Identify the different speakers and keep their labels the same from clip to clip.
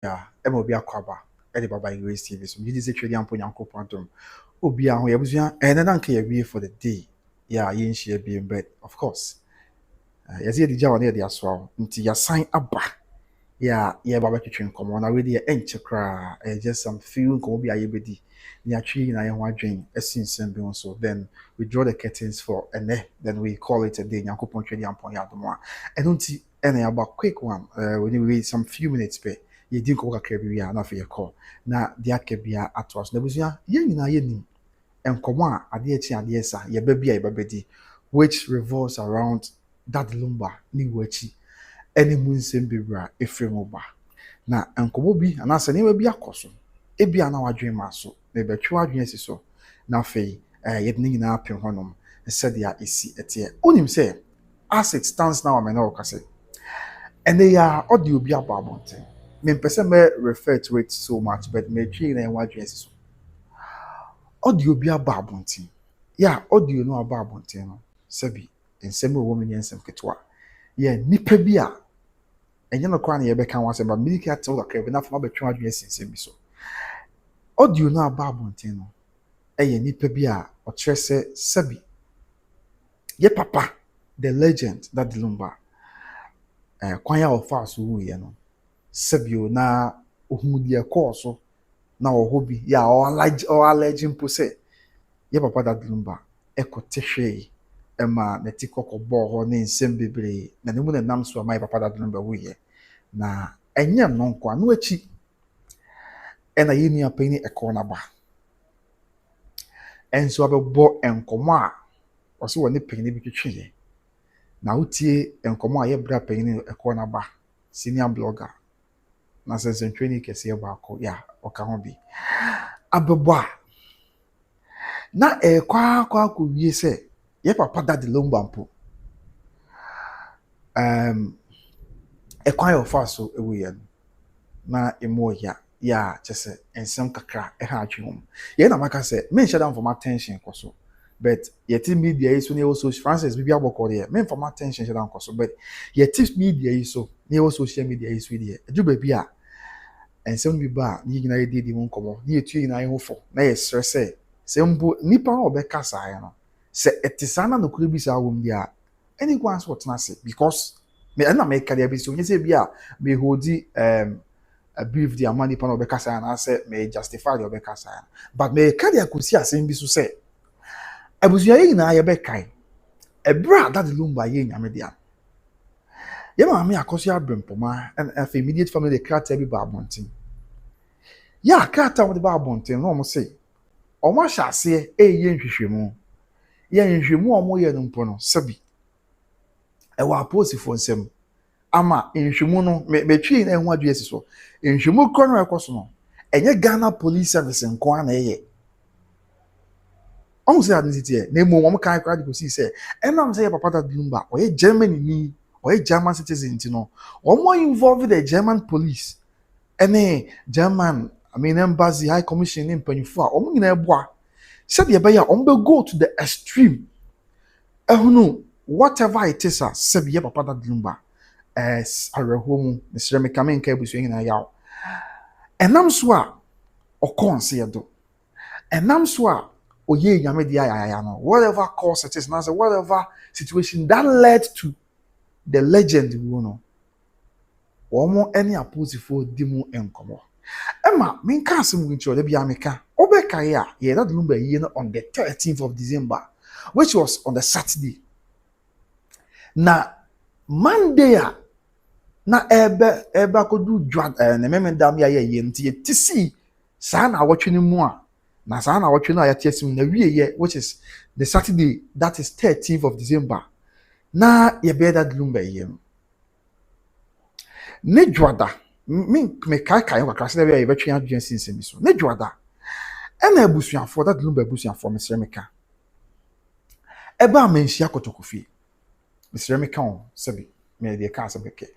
Speaker 1: Yeah, MOB Aquaba, Eddie Baba Grace TV. So, you say trading upon Yanko Pantum. Obia, we have and then Uncle be for the day. Yeah, yin share being bed, of course. Yes, the Jawan there, as well. Until you sign up. Yeah, Baba Kitchen come on. I really ain't cry. Just some few can be a yebedi. Near tree and I want drink a scene same so. Then we draw the curtains for and then we call it a day. Yanko Pon trading upon Yadoma. I don't see any about quick one. When you wait some few minutes pay. You didn't call a crabby, not for your call. Now, the Akabia at was. There was ya, yen, and come on, a dear chin, dear sir, your baby, a baby, which revolves around that lumber, ni wachi, any moon nsɛm bebree a ɛfiri mu ba na nkɔmmɔ bi anaasɛ nneɛma bi akɔ so ebi a na wadwene ma so na ɛbɛtwe wadwene asi so na afei yɛde ne nyinaa apem hɔnom sɛdeɛ ɛsi ɛteɛ wonim sɛ as it stands now amena wɔka sɛ ɛnɛ yɛ a ɔde obi abɔ abɔnten mempɛ sɛ mɛ refer to it so much but metwe na ɛho adwene asi so ɔde obi abɔ abɔnten yɛ a ɔde no abɔ abɔnten no sɛbi nsɛm a ɛwɔ mu nyɛ nsɛm ketewa yɛ nipa bi a ɛnyɛ no kwa na yɛbɛka ho asɛm ba miliki atew kakra bi na afɔ abɛtwe adwene asinsɛm bi so audio no aba abɔnten no ɛyɛ nipa bi a ɔkyerɛ sɛ sɛbi yɛ papa the legend that lumba kwan a ɔfa so wuyɛ no sɛbi o na ohun deɛ kɔɔ so na ɔhɔ bi yɛ a ɔalɛgye mpo sɛ yɛ papa that lumba ɛkɔte hwee ɛma ne ti kɔkɔ bɔɔ hɔ ne nsɛm bebree na ne mu na nam so ama yɛ papa that lumba wuyɛ na ɛnyɛ no nko ano akyi ɛna yɛ nua panyin ɛkɔ n'aba ɛnso abɛbɔ nkɔmɔ a ɔsɛ wɔ ne panyin bi twitwi yɛ na wotie nkɔmɔ a yɛbra panyin ɛkɔ n'aba senior blogger na sɛnsɛntwɛni kɛseɛ baako yɛ ɔka ho bi abɛbɔ a na ɛkɔ akɔwie sɛ yɛ papa dade lomba mpo ɛkwan yɛ ɔfa so ɛwɔ yɛ no na emu ɔya yɛ a kyɛ sɛ nsɛm kakra ɛha atwe ho yɛn na maka sɛ menhyɛ da mfɔm attention kɔ so but yɛte media yi so na yɛwɔ social Francis bibi abɔkɔ deɛ memfɔm attention hyɛ da nkɔ so but yɛte media yi so na yɛwɔ social media yi so deɛ ɛdu baabi a nsɛm bi ba a ne nyinaa yɛdi mu nkɔmmɔ ne yɛtu nyinaa yɛ ho fɔ na yɛsrɛ sɛ mpo nipa a ɔbɛka saa yɛ no sɛ ɛte saa na nokora bi saa wɔ mu deɛ a ɛne kwan so ɔtena ase because ɛna mɛka deɛ bi so onye sɛ bi a mehodi a brief the amani pan of Bekasa and I said may justify the Bekasa. But may carry a kusia same be so say. I was yay na ya bekai. A bra that lumba yin amedia. Yama me akosia brempoma and a immediate family the cat every bar mountain. Ya cat with the bar mountain, no more say. O ma shall say a yen shimo. Yen shimo or more yen umpono, sabi. I wa posi for some. Ama nhwemu no metwi na ehun adwe so nhwemu kro no ekoso no enye Ghana Police Service nko ana eye on say adnity na emu won kan kra de ko si say enam say papa that Bloomberg oye Germany ni oye German citizen ti no omo involved the German police ene German embassy high commission in panifo a omo nyina eboa said ye be ya omo be go to the extreme ehunu whatever it is said ye papa that Bloomberg as a home, Mr. McCamin cable swinging a yaw. And I'm swa or corn see a do. And I'm swa or ye yamedia, whatever cause it is, now whatever situation that led to the legend, you know. Or more any opposite for demo and come. Emma, mean castle with your Debiamica, Obekaya, ye that lumber on the 13th of December, which was on the Saturday. Now, Monday, na ebe kodu dwa na memenda me aye ye nti ti si saa na awotwe ne mu a na saa na awotwe na ayate asim na wieye which is the Saturday that is 13th of December na ye be that lumba ye ne dwada me kai wakra se na ye betwe adwen sinsem so ne dwada ena abusuafo that lumba abusuafo mesre meka ebe amenhia kotokofie mesre meka on sebi me de ka asebeke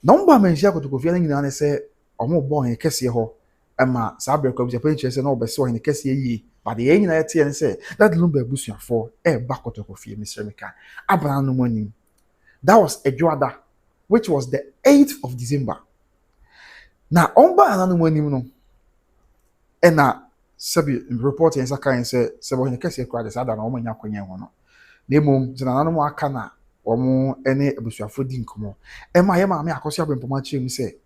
Speaker 1: number menhia kotokofie na nyina ne se omo bo he kese ho ema sa abrekwa bi japan chese na obese ho he kese yi but the nyina yete ne se that lumba abusuafo ba kotokofie mesre meka abana no mani that was Ejuada which was the 8th of December na omba na no anim no e na sabi report yen sakan se bo kese kura de sada na o manya kwenye ho no na mom se na no aka na omo ene abusuafo di nkomo e ma ye ma me akoso abempoma chire mu se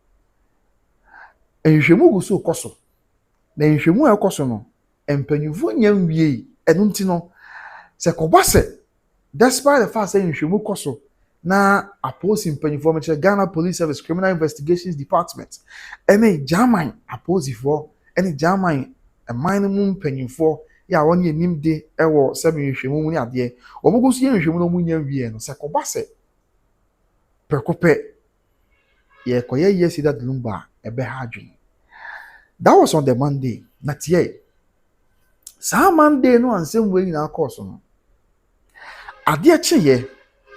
Speaker 1: enhwemu gu so koso na enhwemu e koso no empanyufo nyam wie eno nti no se kobase despite the fact say enhwemu koso na apose mpanyufo me Ghana Police Service Criminal Investigations Department ene German aposifo ene German minimum mpanyufo ya won ye nimde ewo sebe enhwemu mu ne ade omogo so ye enhwemu no mu nyam wie no se kobase prekope ye koye yesi that lumba ebe ha adwene. That was on the Monday. Not yet. Sa Monday no ansem we na course no. Ade che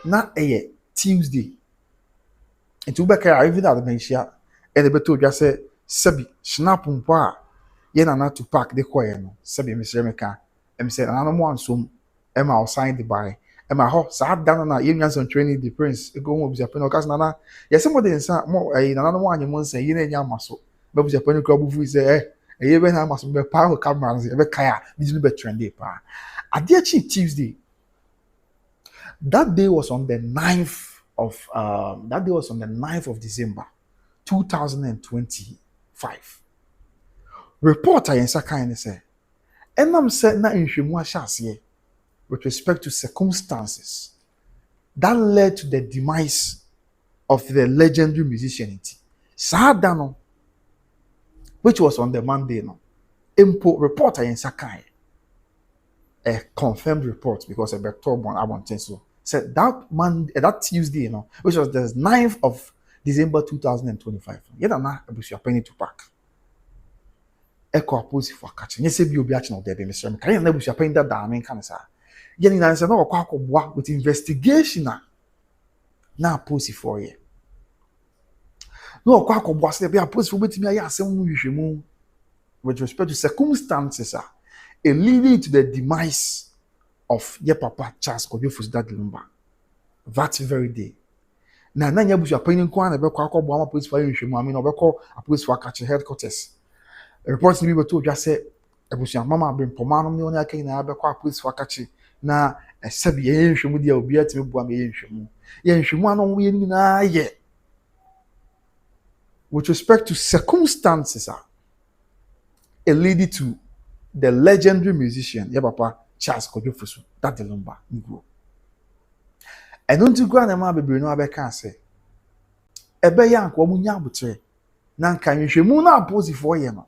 Speaker 1: na eye Tuesday. Nti we ka even at mentia e de beto dwa se sabi snap mpo a ye na to park de koye no. Sabi Mr. Meka em say na no mo ansom e ma sign the buy. E ma ho sa dan na ye nyan some training the prince e go mo bi japan o kas na ye se mo de nsa mo na no mo anye mo nsa ye na nya maso. Babu japan ko abufu say eye be na maso be pa ho cameras e be kaya bi no be trendy pa. Ade chi Tuesday. That day was on the 9th of December 2025. Reporter yensa kan say enam say na nhwemu ahye with respect to circumstances that led to the demise of the legendary musician Sada no, which was on the Monday no. Impo reporter yensa kan a confirmed report because a vector born abonten so said that Tuesday, you know, which was the 9th of December 2025. Yet na abusua penny to pack. Eko aposi for catching. Yes, be obi action of there, Mr. Meka. Na abusua penny that da men kan sa. Yeni na say na okwa akobua with investigation na aposi for ye. No okwa akobua say be aposi for betimi aye asem mu hwehwemu with respect to circumstances leading to the demise of your papa Charles Kojofu's dad Lumba. That very day. Na nya busu apanyin kwa na be kwa akọbọ ama police for nhwemu ami na obekọ a police for catch headquarters. Reports ni be to dwa say ebusu mama abempoma no ne oni akan na be kwa police for catch na esabi ye nhwemu dia obi atime bua me ye nhwemu. Ye nhwemu anon we ni na ye. With respect to circumstances leading to the legendary musician, your papa Charles Kojofusu, that the Lumba Negro. And don't you go and ma baby no abeka say. Ebe ya nko omunya abutre. Na nka nhwemu na apose for ye no.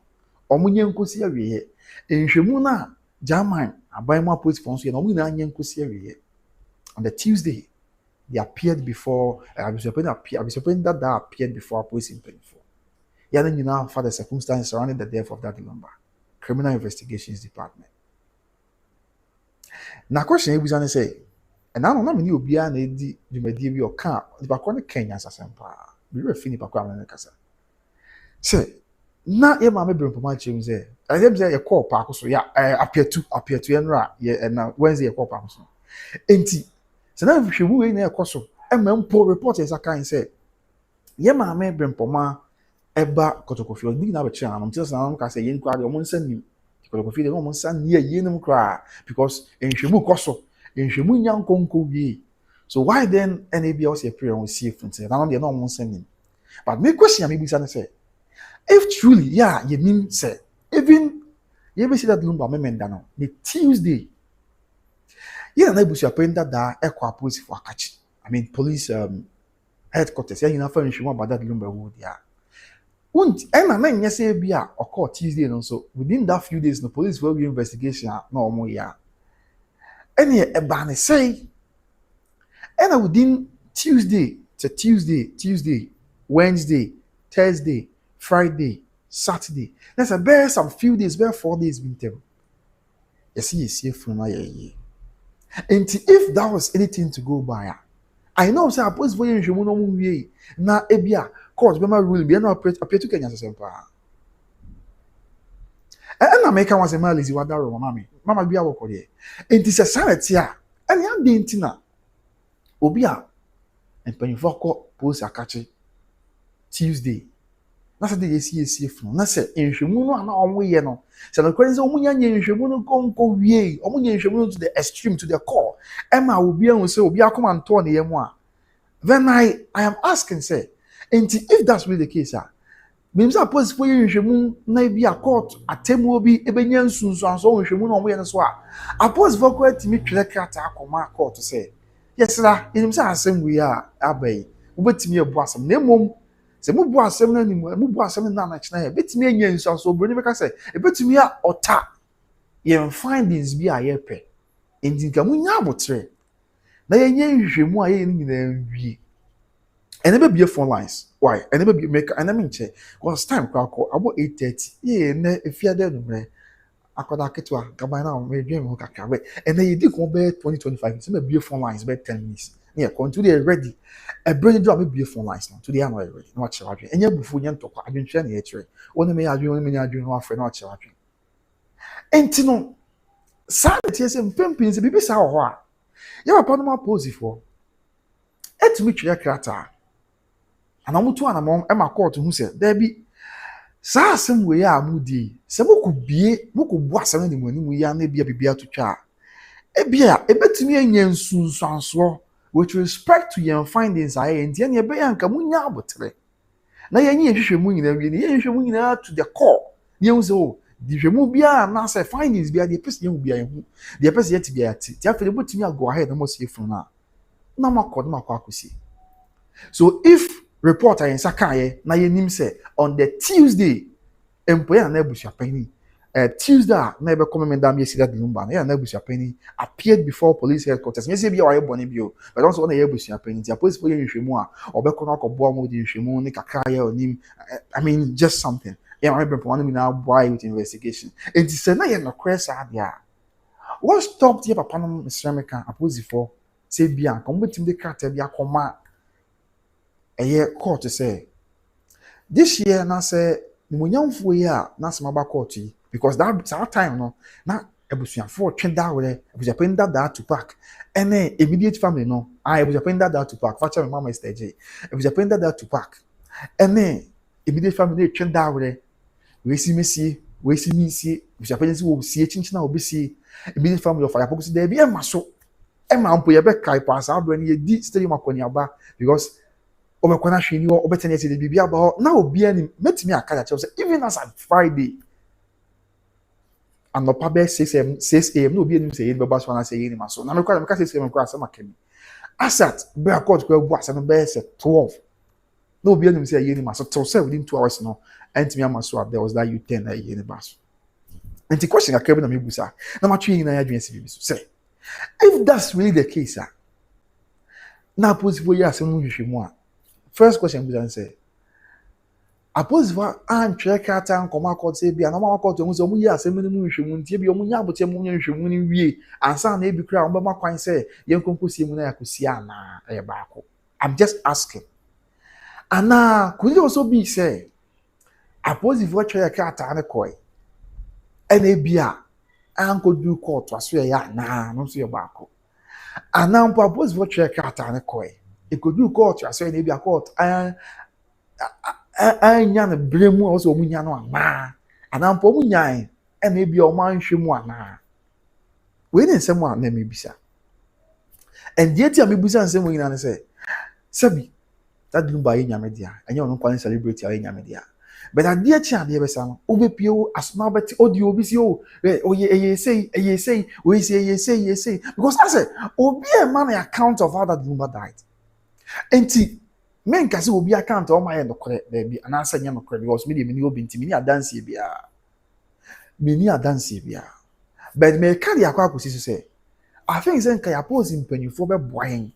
Speaker 1: Omunya nkosi awie. Nhwemu na German abai mu apose for so ye no omunya anya nkosi awie. On the Tuesday, they appeared before that appeared before apose in 24. Yana nyina for the circumstances surrounding the death of that Lumba. Criminal Investigations Department. Na question e buza ne say, and I don't know many obia na edi dwumadi bi o ka di bakọ ne Kenya sasempa. Bi refi ni bakọ amene kasa. Say, na ye ma me brempoma chem say, I dem say ye call pa so ya appear to enra ye na Wednesday ye call pa so. Enti, se na hwehwemu we na ye koso, e ma mpo report esa kan say, ye ma me brempoma eba Kotoko Field bi na be kire anam tese na ka say ye nkwa de omo nsa nim Kotoko Field omo nsa nie ye nim kra because enhwemu koso enhwemu nyankonko wie so why then NAB also prayer on see front say na de no omo nsa nim but me question me bisa na say if truly yeah ye mean say even ye be see that Lumba memenda no the Tuesday ye na busu apenda da ekwa police for akachi I mean police headquarters ya na fa nhwemu about that Lumba wo dia. And na nya say bia occur Tuesday no so within that few days the police will be investigation na omo ya any e ba ne say and within Tuesday, Wednesday, Thursday, Friday, Saturday, there's a bare some few days, bare 4 days been them. You see from my year. And if that was anything to go by, I know say police for you no mu na ebia court be my rule be na appear to Kenya sempa. And na make one say my lazy wadaro mama bia work there. And this is sanity a and ya dey ntina obi a empanifo ko post akachi Tuesday na sɛ de yɛsi funu na sɛ nhwɛmu no ana ɔmo yɛ no sɛ no kwani sɛ ɔmo nya nhwɛmu no kɔnkɔ wie ɔmo nya nhwɛmu no to the extreme to the core ɛma obi ahu sɛ obi akoma ntɔɔ ne yɛ mu a then I am asking say nti if that's really the case menim sɛ aposifoɔ yɛ nhwɛmu na bi a court atemmuo bi ɛbɛnya nsunsuansoɔ nhwɛmu na ɔmo yɛ no so a aposifoɔ kɔ atumi twerɛ krataa akɔma court sɛ yɛsra yɛnim sɛ asɛm wei a aba yi wobɛtumi abu asɛm na mmom sɛ mubu asɛm no anim mubu asɛm no na kyena yɛ bɛtumi anya nsuansoɔ obroni bɛka sɛ ɛbɛtumi a ɔta yɛn findings bi a yɛpɛ nti nka munya abotrɛ na yɛnyɛ nhwehwɛmu a yɛyɛ no nyinaa wie ɛne bɛbie phone lines why ɛne bɛbie make ɛne menkyɛ because time kɔ abo 8:30 yɛ nɛ efiade no mmerɛ akɔda ketewa gaban na medwe me ho kakra bɛ ɛne yɛdi kɔn bɛ 2025 sɛ bɛbie phone lines bɛ 10 minutes yeah continue ready a brain do bɛbie phone lines no today am ready na wakyerɛ wadwe ɛnyɛ bufu nyɛ ntɔkwa adwenhwɛ na yɛkyerɛ wɔn me adwen wɔn me adwen no afɛ na wakyerɛ wadwe enti no saa de tie sɛ mpempin sɛ bibi saa wɔ hɔ a yɛ papa no ma posifoɔ etumi twɛ krataa ana mutu ana mom ɛma court hu sɛ da bi saa asɛm wei a mudi sɛ moko bu asɛm ne mu anim ya na bia bibia to twa ebia ebetumi anya nsunsuansoɔ with respect to your findings aye nti ene ebe ya nka munya abotre na yenye hwehwɛ mu nyina wie ne yenhwɛ mu nyina to the core ne hu sɛ o di hwɛ mu bia na sɛ findings bia de pese hu bia hu de pese yet bia ati ti afɛ de botumi go ahead na mo sie fun na makɔ na makɔ akosi so if report ayen sakaye na yenim sɛ on the Tuesday employer na abusua pani Tuesday na ebe come mendam yesi that lumba na na abusua pani appeared before police headquarters yesi bia waye boni bio but also na ye abusua pani ti police for nhwemu a obekɔ na akɔboa mo di nhwemu ne kakra ye onim I mean just something yeah my brother one na boy with investigation and say na ye no kwesa dia what stopped ye papa no Mr. Aposifo say bia kom betim de karata bia kɔma eye court say this year na say nimunyamfo yi a na semaba court yi because that time no na ebusuafo twe da wore ebusuapenda da to park ene immediate family no ebusuapenda da to park facha me mama stage ebusuapenda da to park ene immediate family twe da wore we si mesie ebusuapenda si wo sie chinchina obesie immediate family of fire focus there be e maso e ma mpo ye be kai pass abro ne ye di stadium akoni aba because obekwana hwini wo obetene ese de bibia ba ho na obi ani metimi akaya che say even as on Friday and no pabe 6 am no obi ani say be ba so na say yini maso na me kwa me ka 6 am kwa asem akemi asat be accord kwa bu asem be say 12 no obi ani say yini maso till say within 2 hours no entimi amaso there was that U10 na yini baso and the question akabe na me busa na matwe yini na ya dwen se bibi so say if that's really the case na possible ya asem no hwehwemu a first question we can say Apostle and check out and come out say be na ma court so mu yi asem ni mu hwehwemu ntie bi o mu nya abote mu nya hwehwemu ni wie ansa na e bi kra o be ma kwan say yen konkosie mu na yakosi ana e ba ko I'm just asking ana could it also be say Apostle check out and koi ene bia anko du court aso ya na no so ye ba ko ana mpo Apostle check out and koi e could do court aso ene bia court anya na bremu also omunya no ana anampo omunya ene bia o man hwemu ana we ne nsem a na mebisa and yet am mebisa nsem nyina ne say sabi that lumba ye nyame dia anya ono kwa celebrate ye nyame dia but adie chi ade besa no obepie o asoma beti audio obi si o ye say we say because I say obi a man account of how that lumba died enti men kasi obi account o my no kore there and answer nya no kore because me dey obi ntimi ni adanse bia but me carry akwa akosi so say I think say nka ya pose mpanyufo be boyen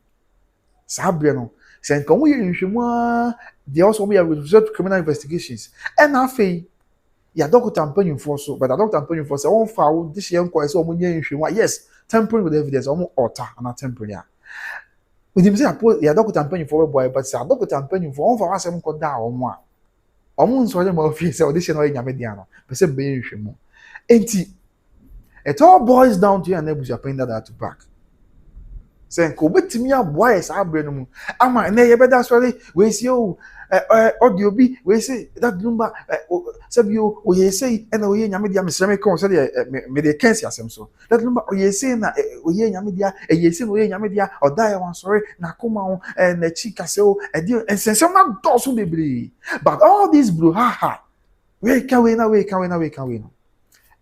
Speaker 1: sabre no say nka wo yiri nhwemu a they also be result criminal investigations and afei ya doctor mpanyufo so but doctor mpanyufo say won fa wo this year nko say o munye nhwemu yes tampering with evidence o mo alter and tampering we dey say ya doctor mpanyufo be boy but say doctor mpanyufo won fa wasem ko da o mo a o mo nso le ma ofie say o this year no nyame dia no be say be nhwemu enti it all boils down to you and ebusuapenda that to back say ko betimi aboa yes abre no mu ama na ye beda sorry we see o audio bi we say that lumba sabi o ye say na o ye nyame dia mesreme kon say me de kensi asem so that lumba o ye say na o ye nyame dia ye say no ye nyame dia o die wan sorry na koma o na chi kase o e di ensense ma do so bebre but all these blue we can we na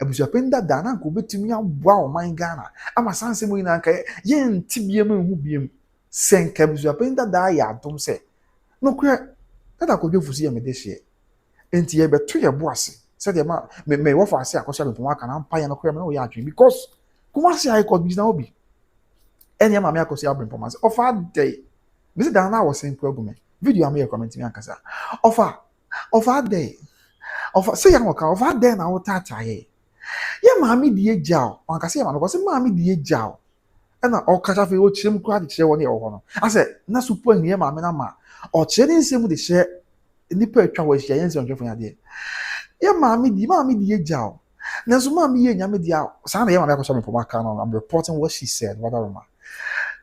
Speaker 1: ebusuapenda dana ko betumi aboa o man Ghana ama sanse mo ina nka ye ntibie ma hu biem senka ebusuapenda da ya adom se no kra kada ko dwefusi ya medehye enti ye beto ye boase se de ma me wo fa ase akoso be poma kana mpa ye no kra me no ya atwe because kuma se ai ko bi na obi eni ma me akoso ya be poma se ofa day me se dana wo sen program video am ye comment me ankasa ofa day ofa se ya woka ofa day na wo tata ye ye maami die jao on kase ye maami ko se maami die jao na o kacha fe o chim kwa de che woni e wo no ase na supo ni ye maami na ma o che ni nsemu de she nipa atwa wo hia yense onhwefo ya de ye maami die jao na so maami ye nyame dia sa na ye maami akosha me poma ka no I'm reporting what she said what that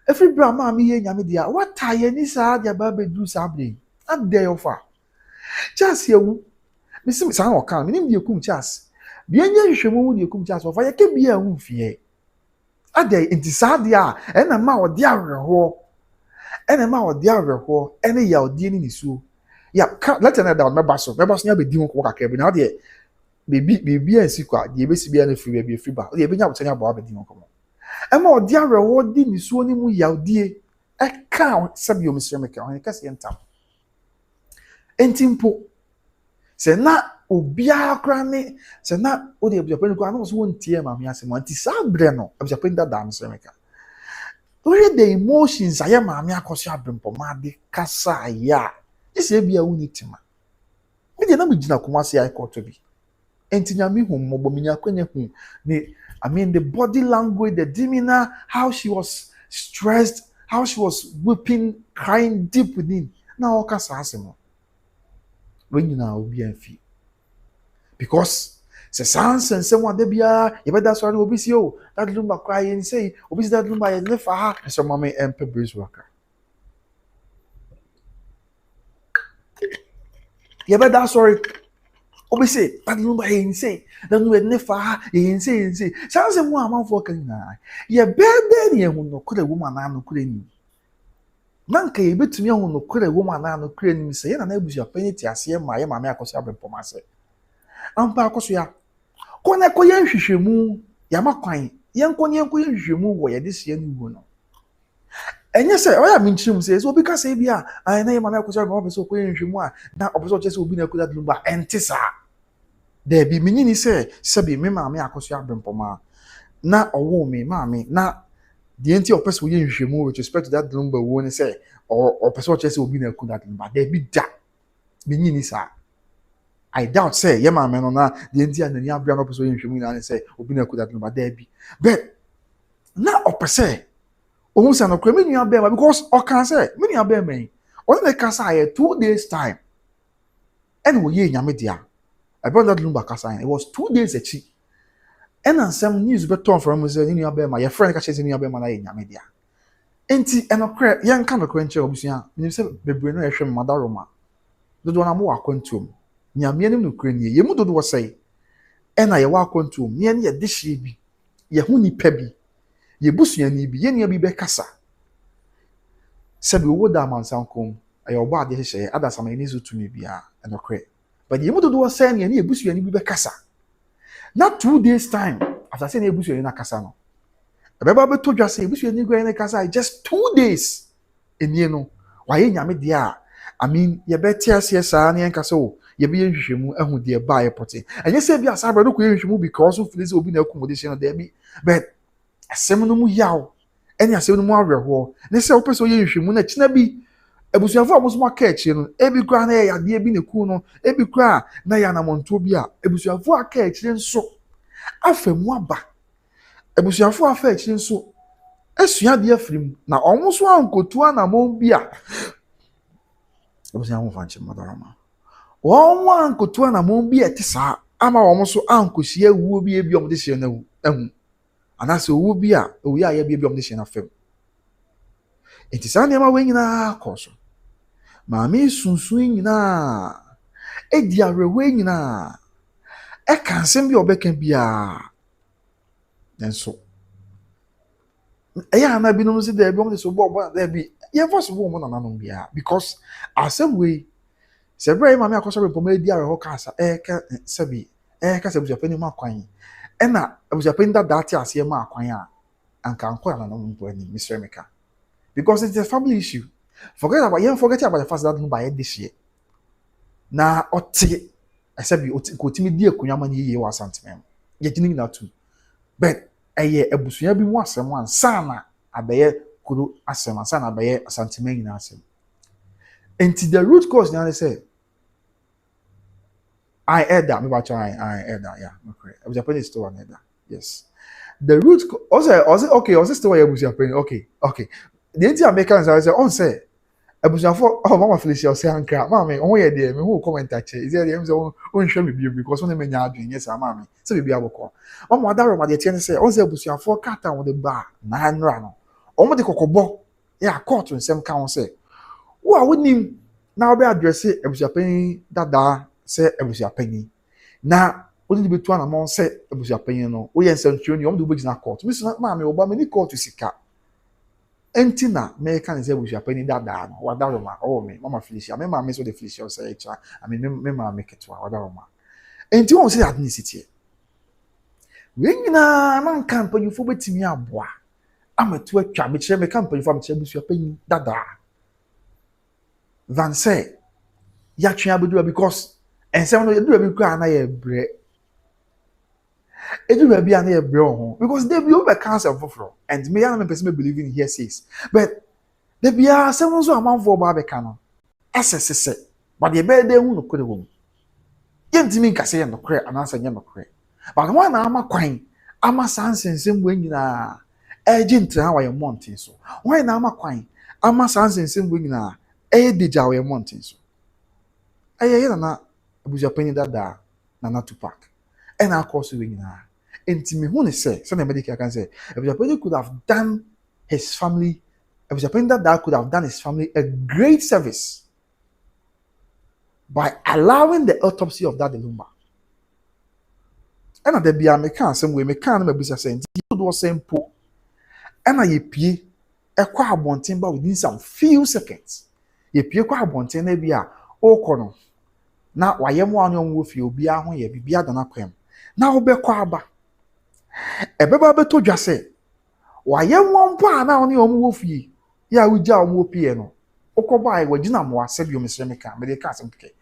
Speaker 1: every bra maami ye nyame dia what tie ni sa dia ba be do sa bre at there ofa chance ye wu me sim sa na o kan me nim die kum chance bienye hwehwemu mu de kum chance ofa ye ke bia hu fie ade intisade a ena ma odi awerho ene ya odi ni nisu ya let na down mebaso nya be di ho ko kakra bi na de bebi ansi kwa de ebesi bia na free be free ba de ebenya botanya ba be di ho ko ema odi awerho di nisu ni mu ya odi e ka sabi o mesremeka on ka se entam entimpo se na obia akra ne se na o de ebuapeni kwa na so wontie ma me asem anti sabre no ebuapeni da mesremeka where the emotions aye ma me akoso abempo ma de kasa ya ise bia unitima me de na me gina komase ai koto bi enti nyame hu mmobọ minya kwanya hu ne I mean the body language, the demeanor, how she was stressed, how she was weeping, crying deep within. Now kasa asem when you now be enfi because se sans and someone de bia you better sorry obi si o that lumba crying say obi si that lumba ye never ha so mama empe brace worker you better sorry obi say that lumba ye say that lumba never ha ye say sans mo amanfo kan na ye bebe ne hu no kure woman na no kure ni manka ye betumi hu no kure woman na no kure ni say na ebusu apaniti ase ma ye mama akoso abempoma se ampa akoso ya kone ko yen hwehwemu ya makwan yen ko yen hwehwemu wo ye de se ani wu no enye se oya minchim se so obi ka se bia ai na ye mama akoso abempoma se ko yen hwehwemu a na oboso che se obi na kuda dumba entisa de bi minyini se bi me mama akoso abempoma na owo me mama na the enti opeso yen hwehwemu with respect to that dumba wo ne se or opeso che se obi na kuda dumba de bi da minyini sa I doubt say yeah man no na the India na ni abia no person nhwemu na say obi na kuda no ba there bi but na opese ohun say no kwemi nua be because o kan say me nua be me o na ka say 2 days time and we ye nyame dia I brought that lumba kasa it was 2 days achi and some news be turn from say nua be ma your friend ka say nua be ma na ye nyame dia enti enokre ye nka no kwenche obusua me say bebre no ehwe madaroma dodo na mo akwantum nyame nim no kranie ye mu dodo wo sei ena ye wa kontum ne ye de hye bi ye hu nipa bi ye busuani bi ye ne bi be kasa sabi wo da mansankom aye obo ade hye ada sama ni zo tumi bia enokre but ye mu dodo wo sei ne ye busuani bi be kasa na 2 days time after say ne busuani na kasa no ebeba be to dwa say busuani go na kasa just 2 days enie no wa ye nyame de a I mean ye be tia se sa na en kasa o ye be nhwehwemu ahu de ba ye pote enye se bia sa brado ko nhwehwemu because of this obi na accommodation there bi but asem no mu yaw eni asem no mu awerho ne se opeso ye nhwehwemu na kina bi ebusuafo amoso maka echi no ebi kra na ya de bi ne ku no ebi kra na ya na monto bi a ebusuafo aka echi nso afemu aba ebusuafo afa echi nso esua de afrim na omoso ankotu anamon bi a ebusuafo fanche madarama won kotu anamon bi etisa ama won so ankohie wuo bi ebi omde hye na ehu anase wuo bi a owi a ye bi omde hye na fem etisa ne ma wenyina koso maame sunsun nyinaa edi awerɛhoɔ nyinaa ɛka nsɛm bi a ɔbɛka biara nanso ɛyɛ ana binom sɛ daabi ɔmo de so bɔ daabi yɛmfa so bɔ ɔmo nananom biara because asɛm wei sɛ ɛberɛ yɛ maame akɔsɔre mpɔmɔ edi awerɛhoɔ kasa ɛka sɛbi ɛka sɛ abusuapɛni mu akwan ɛna abusuapɛni dadaa te aseɛ mu akwan a anka nkɔ nananom mpo anim Mr. Emeka because it's a family issue forget about the fact that no buy this year na ɔte ɛsɛbi kotimi di akonnwa ma ne yie wɔ asantemam yɛgyina nyina to but ɛyɛ abusua bi mu asɛm ansa na abɛyɛ kuro asɛm ansa na abɛyɛ asantemam nyina asɛm enti the root cause na say I heard that yeah okay abusuapɛni is still on that yes the root also okay also still abusuapɛni okay the enti Americans say on say abusuafo mama Felicia say anka mama on yɛ de me who comment ache is there dem say on hwɛ me bio because on menya adwen yes mama say be abɔkɔ mama adaro ma de tie ne say on say abusuafo kata on the bar na nra no on de kokobɔ ya court nsɛm ka on say wo a wonim na obe address abusuapɛni dada say abusuapɛni na wodi de betu anamon say abusuapɛni no wo yɛ nsɛntwe ni on de obegyina court mi so mama oba me ni court sika enti na me kan say abusuapɛni dada no wadaro ma me mama Felicia me mama so de Felicia say echa I mean me mama ketwa wadaro ma enti won say ethnicity we nyina na nka mpanyufo betimi aboa amatu atwa me kyerɛ me ka mpanyufo am kyerɛ abusuapɛni dada than say ya twa abedura because ensem no edura bi kwa na ye bre edura bi na ye bre ho because they be over cancer for and me and me person believe in here says but they be asem so amanfo ba be ka no asese but the be dey hu no kore wo yentimi nkase ye no kore anansa nye no kore but one na ama kwan ama sansensem bo nyina eje ntra wa ye mountain so one na ama kwan ama sansensem bo nyina deja wa ye mountain so ayeye na abusuapɛni dada na Tupac ɛna akɔso we nyina enti me hu ne sɛ na medical can say abusuapɛni could have done his family abusuapɛni dada could have done his family a great service by allowing the autopsy of that Lumba ɛna da bia me kan asɛm we me kan na mabusa sɛ enti do sempo ɛna ye pie ɛkɔ abɔnten ba within some few seconds ye pie kɔ abɔnten na bia okɔ no na wayemu anu onwo fie obi aho ye bibia dana kwem na obekọ aba ebeba beto dwa se wayemu mpa na oni omwo fie ya uja omwo pie no okoba ai wagina mo asebio mesremeka me de ka asem keke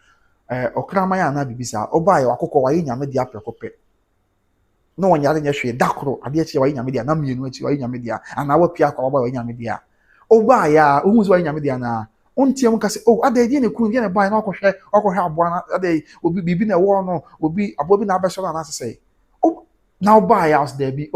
Speaker 1: okraman ya na bibisa oba ai wakokọ waye nyame dia prekope no wonyare nya hwe dakoro ade achi waye nyame dia na mienu achi waye nyame dia ana wa pia kwa oba waye nyame dia oba ya ohunzu waye nyame dia na ontiem ka se ade die ne kunu die ne ban na okohwe aboa na ade obi bibi na wo no obi abobi na abeso na asese na oba ya as there be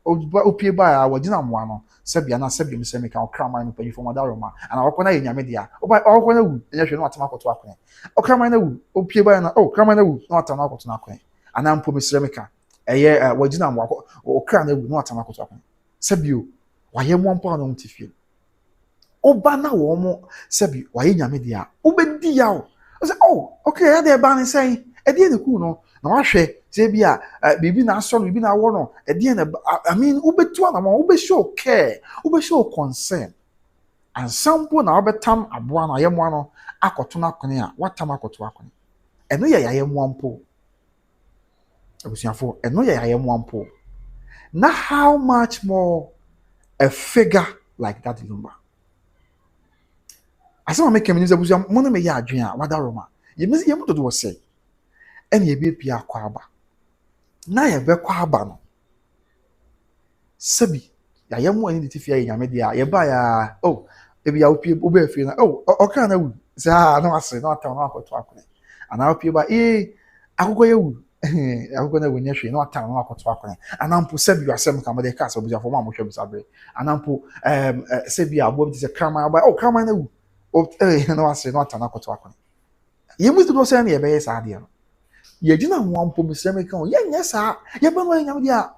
Speaker 1: opie ba ya wagina moa no sebia na sebia me se me ka okraman no panyi fo madaro ma ana okona ye nyame dia oba okona wu enya hwe no atema akoto akwen okraman na wu opie ba ya na okraman na wu na atema akoto na akwen ana mpo me se me ka eye wagina moa okra na wu na atema akoto akwen sebio waye mo mpo na mtifie oba na wo mo sebi waye nyame dia obedi ya o say okay ya dey ban say e dey ne ku no na wa hwe say bia bibi na aso no bibi na wo no e dey na I mean obetu na mo obe show care obe show concern and sample na obetam aboa na yemo no akoto na kone a watam akoto akone eno ye yaye mo ampo abusuafo eno ye yaye mo ampo na how much more a figure like that Lumba asema make me niza buzu mo na me ya adwen a wada roma ye mu dodo wose ene ye be pia akwa aba na ye be kwa aba no sabi ya ye mu ani de tifia ye nyame dia ye ba ya ebi ya opie oba afie na oka na wu za na wase na ata na akoto akone ana opie ba akoko ye wu akoko na wonya hwe na ata na akoto akone ana mpo sabi asem ka mo de ka so buzu afo ma mo hwe bisabre ana mpo sabi abo bi se krama ba krama na wu no wase no atana koto akone ye mu do say na ye be yes ade no ye gina ho ampo mesreme kan ye nya sa ye be no nyam dia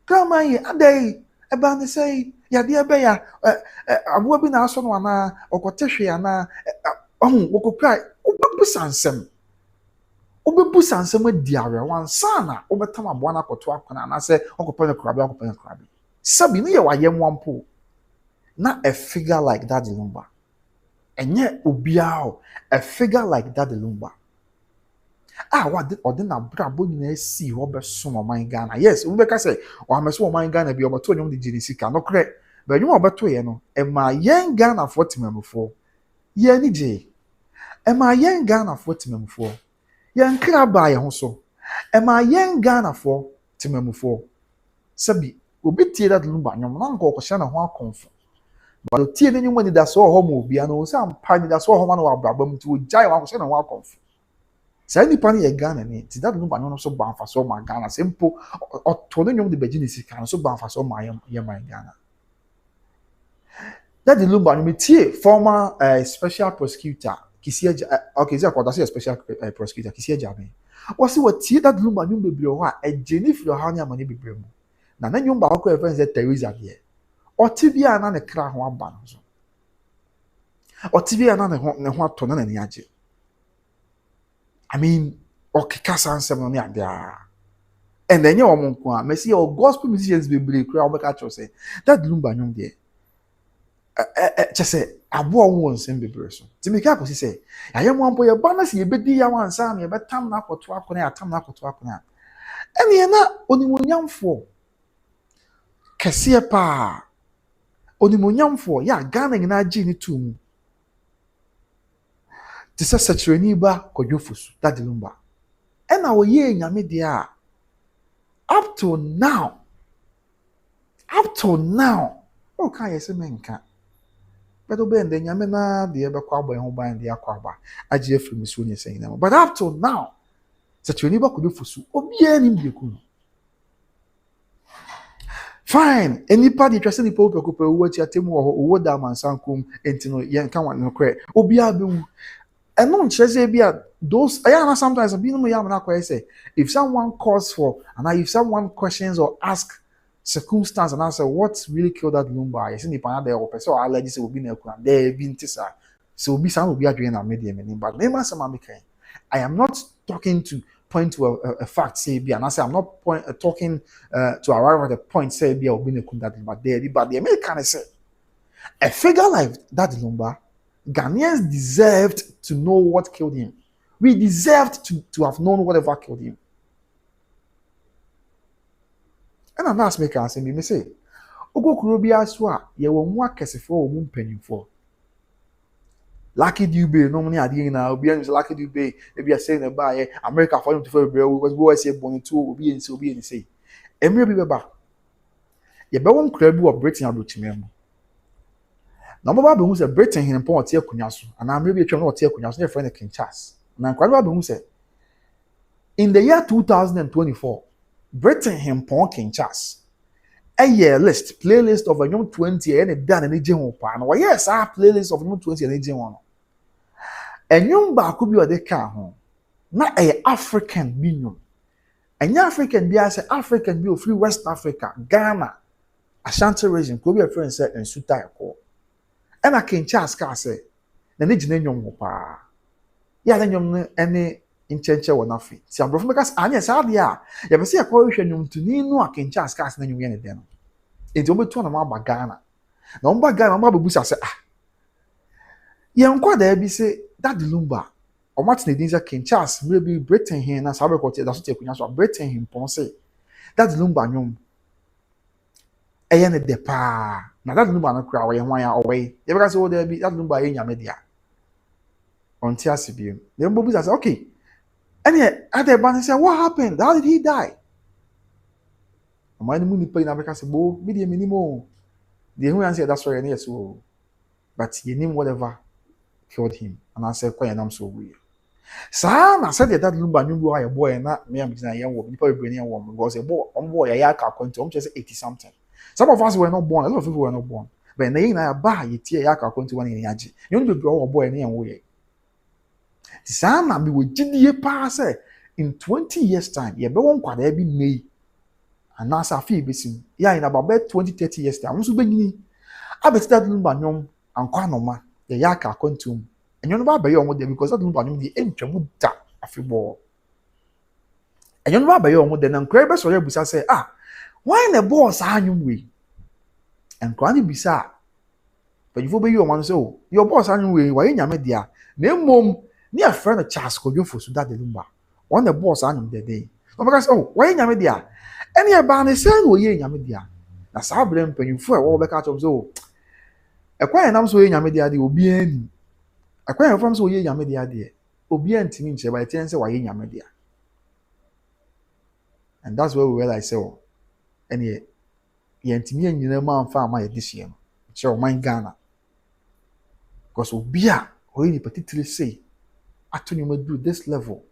Speaker 1: krama ye adai eba ne say yade be ya aboa bi na aso no ana okotehwe ana ohun wokokrai obebu sansem adi awe wansa na obetam aboa na akoto akona na se okopa ne krabe sabi ne ye wayem wampo na a figure like that Lumba enye obiao a figure like that Lumba what na brabo nyina si ho be so no man Ghana yes we be ka say o ameso o man Ghana bi o beto nyom de jiri sika no kre but nyom o beto ye no e ma yen Ghana for timamfo ye ni je e ma yen Ghana for timamfo ye nkra ba ye ho so e ma yen Ghana for timamfo sabi obi tie that Lumba nyom na nko ko hye na ho akonfo but tie ne nyom ni da so ho mo bia no say ampa ni da so ho ma no wa brabam ti o jai wa ko hye na ho akonfo say nipa ne ye Ghana ni ti that Lumba no so banfa so ma Ghana simple oto ne nyom de beji ni sika so banfa so ma ye ma Ghana that Lumba no tie former special prosecutor Kisia okay say kwata say special prosecutor Kisia Jame was see what tie that Lumba no bebre ho a ejeni firo ha ne amane bebre mu na na nyom ba ko e friend say Teresa de oti bia na ne kra ho aba no so oti bia na ne ho ato na na ni age I mean, okay, Kasan on the and then you're monk, Messi or gospel musicians be believe crowd catch say that Lumba nyom there. Just say, I won't send the person. To make up, say, I am one boy, a bonus, you be dear one son, you bet tam up or 12 corner, tam up or 12 corner. And you're not only one young for Cassia pa only one young for, ya, Ghana in our genie too. This is such a neighbor, Koyofus, that Lumba. And our year in Yamidia. Up to now, oh, can you say menka? But obey the Yamina, the ever quabba and home and the aquaba. I jeff from Miss Winnie saying them. But up to now, such a neighbor could do for so, oh, yeah, him be cool. Fine, any party trusting the Pope, what your team or what that man sankum, and to know, young come on, no credit. Obiabu. And no Chesebia, those I sometimes have been no say if someone calls for and if someone questions or ask circumstance and answer what really killed that Lumba, is in the panel there, so I'll let this will be no there being tissa. So be some will be doing a medium, but name some I am not talking to point to a fact, say be and I say I'm not talking to arrive at a point, say be or be no but the American say a figure like that Lumba. Ghanaians deserved to know what killed him. We deserved to have known whatever killed him. And I'm not making a me say, Ogo Kurobia Swa, ye were more kesifo or moon penny for. Lucky Dube, no money at the end now, be Lucky Dube, maybe a saying about America for him to feel was always say bonny two will be and so be and say. Emily Beba. Ye be one crab of Britain about him. Na mo ba be hu se Britain hin pon ote akunya so ana me bi atwa no ote akunya so ne friend King Charles na nkwa ba be hu se in the year 2024 Britain hin pon King Charles a year list playlist of a young 20 and dan na je ho pa na yes playlist of young 20 and je ho no enyum ba ko bi o de ka ho na African binyum enya African bi ase African bi o free West Africa Ghana Ashanti region ko bi a friend say ensuta ekọ and I can Charles say, the Nijin young pa. Ya then young any in Chencha or nothing. See, I'm because Anya Sadia. You see a coalition to Nino, I can Charles cast and you get it then. It's over 2 about Ghana. No, but Ghana, my busa say, young quad there be say that the Lumba or Martin Dinza King Charles will be Britain here and as I record that's what you Britain him Ponce. That's Lumba nyom. Ayan de pa. Na that Lumba no cry away away. You because all there be that Lumba in your media. On Tiasibio. The Bobby says, okay. And yet, at the band say, what happened? How did he die? My money pay in America say, bo, medium minimum. The who answer that's why yes, so. But you name whatever killed him. And I said, quite I'm so weird. Sam, I said that Lumba knew why a boy and not me, I'm a young woman, people bring a woman, was a boy, a yaka, just 80 something. Some of us were not born, a lot of people were not born. But they ain't a bar, you tear yaka, 21 in Yaji. You don't be a boy in any way. The Sam, be with GDA pass in 20 years' time. You be one quite every May. and now sa fee besim yeah in about 20-30 years time so benyini abeti that lumba nyom ankwa noma the yaka kontum enyo no ba be yo there because that lumba nyom the entwemu da afebo enyo no ba be yo there na nkra be so busa say why na boss anyum we enkra ni bisa but you be yo man say oh your boss anyum we why nyame dia na mom ni a friend Charles Kodwofo so that the lumba one the boss anyum the day no because oh why nyame dia any eba na say no ye nyame dia na sa brem panyufo e wo be ka chom so ekwan nam so ye nyame dia de obi ani ekwan from so ye nyame dia de obi antimi nche ba tien say wa ye nyame dia and that's where we realize say oh any ye antimi anyina ma amfa ma ye dihye no che o man Ghana because obi a o ye ni particularly say atoni ma do this level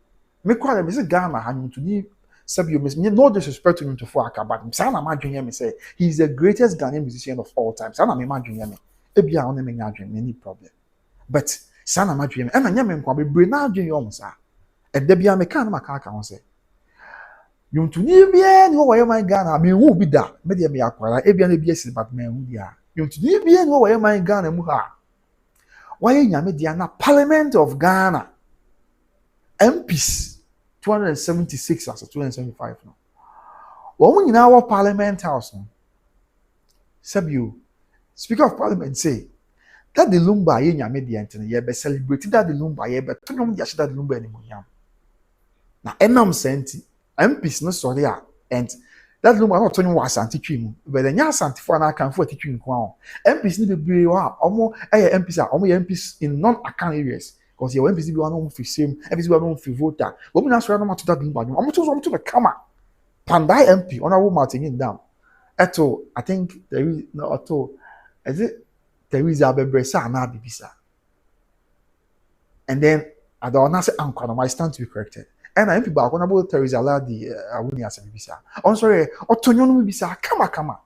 Speaker 1: me kwa me say Ghana hanu to ni sabio me no disrespect to him to for akabat say na ma dwenya me say he is the greatest Ghanaian musician of all time say na me ma dwenya me ebia on me nya adwen any problem but say na ma dwenya me na nya me nkwa bebre na adwen yo msa e da bia me kan na maka aka ho say yum to ni bia ni wo ye man Ghana me hu bi da me de me akwara ebia na bia si but me hu bia yum to ni bia ni wo ye man Ghana mu ha why nyame dia na Parliament of Ghana MPs 276 as 275 no. When in our Parliament House, no, Sabio, Speaker of Parliament say that the Lumba ye nyame di antene ye be celebrated that the Lumba ye be tunom dia that the Lumba anymore. Na enam senti MPs no sorry and that Lumba not turning was anti-twim, but the nya santi for na kan for anti-twim kwa. MPs ni bebre wa omo MPs are omo MPs in non-account areas. Because your MPs be one for same, MPs be one for voter. But we now swear no to that Lumba. I'm to the camera. Pandai MP, Honorable Martin in down. Eto, I think there is no auto. Is it there is a bebresa na bibisa. And then I don't know say anko my stand to be corrected. And I MP ba Honorable Teresa Ladi awuni asa bibisa. I'm sorry, otonyo no bibisa kama.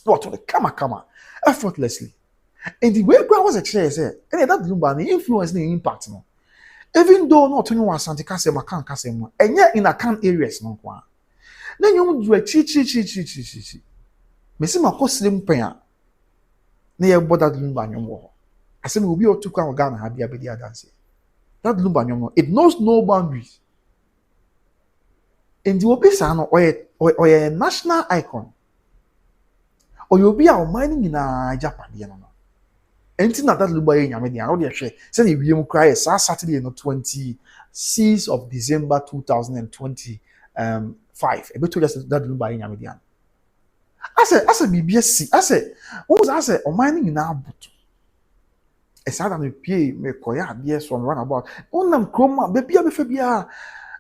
Speaker 1: What to the kama effortlessly. And the way God was a chair say, and that Lumba the influence the impact no. Even though not otonyo was anti kasema kan kasema, and yet in account areas no kwa. Then you do a chi. Messi ma slim pen. Na ye boda Lumba nyom wo. Asem obi otu kwa Ghana ha bia be dia dance. That Lumba nyom it knows no boundaries. And the obi sa no oye national icon. Oye obi a o mining na Japan ye no. Enti na that Lumba ye nyame dia no de hwe. Say na wiem cry Saturday no 26th of December 2020 5 ebeto just that Lumba ye nyame dia. Ase bibia si ase o mining na abuto. Esa da me pie me koya ade so run about. Onam kroma bebia be fa bia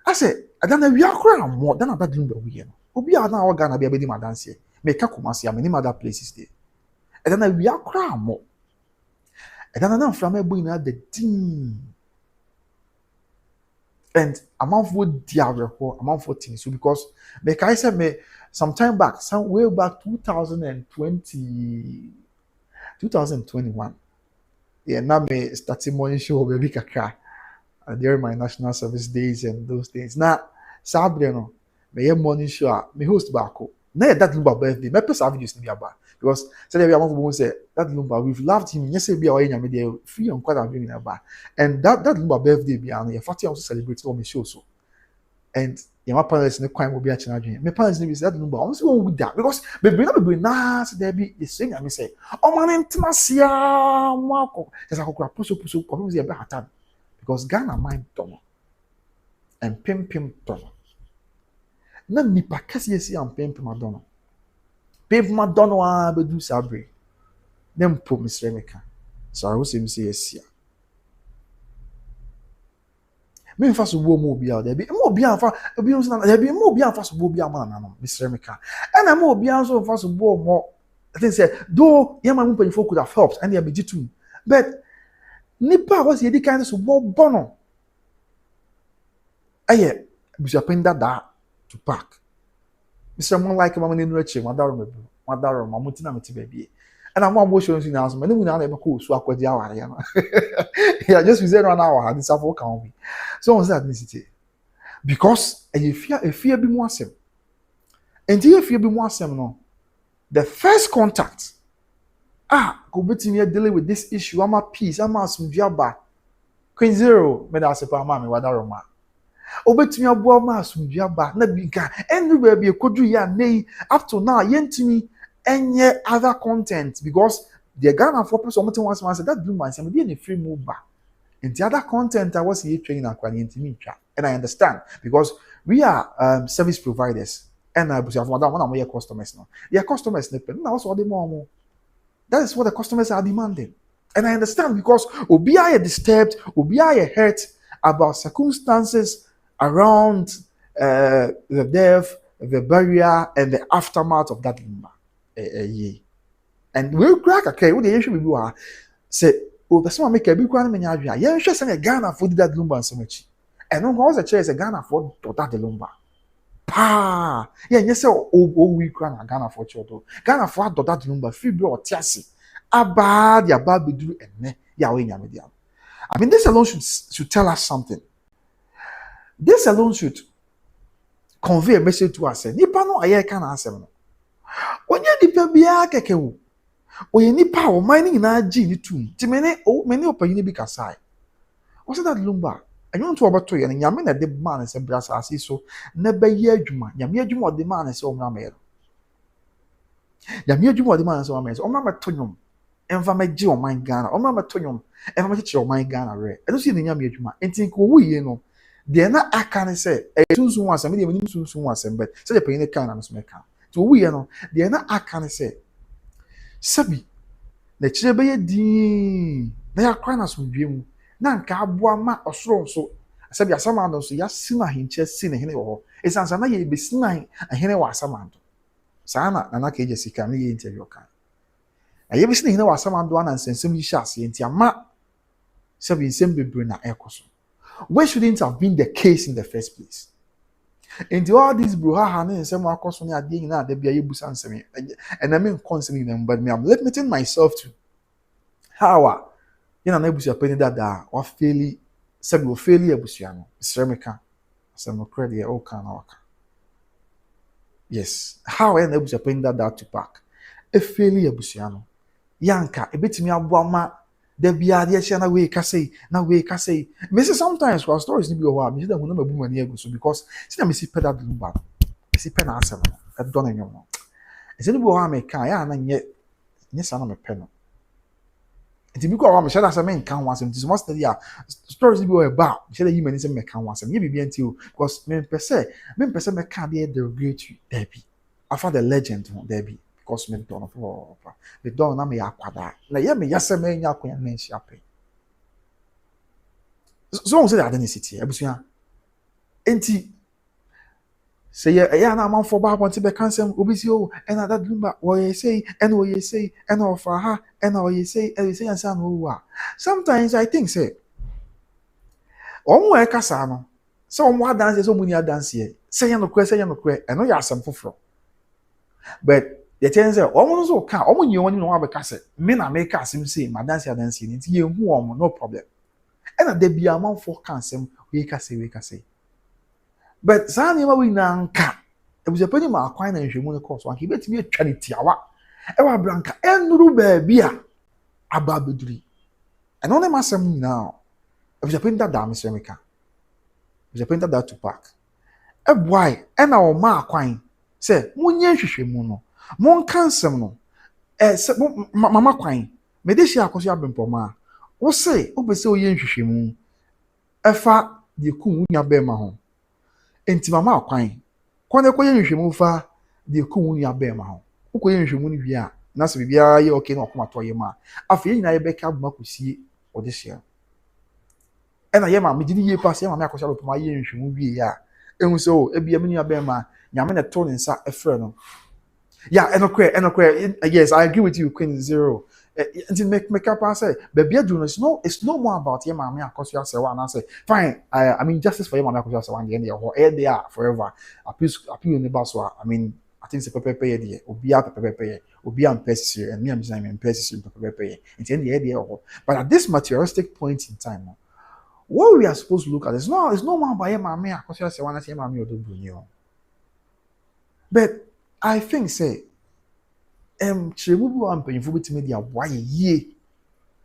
Speaker 1: ase adana wi akora mo dana that Lumba we no. Obi a na o Ghana bia be di madanse. Me ka Kumasi am any other places there. Adana wi akora mo. Adana na from e boy na the team. And amount for diareho amount for things so because me kai say me some back 2021 yeah now me starting morning show baby kakra during my national service days and those things now sabre no me morning show me host back na that Lumba birthday me person videos ni biaba because say we amount for say that Lumba we've loved him yes be our nyame dey free on kwada bring na ba and that Lumba birthday be an your 40 also celebrate on me show so and my parents ne kwan will be at adwene me parents ne be that Lumba almost won with that because be na say there be the same me say o man intimacy mako just akokura puso come say be hatan because Ghana mind dono and pim dono na nipa kase yesi am pim dono a bedu sabre dem po Mr. Emeka so I was say yes me fa so bo mo bia there be mo bia fa obi no na there be mo bia fa so bo bia ma na no Mr. Emeka and na mo bia so fa so bo mo I think say though yama mo pen could have helped and they be too but nipa was ye di kind so bo no aye busia penda da to pack Mr. Mon like mama ni no achi madaro mamutina meti baby and I'm more showing you now so many na na ko so akwadi aware ya yeah just we say no na wa this afọ kan we so on that ethnicity because a fear be more sim And if you be more no, the first contact, go between dealing with this issue, I'm at peace, I'm at some jabba. Queen Zero, me da sepa ma me wada roma. Obetumi aboa ma asumdua ba na bi ka enu ba bi ekodu ya nei up to now yentumi enye other content because the Ghana for person something once man said that blue man say me dey free move ba. And the other content I was here training akwa yentumi twa. And I understand because we are service providers and I busia for that one am your customers no. Their customers ne pe na also dey more. That is what the customers are demanding. And I understand because Obi are disturbed, Obi are hurt about circumstances around the death, the burial, and the aftermath of that lumba. And we crack okay, what the issue we do say, oh, the same make a big one. Yeah, you should send a Ghana for that lumba and so much. And no one says a Ghana for that the lumba. Pa, yeah, yes, oh, we cry Ghana for choto. Ghana for that lumba, free bro or tiasi. Abad ya baby do ene ya we nyame. I mean, this alone should tell us something. This alone should convey a message to us. Nipa no aye kan asem no. Onye nipa bia keke wo. Oye nipa o mining na agi ni tum. Ti mene opanyini bi kasai. O say that lumba. Anyo nto obato ye nyame na de man se brasa ase so na ba ye adwuma. Nyame adwuma o de man se o mra me. Nyame adwuma o de man se o mra me. O mra meto nwom. Enfa megye o man Ghana. O mra meto nwom. Enfa megye o man Ghana re. Eno si ne nyame adwuma. Enti ko wu ye no. The na aka ne say sunsun wasem de mani sunsun wasem but say the pain kan na so meka to we no the na aka ne say sabi na kire be yedi na ya kwa na so dwem na nka aboa ma osoro so sabi asama no so ya sina hinche si ne hene wo esansa na ye be sina ahene wa asama ndo sana na ka eje sika na ye interview kan aye be sina hene wa asama ndo na nsensem yi sha ase enti ama sabi nsem bebre na ekoso. Where shouldn't have been the case in the first place? And all these brouhaha and some costing at being now, there be a bus answer and I mean constantly them, but me, I'm limiting myself to how you know, Nebusia penny that or fairly, some will fairly a busiano, ceramica, some credit, all kind of. Yes, how I Nebusia penny that to pack a fairly a busiano. Yanka, a bit me a bomber. There be ideas na we can say, na we can say. Me say sometimes for stories ni be o me say that we no be money ego so because see na me see pedal do ba. Me see pen asem no. E don enyo no. E say ni be o me kan ya na nye sa na me pen no. Enti bi ko o me share asem me kan wasem. This must study stories ni be o ba. Me share yi mani say me kan wasem. Ye bi enti o because me pese me kan be the great there be. After the legend there be. Because me don't know me don't na me akwada na ye me yase me nya akonya na nsia pe so on say that city abusua enti say ya na man for ba ponti be cancel obi si o and that lumba wo ye say and wo ye say and of ha and wo ye say ansa no wa sometimes I think say omo e kasa no say omo dance say omo ni dance ye say no kwe eno ya asem foforo but the chance almost so can almost you want to know about me na make us say my dance ni ye hu no problem and there be amount for cancel we can say but sani ma we na nka e was a penny ma akwan na nhwemu ne course one he bet me atwa ne tiawa e wa branka enuru ba bia aba beduri and on ma sem now e was a penny that dam se meka e was a penny that to pack e boy e na o ma akwan say munye nhwehwemu no mon cancel no mama kwan me de hia akoso abempoma wo se wo be se oye nhwehwemu efa de ku nua be ma ho enti mama kwan kwane koye nhwehwemu fa de ku nua be ma ho wo koye nhwehwemu ni wi a na se bibia ye okay na okoma to ye ma afa nyina ye be ka buma kosie o de hia e na ye ma me gidi ye pass ye ma me akoso abempoma ye nhwehwemu wi ya ehun so e bia me nua be ma nyame na to ne nsa efre no. Yeah, yes, I agree with you, Queen Zero. Make up and say, baby, it's no more about your mammy, because you say one. I say, fine. I mean, justice for your mammy, because you say one. The end or they are forever. Appeal in the bus. I mean, I think it's a paper pay. Obi a paper pay. Obi am pessi, and me am saying pessi paper pay. It's in the idea. But at this materialistic point in time, what we are supposed to look at is no more about your mammy, because you say one. I say mammy or do you. But I think say kyerɛmu bi wɔ a mpanyinfoɔ bitumi de aboa yɛ yie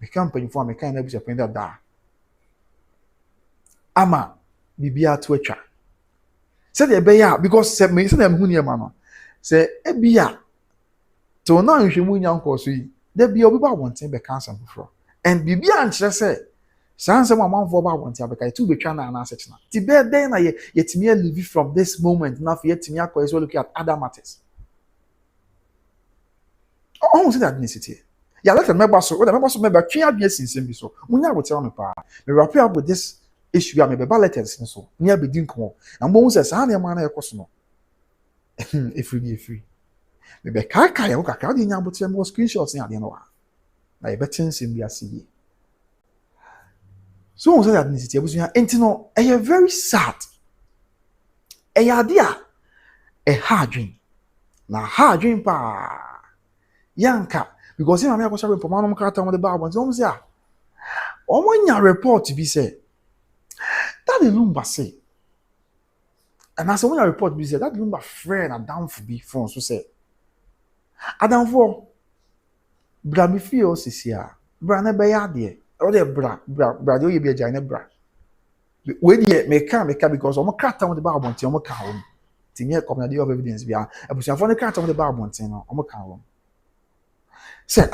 Speaker 1: meka mpanyinfoɔ a meka na abusua da daa ama biribi ato atwa sɛdeɛ ɛbɛyɛ a because sɛ sɛdeɛ mehu nneɛma no sɛ ebi a to na nhwehwɛmu nya nkɔɔ so yi da bia obi ba abɔnten bɛka asɛm foforɔ and biribi a nkyerɛ sɛ saa nsɛm a amanfoɔ ba abɔnten abɛka yɛtu bɛtwa na anaasɛ kyena ti bɛɛ dɛn na yɛtumi alive from this moment na afei yɛtumi akɔ so look at other matters ɔhu sɛ that necessity ya let member so member twe adwene sinsɛm bi so munya abotewa me paa me wrap up with this issue a me bɛba letters so ne abɛdi nkɔmmɔ na mbɔ hu sɛ saa nneɛma na ɛkɔ so no efiri me bɛkaakae ɛwɔ kakra wode nya abotewa me wɔ screenshots ne adeɛ no wa na yɛbɛte nsɛm bi ase yie so ɔhu sɛ that necessity abusua enti no ɛyɛ very sad ɛyɛ ade a ɛha adwene na ha adwene paa yanka because him me akosha report man no krata mo de ba abon say a omonya report bi say that the Lumba say and as omonya report bi say that Lumba friend adamfo bi phone so say adamfo bra mi fi o sisi a bra na be ya de o de bra de o ye bi agya na bra we de meka because omo krata mo de ba abon ti omo ka wo ti nye community of evidence bia abusuafo ne krata mo de ba abon ti no omo ka wo say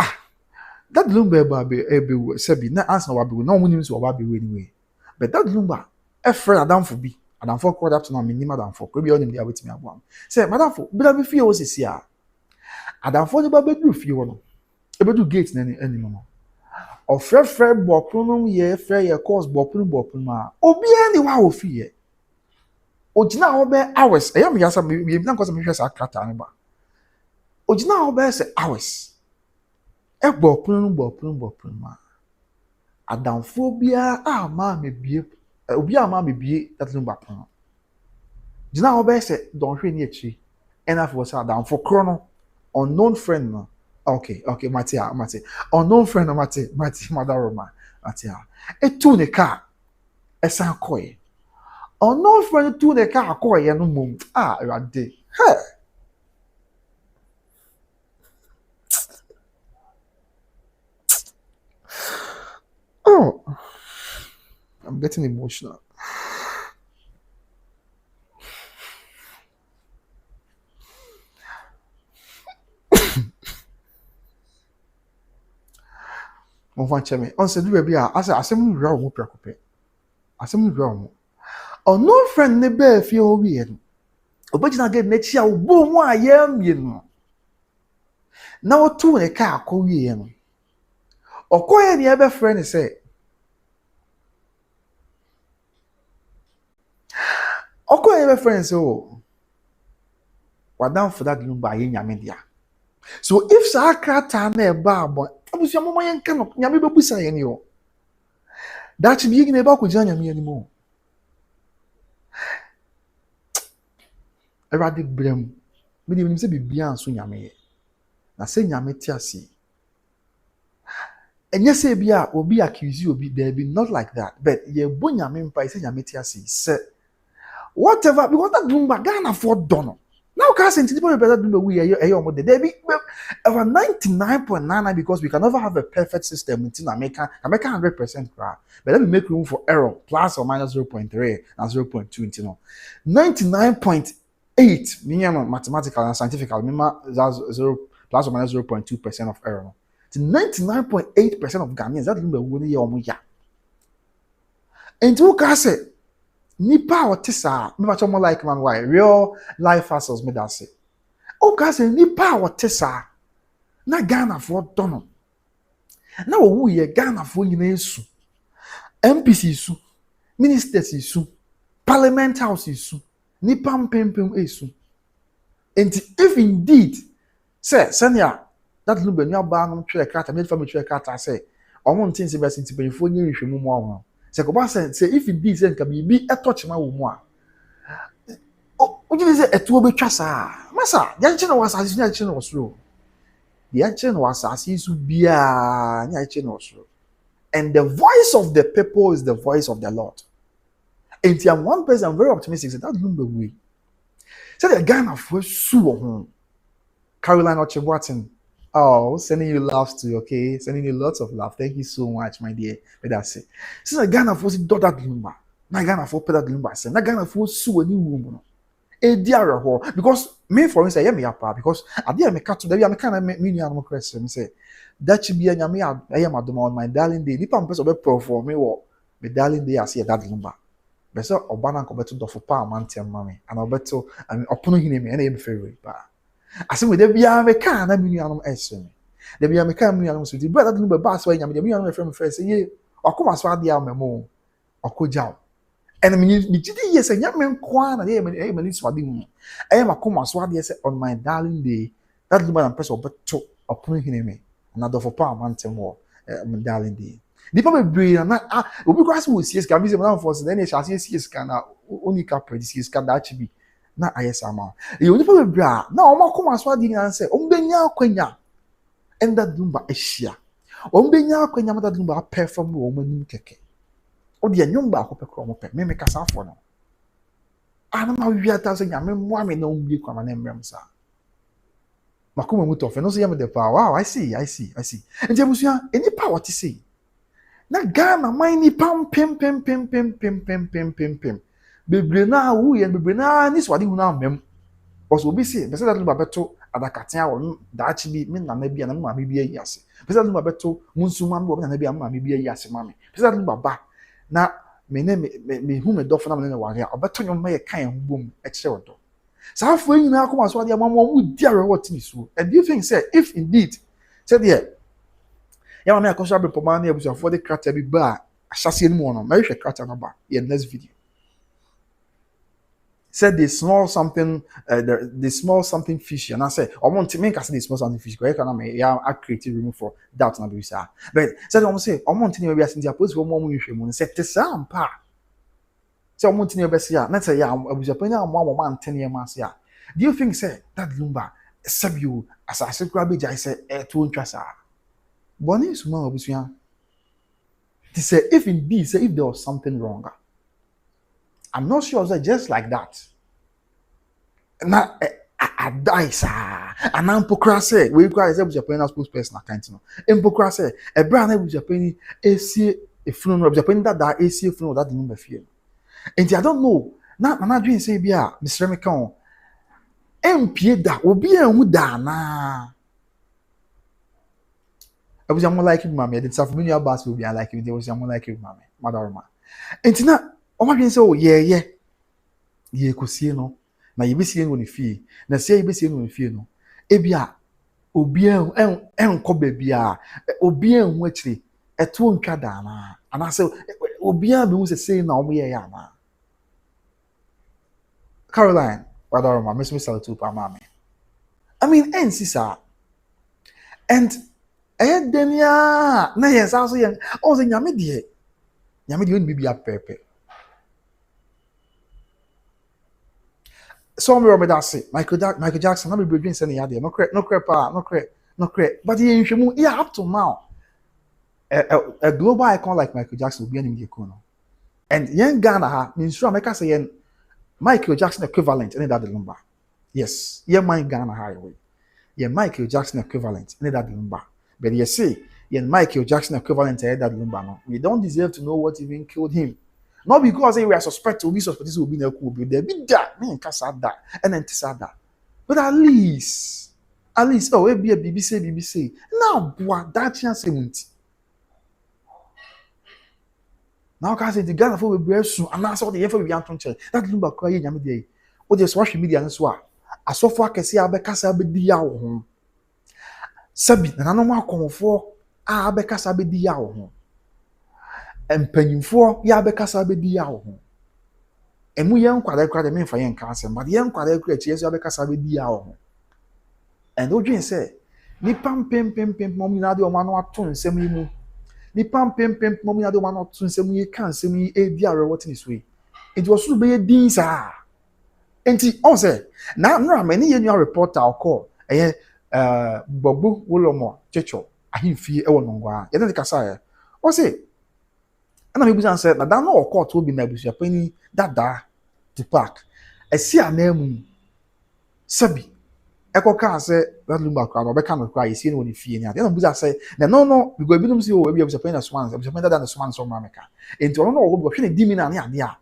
Speaker 1: that Lumba ebe sebi na answer wa be no mo nim so wa be anyway but that Lumba e friend adamfo bi adamfo called up to na minima adamfo ko bi onim dia wetimi aboam say madamfo bra be fie o sisi a adamfo ne ba bedu fie wo no e bedu gate na anim no ofrefre bopunu ye frɛ ye course bopunu ma obi ani wa ofie ogina ho be hours e yam yasa me na nkosa me hwɛ sa krata ne ba ogina ho be say hours bopunu ma adamfo bia ama me bie obi ama me bie that Lumba pon gina ho be say don hwe ni achi enough was adamfo kro no unknown friend no okay mate unknown friend no mate madaroma mate etu ne car esan koye unknown friend tu ne car koye no mum erade hey oh, I'm getting emotional. On va cheme. On se do bia asa asem wura wo prakope. Asem wura wo. On no friend ne be fie ho wie no. Obagina get na chia wo bo mu ayam ye no. Na wo tu ne ka akọ wie no. Okoye ne ebe friend say Okoye ebe friend say oh wadam for that Lumba ye nyame dia. So if sa krata na eba abon abusia mo yen ka no nyame bebusa ye ne yo. That be yin eba ko gina nyame ani mo. Erade brem. Me di se bibia anso nyame ye. Na se nyame ti ase. Enye se bia obi accuse obi there be not like that but ye bo nyame mpa se nyame ti ase se whatever because that Lumba Ghana for dono now can say people better do we are there be over 99.99 because we can never have a perfect system in America 100% but let me make room for error plus or minus 0.3 and 0.2 you know 99.8 minimum mathematical and scientific that's 0 plus or minus 0.2% of error to 99.8% of Ghanaians that Lumba woni ye omo ya enti can say nipa otisa me ba more like man why real life hustles me that say o ka say nipa otisa na Ghana for dono na wo ye Ghana for nyina esu MPC su ministers su parliament house su nipa mpempem esu enti if indeed say senior that Lumba nua ba no twa krata me family twa krata say omo ntin se besi ntipenfo nyi nhwemu mu ahụ se ko ba say if indeed say nka bi etochima wo mu a o gine say etuo betwa saa masa ya nche na wasase nya nche na osoro ya nche na wasase su bia nya nche na osoro and the voice of the people is the voice of the Lord and I'm one person I'm very optimistic that Lumba way say the Ghana for su wo ho Caroline Ochebwatin. Oh, sending you laughs too, okay? Sending you lots of love. Thank you so much, my dear. But that's it. Since Ghana for do that lumba. Na Ghana for pay that lumba. Na Ghana for su any room. Because me for instance, yeah me apa because I did me catch them. I kind of me new animal question. Say that should be a nyame. I am on my darling day. Nipa person be perform me what my darling day. I see that lumba. But so Obana ko beto do for pa man tell mommy and obeto and opono hine me. And favorite pa. I say with the bia me can na me new animal question. The bia me can me new animal so the brother lumba ba so nyame. The new animal friend first say ye. Okoma so adia me mo. Okojaw. And I mean, yes, and young man, Kwan, and I is what I am a comma swad, yes, on my darling day. That the man press but to upon him, another for power month and more, my darling day. The public brain and not, because we see can be some for then shall see can only capri, this can actually be not ISM. You only probably bra. Now, my comma swad and say, Umbenya Quenya, and that Dumba is sheer. Umbenya Quenya, that Dumba perform woman keke. Odi anyom ba ko pekro mo pe me me kasa afo no ana ma wi ata se nyame mo ame na umbi kwa ma na emrem sa makoma mu to fe no so yam de pa wow I see nje busua eni pa what say na Ghana man ni pam pem bebre na wu ye bebre na ni swade hu na amem because obi say be say that ba beto adakaten awo da chi bi me na na bia na ma me bia yi ase be say that ba beto munsuma me na na bia ma me bia yi ase ma me be say that ba na me hu me dofo na me na ware obeto nyom me kan hu bom e kire odo sa afo yin na akoma so ade amamo mu di are what ni so and do you think say if indeed say there ya ma me akoso abepo ma na ebusu for the character bi ba ahyase ni mo no me hwe character no ba in next video said they small something they small something fishy and I say I want to make us they small something fishy because I can yeah I creative room for doubt na be say but said I say I want to know be as India post for more hwe mu say te sam pa say I want to know be say na say ya abuja pa na mo man tene ma say do you think say that lumba sub you as I say grab it I say to ntwa sa boni suma abusuya to say if indeed say if there was something wrong I'm not sure that just like that. Na I die sir. And I'm pokrase. We cry say Japan as spokesperson account no. Empokrase. E bra na Japan esi efunu no Japan that esi efunu that number fear. And I don't know. Na dream say bia Mr. Mekon. Empie da obi enhu da na. I was more like mama. I did some many abas will be like you. There was more like mama. Madaroma. And na Oma bin say oh yeah ye kosie no na ye besie no ne fie na se ye besie no ne fie no ebia obi enko ba bia obi enhu akire eto ntwa da na ana se obi an be hu se na omo ye ya na Caroline Wadaroma miss me salute pa mama I mean ensisa and denia na yes also yen o se nyame de oni bibia pepe so me Robert Dassey, Michael Jackson, I'm be saying yeah there. No correct. But he yeah up to now. A global icon like Michael Jackson will be in the corner. And young Ghana ha means sure make us say Michael Jackson equivalent in that number. Yes, yeah my Ghana highway. Yeah Michael Jackson equivalent in that number. But you see, yeah Michael Jackson equivalent in that number no. We don't deserve to know what even killed him. Not because we are suspect to be suspect will be no cool, there be that me casa that and then that. But at least oh it be a BBC. Now what that chance won't. Now can say the Ghana for we be soon and that's all the effort we are to that lumba cry nyame dey. O just social media so a asofo akese abekasa abedi ya wo ho. Sabi na no ma akonfo abekasa abedi ya wo ho. Empanyimfo ya bekasa bedi ya wo emu ye nkwada kwada me mfa ye nka asem but ye nkwada kwada chi yeso bekasa bedi ya wo and odwen say ni pam mom na de o ma no ato nsem yi mu ni pam mom na de o ma no ato nsem yi kan nsem yi e di are what is we it was so be din sa enti on say na no ma ni ye new reporter o call gbogbo wolomo checho ahimfie e wo nongwa ye de kasa ye o say and I'm able say na that no court will be na busia that the park. I see a name Sabi Echo can say that lumba crowd or become cry, you see, when you feel it. Then Buza say, no, we go be see we have a swans, I'm better than the swans of Mamaka. Into no what we demon and idea.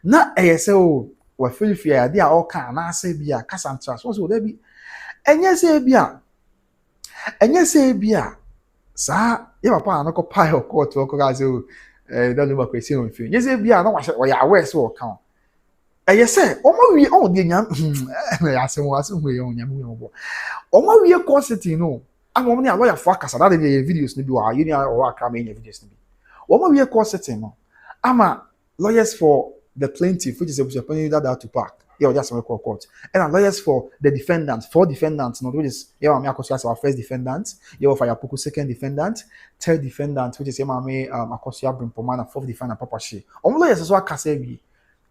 Speaker 1: Na ASO, we feel fear idea all can, I say, be a Cassandra, what would there be? And yes, say, beer. Sir, you have a no pie or court to Okazo, that lumba question with you. Yes, be a no, why I wear so account. Yes, sir. Omo we all the yam. Asem wasem we on yam we obo. Omo we cosity no. Am omo na lawyer for akasa that the videos no bi wa you na o aka me videos no bi. Omo we cosity no. Ama lawyers for the plaintiff which is a penny that to park. Yeah, just some court. And lawyers for the defendant, four defendants no which is yeah me akoso as our first defendant, yeah for Yapuku second defendant, third defendant which is yeah me akoso Abrimpoma fourth defendant Papa She. Omo lawyers so akasa bi.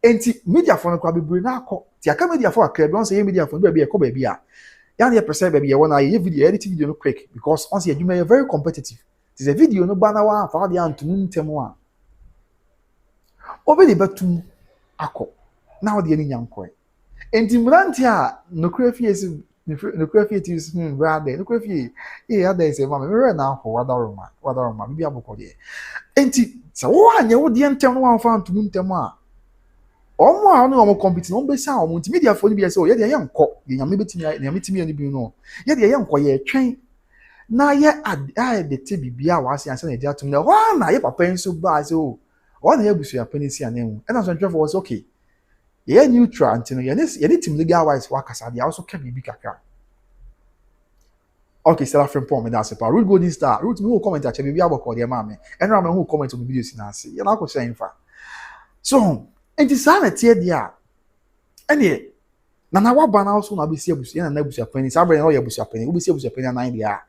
Speaker 1: Enti media for no kwa bibiri na akọ ti aka media for akra bi on say media for be ekọ ba bi a ya na percent ba bi e wona ye video edit video no quick because on say adwuma very competitive ti the video no ba na wa fa de antum ntem a obi de batum akọ na o de ni nyanko enti mranti a no krafie si no krafie ti brother no krafie e ada say mama me na akọ wadaroma bi abokọ de enti sa wo anya wo de ntem no wa fa antum ntem a omo a no omo compete no be sa omo media for ni be say o ye de ye nko ye nyame betimi ye nyame timi ani bi no ye de ye nko ye twen na ye de te bibia wa ase anse na de atum na wa na ye papa nso ba say o na ye busu ya panisi anem e na so ntwe for was okay ye neutral antino ye ne team legal wise wa kasa de also ka bibi kakra okay sell friend pom me that say pa root golden star root me who comment ache bibi aboko de ma me enra me who comment on videos na ase ye na ko say fa so enti sa na tie dia ene na waba na also na be si abusu na abusu apani sa bre na o ya abusu apani obi si abusu apani na dia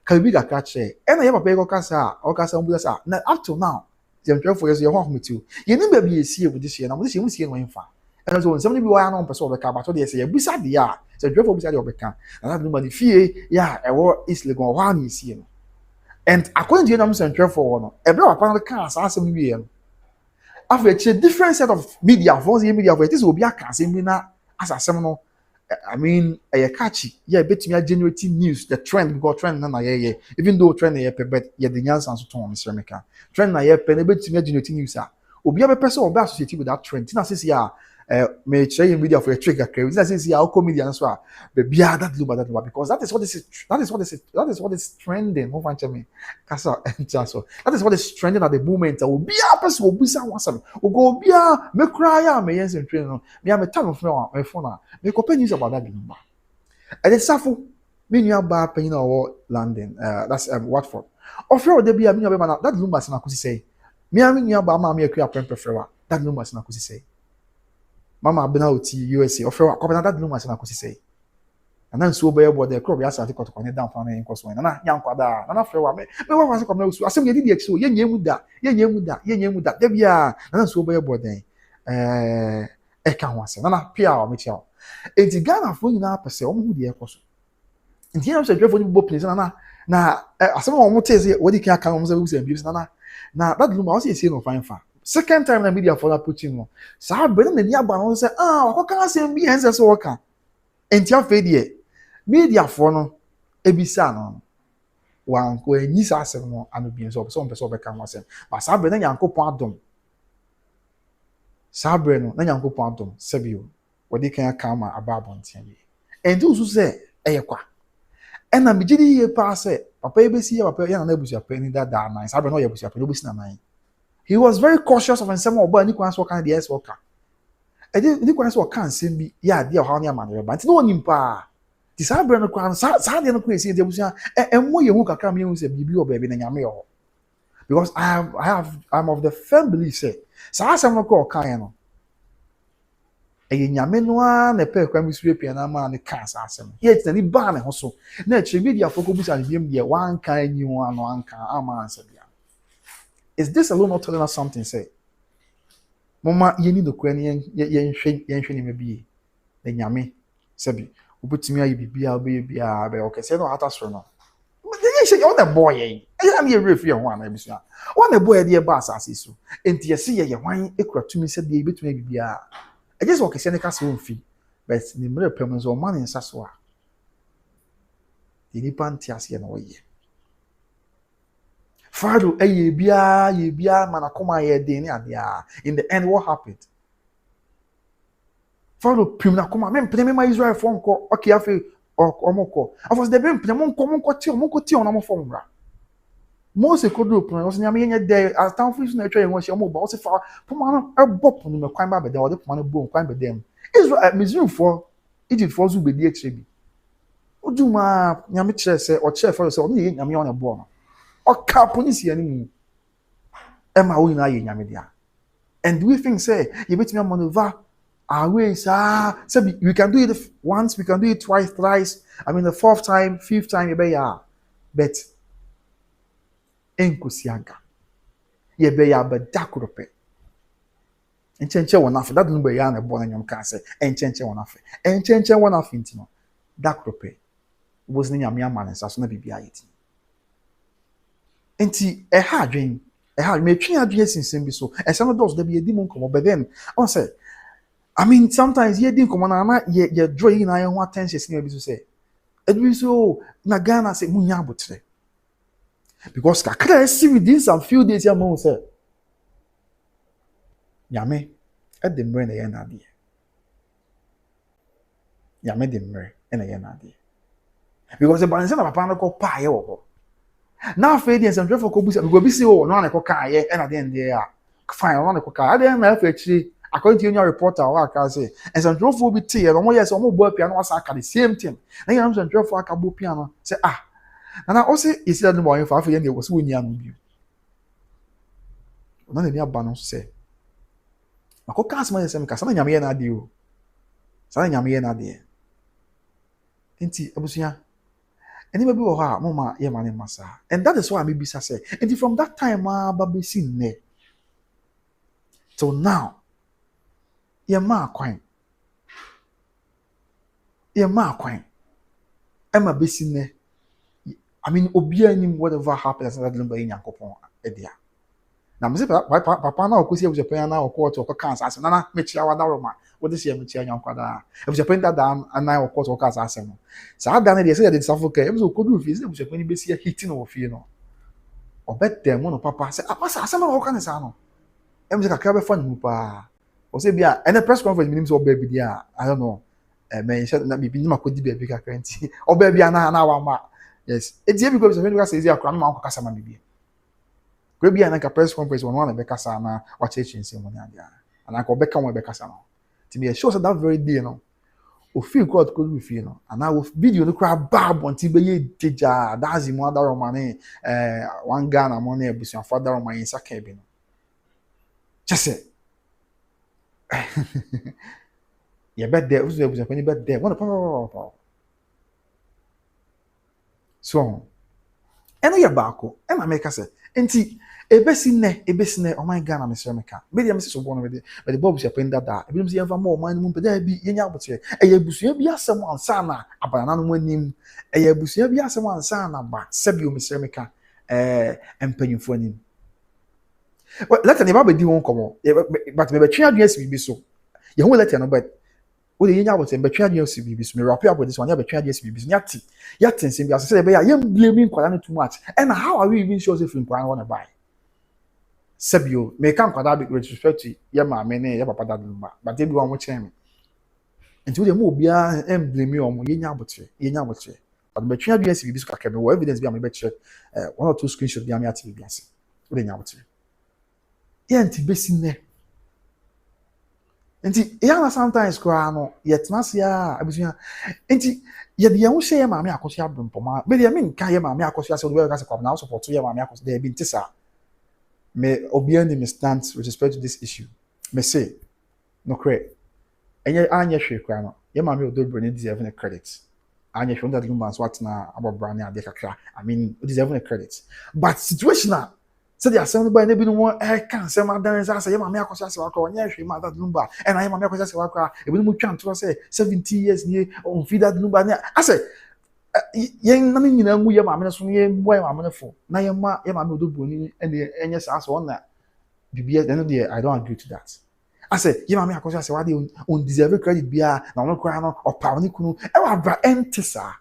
Speaker 1: ka bi ga kache ene ye papa e ko kasa o kasa mbu sa na up to now dem try for you ho metu ye ni ba bi esi ebu dis ye na mo si no enfa ene so nsem ni bi wa na on person be ka ba to de se ye busa dia se try for busa de obeka na na bi fie ya e wo is legon wa na esi no and according to you na mo se try for no e be papa na ka asa asem wi ye no after a different set of media for this will be a casemina as a seminal. I mean, a catchy, yeah, bet me generating news, the trend, because trend na yeah, even though trend na but yeah, the nyans and so on, Mr. Meka. Trend na pen bet me generating news. Obi a person will be associated with that trend. Tina says, yeah, may share media for a trick. Tina says, yeah, I'll media as well. But yeah, that look, because that is what is trending. What fancy me? Kasa so that is what is trending at the moment. Will be a person will be some will go be a me cry me yes and train. Me am a time of my phone. Me compare news about that number. And the Safo, me new bar penny or London. That's Watford. Offer there be a me that number na kusi say. Me am new bar ma me akua prefer that number na kusi say. Mama abena oti USA offer akwa that number na kusi say. And then so be able the crop ya sa to connect down for me nkoso na yankwa da na frewa me wa se come na usu asem ye di exo ye nyemu da da bia na so be able den e ka ho ase na pia o me chia enti Ghana fo nyina pese o mu hu de ekoso enti ya se dwefo ni bo place na asem o mu teze wodi kan aka o se bi se bi na that luma o se no fine fa second time na media for that putting no sa be na ni aba no se akoka asem bi hense so woka enti afa die media for no ebisa no wan ko enyi sa asem no anu bi so person be kan wasem ba sa be na Yankopon adom sa be no na Yankopon adom sebio wodi kan aka ma ababonten yi enti usu se eyekwa ena migidi ye pa se papa ebesi ya papa ya na ebusu apa ni da na sa be no ye ebusu apa obusi na nan he was very cautious of nsem oba ni kwan so kan de eso ka ni kwan so kan nsem bi ya de ha ni amane ba nti no nimpa ti sa bre no kwan sa de no kwan esi de busia enwo ye hu kakra me hu se bibi o ba bi na nyame yo because I'm of the firm belief say sa asem no ko kan no nyame no a na pe kwa misure pia na ma ne kan sa asem yet na ni ba ne ho so na che media foko busa ne biem de wan kan nyi ho ano anka ama ansa bia is this alone not telling us something say mama ye ni no kwa ne ye nhwe ni mabie na nyame sabi obutimi ayi bibia bia be okay say no hata so no ye say on the boy ye am ye refi ho ana bisua on the boy de ba asase so enti ye say ye hwan ekura tumi say de betumi bibia I just walk a seneca so fee, but the mirror permanents or money in Saswa. The nipa ntiase na oye. Pharaoh ye bia manakoma ye den adia. In the end, what happened? Pharaoh prim na koma men pene ma Israel fo nko okay afi omoko. Afos de ben pene monko ti ona mo fo mra. Mose kodu pon so nyame yenye de astan fish na etwa yenwo hye mo ba o se fa poma no ebop no me kwan ba bede o de poma no bo kwan bede dem. Israel Misraim for Egypt for zu bedi ekire bi. Oduma nyame kire se o kire Pharaoh se o ne nyame on e bo no. O ka police ye ni mu. E ma wo nyina ye nyame dia. And do we think say you bet me maneuver our ways, so we can do it once, we can do it twice, thrice. I mean, the fourth time, fifth time, you be but enkusiaga, you be but dakurope. And chenche one after that, number yana born in your cancer, and chenche one after, and chenche one after intino. Dakurope was near mere man as soon as be it. And see a hard dream, a hard may change address in Simbi so, and some of those there be a demon come up, but then I say. I mean, sometimes you didn't come on, you're drawing I want attention, to say. It will so Nagana say, Munyabutre. Because Kakra see within some few days, your mom said, Yame, at the brain, a yanadi. Yame the mre, and a yanadi. Because the balance of a panaco pie over. Now, Fadi and some dreadful cobus will be so non a cocaille, and at the end they are fine on a cocaille. I didn't have actually. According to your reporter, what I say, and some drove will be tea, and one year some more piano was the same thing. Then I'm some drove for a cabo piano. Say, and I also is that the boy for African, there was one young you. None of your banners say. I could cast my same Cassan Yamiana deal. San Yamiana dear. Inti, Abusia. And maybe her, Mamma, Yamani Massa. And that is why maybe say. And from that time, Baby seen ne. So now, your ma quine. Your ma quine. Emma Bissine. I mean, obeying whatever happens at the number in Yankopon, Edia. Now, Mr. Papa now, because he was a pen now, quarter of a cancer. As Nana, Mitchell, Daroma. What is he, Mitchell Yankwada? It was a pen that down and now, quarter of a cancer. So I done it, said it's suffocate. It was a good roof. It was a penny be hitting over, you know. Or bet them one of Papa said, I must have some of Okanisano. I was a crab fun, Mupa. Or say, yeah, and the press conference means or baby, yeah, I don't know. Man, said that maybe my could be a bigger currency. Or baby, an hour. Yes, it's here because when you say, yeah, grandma, Casama, maybe. Maybe I press conference on one of Becasana or teaching someone, and I go back on Becasano. To be sure that very day, no, or feel God could be feel, and I will video the crab bab on Tibe Tija, that's the mother of money, one gun and money, but your father on my inside cabin. Just say. You bet there was a penny bet there. What a power. So, and your barco, and I make us say, and see, a besine, oh my God, I'm a ceramica. Maybe I'm so born with it, but the Bob's a pen that I believe you have more money, but there be in Yabutre. A Yabusia be someone sana, a banana winning, a Yabusia be someone sana, but Sebio Miss Ceramica, and penny for him. Well, let an about do won't come on, but maybe 3 years will be so. You won't let you know, but what the young was saying, but 3 years will be so. Me wrap up with this one, yeah, but 3 years will be so. Yet, I said, I am blaming Quadano too much. And how are we even sure if you want to buy? Sebio, may come Quadabic with respect to Yama, Mene, Yapa, but they will watch him. And to the move, yeah, and blame you on Yabutre. But the 3 years will be so. No evidence be on my betcher. 1 or 2 screenshots be on my TV. Yes, what in Yabutre. Yeah, and Tibesine. And the sometimes cry, yet Nasia, I was here. And yet the young say, Mammy, I could have been Poma. But I mean, can you, Mammy, I could have said, well, as a come now support 2 years, Mammy, because they have been Tissa. May obeying the stance with respect to this issue. May say, no credit. And yet, I'm your crown. Your mammy will do bring deserving a credit. And you that humans what now about Brownie and Decacra. I mean, deserving a credit. But situational. So they are saying by maybe no one can say my dance. I say, Mamma, I say, yes, my dad number, and I am a question. If we move to say 70 years near on feed that number. I say, young nothing in a way, Mamma, so ye boy, Mamma, for now, your mamma do bunny and the yes, as on that. BBS, then I don't agree to that. I say, yeah, Mamma, I say, what you undeserved credit be a no crown or pound, ever entesa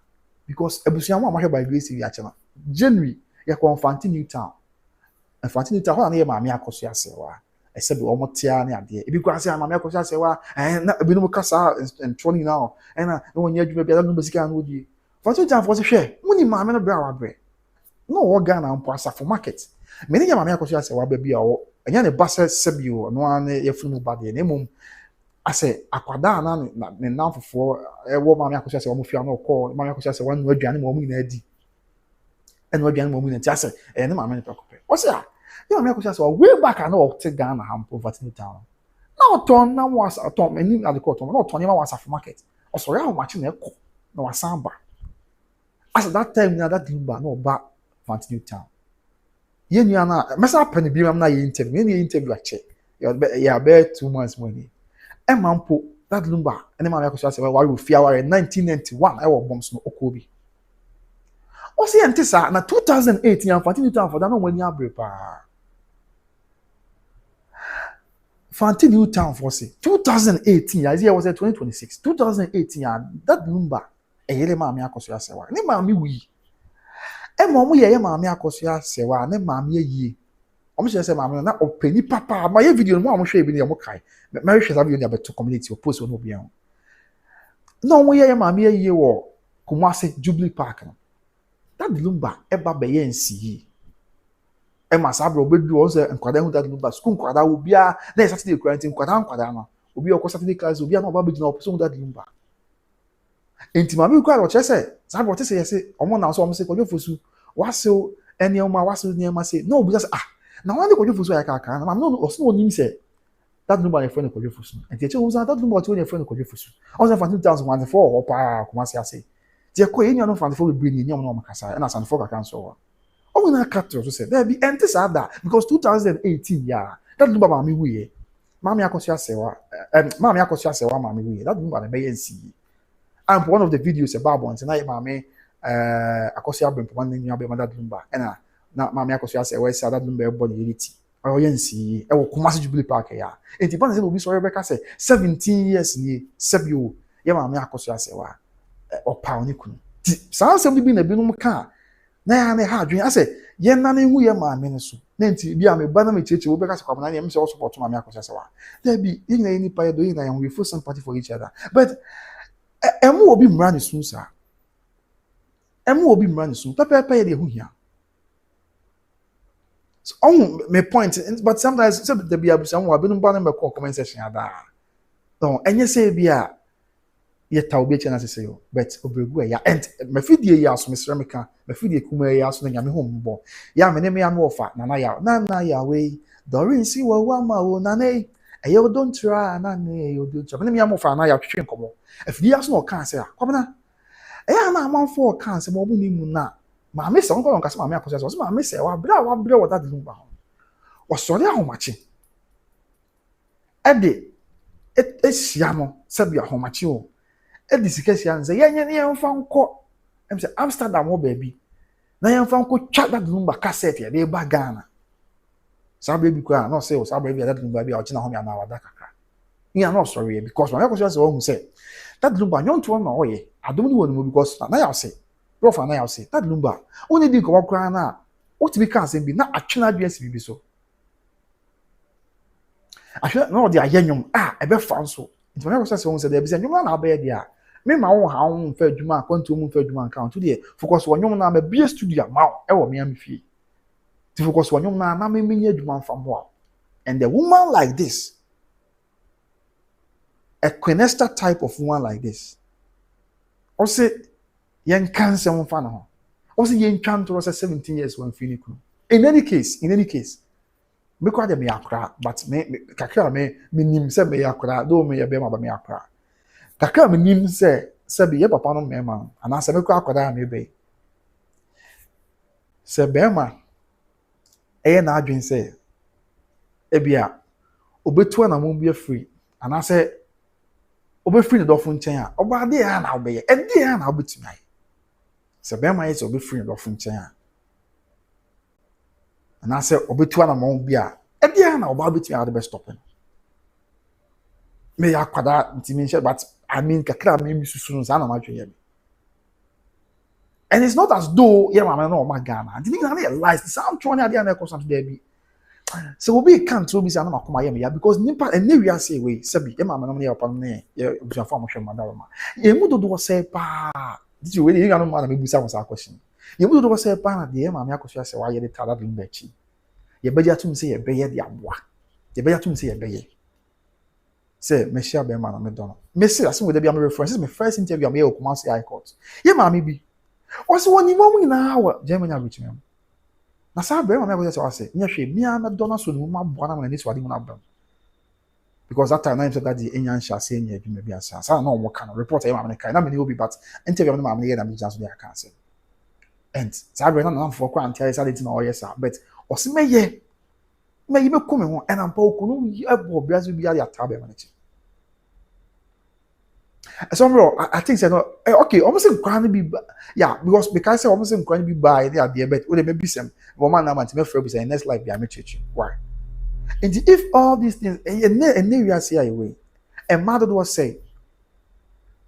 Speaker 1: because ebusuan mo amahwe by grace wi ache na January ya confront Newtown confront Newtown ho na ye maame akoso asewa ese be omo tia ne ade ebi kwa se maame akoso asewa na ebi no kasa entroni now na wonye adwuma bia no basika na odi for so time for se hwe muni maame no bra wa bre no wo Ghana mpo asafo market me ne maame akoso asewa ba bia wo enya ne basa sebio no an ye funu ba de na mum ase akwada na ne nanfofo wo maame akoso asewa mo fia na okọ maame akoso asewa no aduane mo nyina adi eno aduane mo nyina ti ase ne maame ne pekope wo se a you know, me say way back I know take Ghana ham poverty town. Now turn now was a turn many at the court. Now turn was a market. Or sorry how much in echo. No was samba. As that time now that limba no back Fanti Town. Yen you na mesa penny be am na interview. Any interview I check. You bear 2 months money. E mampo that lumba and man I say why we fear 1991 I was bombs no Okobi. O say antisa na 2018 Fanti Town for that no money abre pa. Fanti Newtown for say 2018 as year was 2026 2018 that number eyele maame akoso asewa ne maame wi e mo ye maame akoso asewa ne maame yie o mo se maame na opani papa ma ye video mo hwe bi ne mo kai ma hwe sa video ne abeto community o post no bia no mo ye maame yie wo Kumasi Jubilee Park no that number e ba be ye nsi Emma Sabro bedu o se nkwada hu that number school nkwada obi a na Saturday quarantine nkwada no obi o Saturday class obi a na oba begina o so that number enti ma me kwa ro chese Sabro te se yese omo na so omo se kojo fosu waso ene o ma waso ne ma se no obi just na wan de kojo fosu ya ka na ma no o so onim se that number e friend kojo fosu enti eche uza that number to ne friend kojo fosu o se 2014 o pa Kumasi ase je ko yen no fan for be bring ni omo no makasa na san for ka kan so oh, when I cut to say there be enter that because 2018 yeah that number mami we mami akosia sewa mami akosia sewa mami we that number be NC and one of the videos about one na mami akosia bempo man nyu be that number na mami akosia sewa say that number body unity or NC e wo Kumasi Jubilee Park ya enti pan say obi so Rebecca say 17 years ni sebio ye mami akosia sewa opa oni kunu sa asem bi na bi no ka na ya na ha adwen ase ye na na hu ye maame ne so na nti bi a me ba na me cheche wo be ka se kwamna na me se wo support maame akosia se wa there be yin na ni pa ye do yin na we feel sympathy for each other but emu obi mra ne sun sa emu obi mra ne sun pepe ye de hu hia so on me point but sometimes so there be abusan wa be no ba na me comment section ada no enye se bi a ye tawbe chena se yo but obregu ya and mafidie ya so mesremeka mafidie kuma ya so nyame ho mbo ya me ne me anu ofa na ya we dorin si wa ma wo na ne eyo don't try na ne eyo don't try me ne me anu ofa na ya twetwe nkomo afidie ya so no kan se a kwabena eya na amanfo kan se mo bu ni mu na ma me se onko nka se ma me akoso se ma me se wa bre wa that lumba ho o sori ahomachi ede esia no se bia ahomachi o edisikeshi anze ye mfa nko em say Amsterdam wo baby na ye mfa nko twa that number cassette ye be ba Ghana sa baby kwa no say o sa baby that number bi a ochina ho me na wada kaka ni na sorry because when I say wo hu say that number nyon to na oye adom ni wonu because na ya say prof na ya say that number only di ko kwa na what be can say bi na atwena adwes bi so ahwe na o di ayanyum ebe fa nso nti when I say wo say there be say nyum na abaye dia me ma wo ha wo mfa adwuma akwantu mu mfa adwuma account de focus wo nyom na ma bia studio ma e wo me am fie ti focus wo nyom na me menye adwuma mfa mo and the woman like this a Quenesta type of woman like this o say yen cancer mfa na ho o say yen twan to say 17 years one finiku in any case me kwa de me akra but me kakra me nim se me akra do me ye be ma ba me akra kakra me nim se be ye papa no mema ana se me kwa akoda me be se be ma na adwen se e bia obetu na mo bia free ana se obe free no dofo nchen a oba de ya na obe ye e de ya na obetumi ai se be ma ye se obe free no dofo nchen a ana se obetu na mo bia e de ya na oba obetumi a de be stopping me ya kwada ntimi nche but I mean kakra me misusu no za na ma dwen ye And it's not as though yeah mama no ma Ghana. The thing na lies. Some trying idea na cause there be. So we can't so be say na makoma yam ya because nipa and we are say we sabi e mama no na papa no ya obusuafo amhwe madama. Ye mu dodo say pa. Did you really know man me busa was a question. Ye mu dodo say pa na de mama akosua say wa ye de tada bi mbachi. Ye beja tum say ye beye de aboa. Ye beja tum say ye beye. Say me share be man na me dono. Me say as we dey be am reference my first interview am here Kumasi High Court. Ye mama bi. What's one you moment now? Germany reach me. Na sa be mama go say nya hwe me am dono so no ma boa na ma ni so ade mu na bam. Because that time I said that the Enyan shall say near you maybe as I know what kind of report I am na me will be but interview am na here na me just dey cancel. And so I na for kwa antia say it na oh yes but osimeye me yi be come ho and am pa okunu ebo biazu bia ya tabe ma chi. So I think say no okay almost nkwan be yeah because say almost nkwan be buy there there but we dey maybe some woman na man me free be say next life be am church. Why? And if all these things and we are say away and mother was say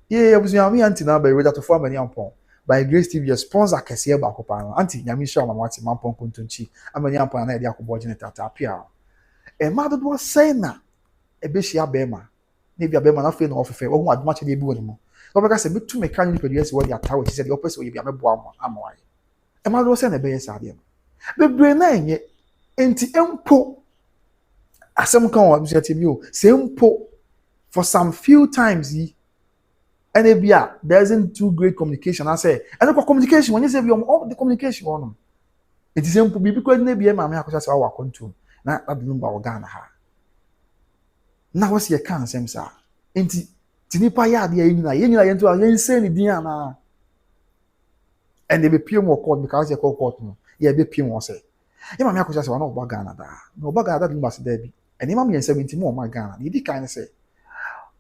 Speaker 1: yeah was your auntie now by ready to form any ampon by Grace TV sponsor kese ba ko pa auntie nyame sure mama wati mampon kuntunchi amani ampon na e dey akobo generator apia and mother was say na e be shia bema na bia bema na fe na ofefe wo hu adoma che dey bi woni mo so be ka say betu me kan ni produce wo dey atawo che say the opposite wo bia mebo amawai and mother was say na be yes ade be bre na enye enti empo asem kan wa bi say o say empo for some few times and there isn't too great communication. I say, and the communication when you say all the communication on them. It is simple because maybe mama akosa say wa kontu na that number wa Ghana ha. Na what's your can same sir. Enti tinipa ya de yina yento a say din ana. And they be pay more court because they call court no. Yeah be pay more say. E mama akosa say wa no ba Ghana da. No ba Ghana that number say there be. And e mama yen 70 more ma Ghana. They kind say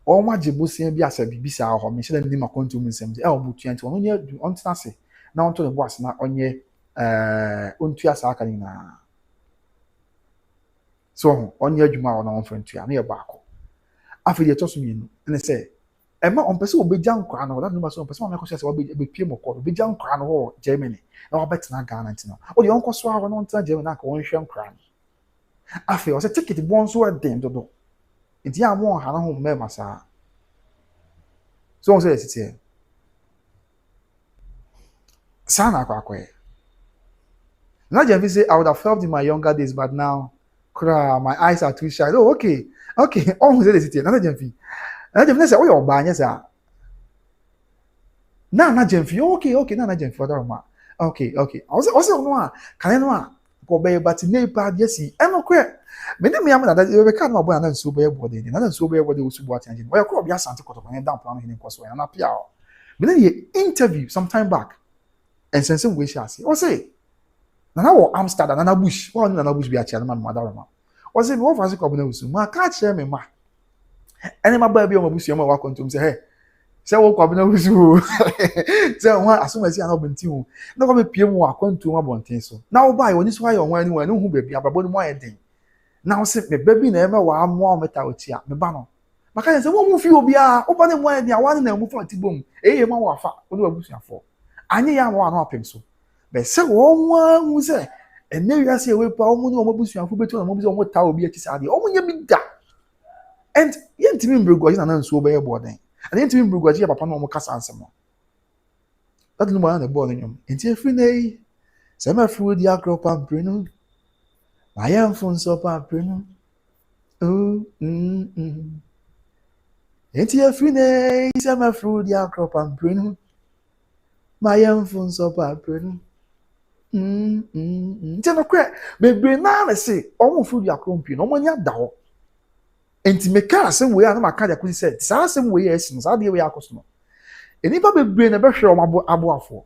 Speaker 1: all my jibusian be as a bibisa or Michelle and Lima contu nsem e obutu enti ono nye ontena se na onto the boss na onye ontu asa aka ni na so onye adwuma ona onfentu ya na ye baako afi de toso mienu ene se e ma onpese obegya nkwa na that number so onpese ma ko se be pie mo ko obegya nkwa no ho Germany na obetena Ghana ntino o de onko so aho no ontena Germany na ka wonhwe nkwa afi o se ticket bon so den dodo enti ya mo ha na ho me masa so on say it here sana kwa not just say I would have felt in my younger days but now my eyes are too shy. Oh okay on say it here not just say oh your ba nya say na jemfi okay na jemfi for that ma okay also no can no ko be but ne pa yes e no kwe me dem yam na that we can no boy na nso boy body na nso boy body usu bo atanje we ko bia sante koto kan down plan hin nkoso ya na pia o me dey interview some time back and sense we share say o say na wo Amsterdam na bush wo na bush bi acha na madara ma o say me wo fa se ko na usu ma ka che me ma ene ma ba bi o ma busu ma wa kontum say hey say wo kwa na usu say won asoma si ana obenti hu na ko be pie mu akwantu ma bonten so na wo ba yo ni so ayo won ani won hu ba bi ababo ni mo ayeden na wo se me baby na eme wa amu o meta otia me ba no maka say wo mu fi obi a wo ba ne mo ayeden awan na mu fa tibom eye ma wa fa wo ni abusuafo anye ya ma wa na apem so be se wo hu se ene wi ase we pa wo mu ni o mabusuafo betu na mo bi se wo ta obi ati sa de o mu nya bi da and yentimi mbrego na nso be ye boden and yentimi mbrego ya papa no mo kasa ansem no that no man na bo no nyom enti afri nei se ma fru di akropa brenu I am from so brenu enti afri nei se ma fru di akropa brenu I am from so brenu no kwe bebre na na se o mo fru di akropa no mo nya da ho enti meka asem we na maka dia kwisi said sa asem we yes no sa de we akoso no enipa bebre na behwe o aboafo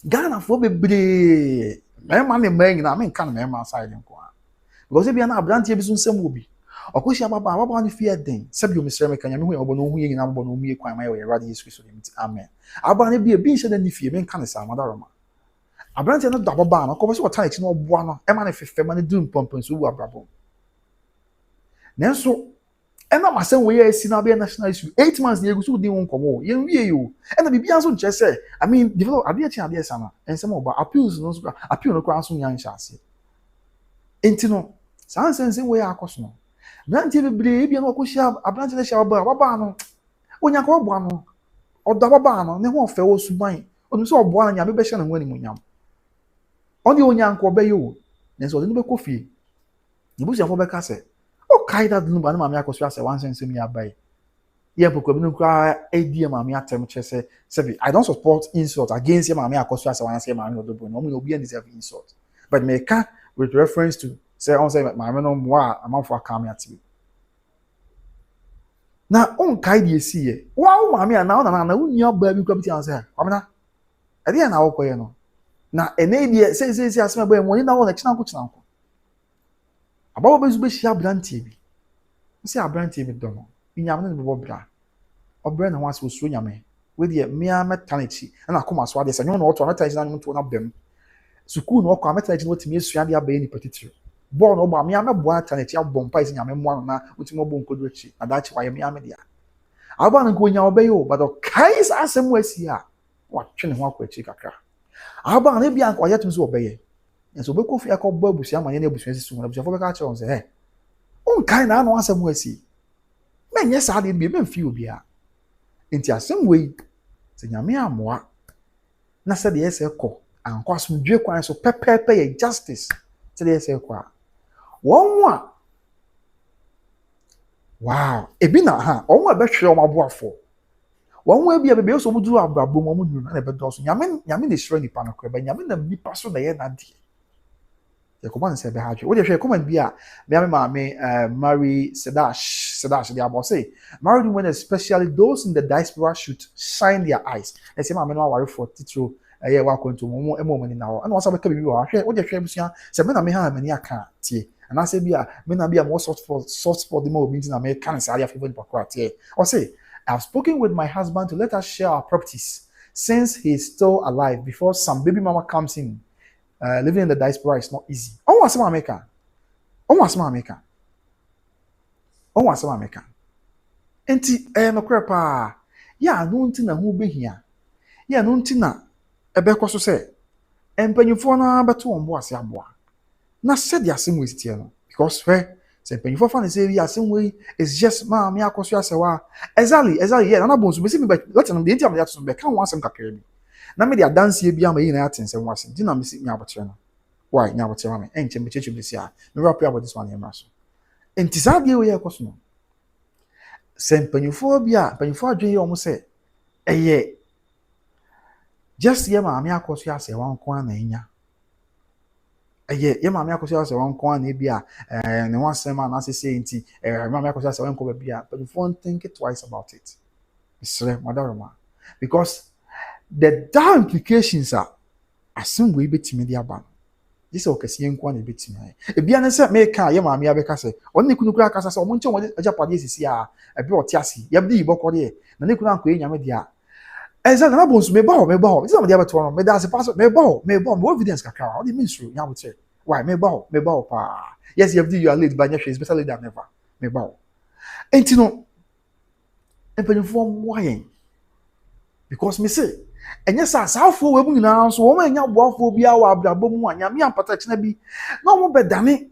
Speaker 1: Ghana fo bebre mema ne man na me nka na mema side nko a because bia na abrantie bi so nsem obi okohia baba ne fie den sabi o mesre me kanya me hu e obo no hu ye nyina mbo no hu ye kwan ma ye radi yesu kristo limit amen aba ne bi nhyɛ da ne fie me nka ne sa madaroma abrantie no da baba na ko so wota echi no oboa no e ma ne fefe ma ne dum pompon so wu abrabo nanso ɛna ma sɛ wɔyɛ esi na bɛyɛ national issue 8 months na egusu di wɔn nkɔmɔ yɛn wie yi o ɛna bibi nso nkyɛn sɛ I mean develop adeɛ kyɛn adeɛ sa na nsɛm ɔba appeals no nso appeal no koraa nso nya nhyɛ ase nti no saa nsɛnsɛm wɔyɛ akɔ so no mmeranteɛ bebree ebi na ɔkɔhyia aberanteɛ no hyia wabaa no onyaka ɔboa no ɔdɔ wabaa no ne ho ɔfɛ wɔ suban ɔno nso ɔboa no nyame bɛhyɛ ne ho animuonyam ɔne onyanka ɔbɛyɛ o nanso ɔde no bɛkɔ fie ebusuafo bɛka sɛ ɔkae da no ba ne maame akɔso asɛ wansɛnsɛm yɛ abae yɛ mpɔkɔ bi no koraa adi yɛ maame atɛm kyerɛ sɛ I don't support insult against yɛ maame akɔso asɛ wansɛ yɛ maame ɔdɔbɔ no ɔmo yɛ obi deserve insult but mɛka with reference to sɛ ɔn sɛ maame no mmoa a amanfo aka me ate na ɔnkae deɛ esi yɛ wɔn maame a na ɔnana na wɔn nua baa bi kura bi ti ansɛ ɔmena ɛdeɛ yɛ na awɔkɔyɛ no na ɛnɛ deɛ sɛ asɛm ɛbɛyɛ mo ɔne na wɔn akyi na nko abawo bɛzu bɛhyia aberanteɛ bi sɛ aberanteɛ bi dɔ no nyame no bɛbɔ bra ɔbrɛ ne ho ase osuro nyame wedeɛ mmea mɛta n'akyi ɛna akoma so adeɛ sɛ nyɔm na ɔtɔ mɛta n'akyi na nyɔm to na bɛm sukuu na ɔkɔ mɛta n'akyi na wɔtumi esua adeɛ abɛyɛ nipa titiri bɔɔl na ɔbɔ mmea mɛboa ata n'akyi abɔ mpa esi nyame mmoa no na wɔtumi ɔbɔ nkodo akyi adakye wayɛ mmea mɛdeɛ aba no nko nya ɔbɛyɛ o but ɔkae saa asɛm wɔ asi a watwe ne ho akɔ akyi kakra aba no ebia ɔyɛ tum so ɔbɛyɛ nso obɛkɔ fie akɔ bɔ abusua ma yɛ na abusua sisi mu abusuafo bɛka kyerɛ wɔn sɛ ɔnkae na ano asɛm wɔ asi mɛnyɛ saa deɛ bi mɛmfi obiara nti asɛm wɔ yi sɛ nyame amoa na sɛ deɛ ɛsɛ kɔ ankɔ asomdwe kwan so pɛpɛɛpɛ yɛ justice sɛ deɛ ɛsɛ kɔ a wɔn a wow ebi na ha wɔn a bɛhwɛ wɔn aboafo wɔn a bi a bebree so wɔn duru abrabɔ mu wɔn duru na ɛbɛdɔ so nyame na ehyira nipa no korɛ bɛ nyame na nipa so na yɛ n'adeɛ yɛ kɔma nsɛ bɛ ha adwe wɔde hwɛ kɔma bi a mmeame maame Mary Sedash de abɔ say married women especially those in the diaspora should shine their eyes ɛsɛ maame no aware for titiro ɛyɛ wakɔnto wɔn ɛma wɔn ani na hɔ ɛna wɔn nsa bɛka bibi wɔ ahwɛ wɔde hwɛ busua sɛ mena me ha mani aka tie anaasɛ bi a mena bi a mo soft spot de ma obi nti na me kan saa afɛ nipa kora tie ɔsɛ I've spoken with my husband to let us share our properties since he is still alive before some baby mama comes in. Living in the diaspora is not easy. Oh, what's my maker? Oh, what's my maker? Oh, what's my maker? Enti, no crepa. Yeah, no ntina who be here. Yeah, no ntina. Ebeko so say. Empanyufo na beto on bo ase aboa. Na said ya same way still no. Because where say empanyufo fa na say ya same way is just ma me akoso asewa. Exactly. Yeah, na bonsu be see me but let them the enti am ya to be kan wan sem kakra bi. Na me de adanse bi ama yi na atense ho ase. Di na me si nya abotre no. Why nya abotre ma me? Enche me cheche bi si a. Me rap about this one here so. Enti sa de we yakoso no. Se mpanyufo bi a, mpanyufo adwen ye omo se eye just ye ma me akoso ase wan ko na nya. Eye ye ma me akoso ase wan ko na bi a ne wan sema na se enti ma me akoso ase wan ko ba bi a. Mpanyufo think twice about it. Isre madaroma because the down implications are asem we betimi de aba this okasiye nko na betimi ai ebia ne se me ka ye maame abeka se on ne kunukura akasa se omo nche won ajapade sisi a ebe otiase ye bi iboko de na ne kunu anko ye nyame de a eza na bonsu me ba ho this am de abeto no me da se pass me ba ho me evidence kakra o de mean true nya wote why me ba ho pa yes you are late but is better late than never me ba ho enti no empanifo mo ayen because me say enye saafo we bu nyina so wo ma nya boafo bia wa abrabọ mu anyame ampata kina bi na wo bedane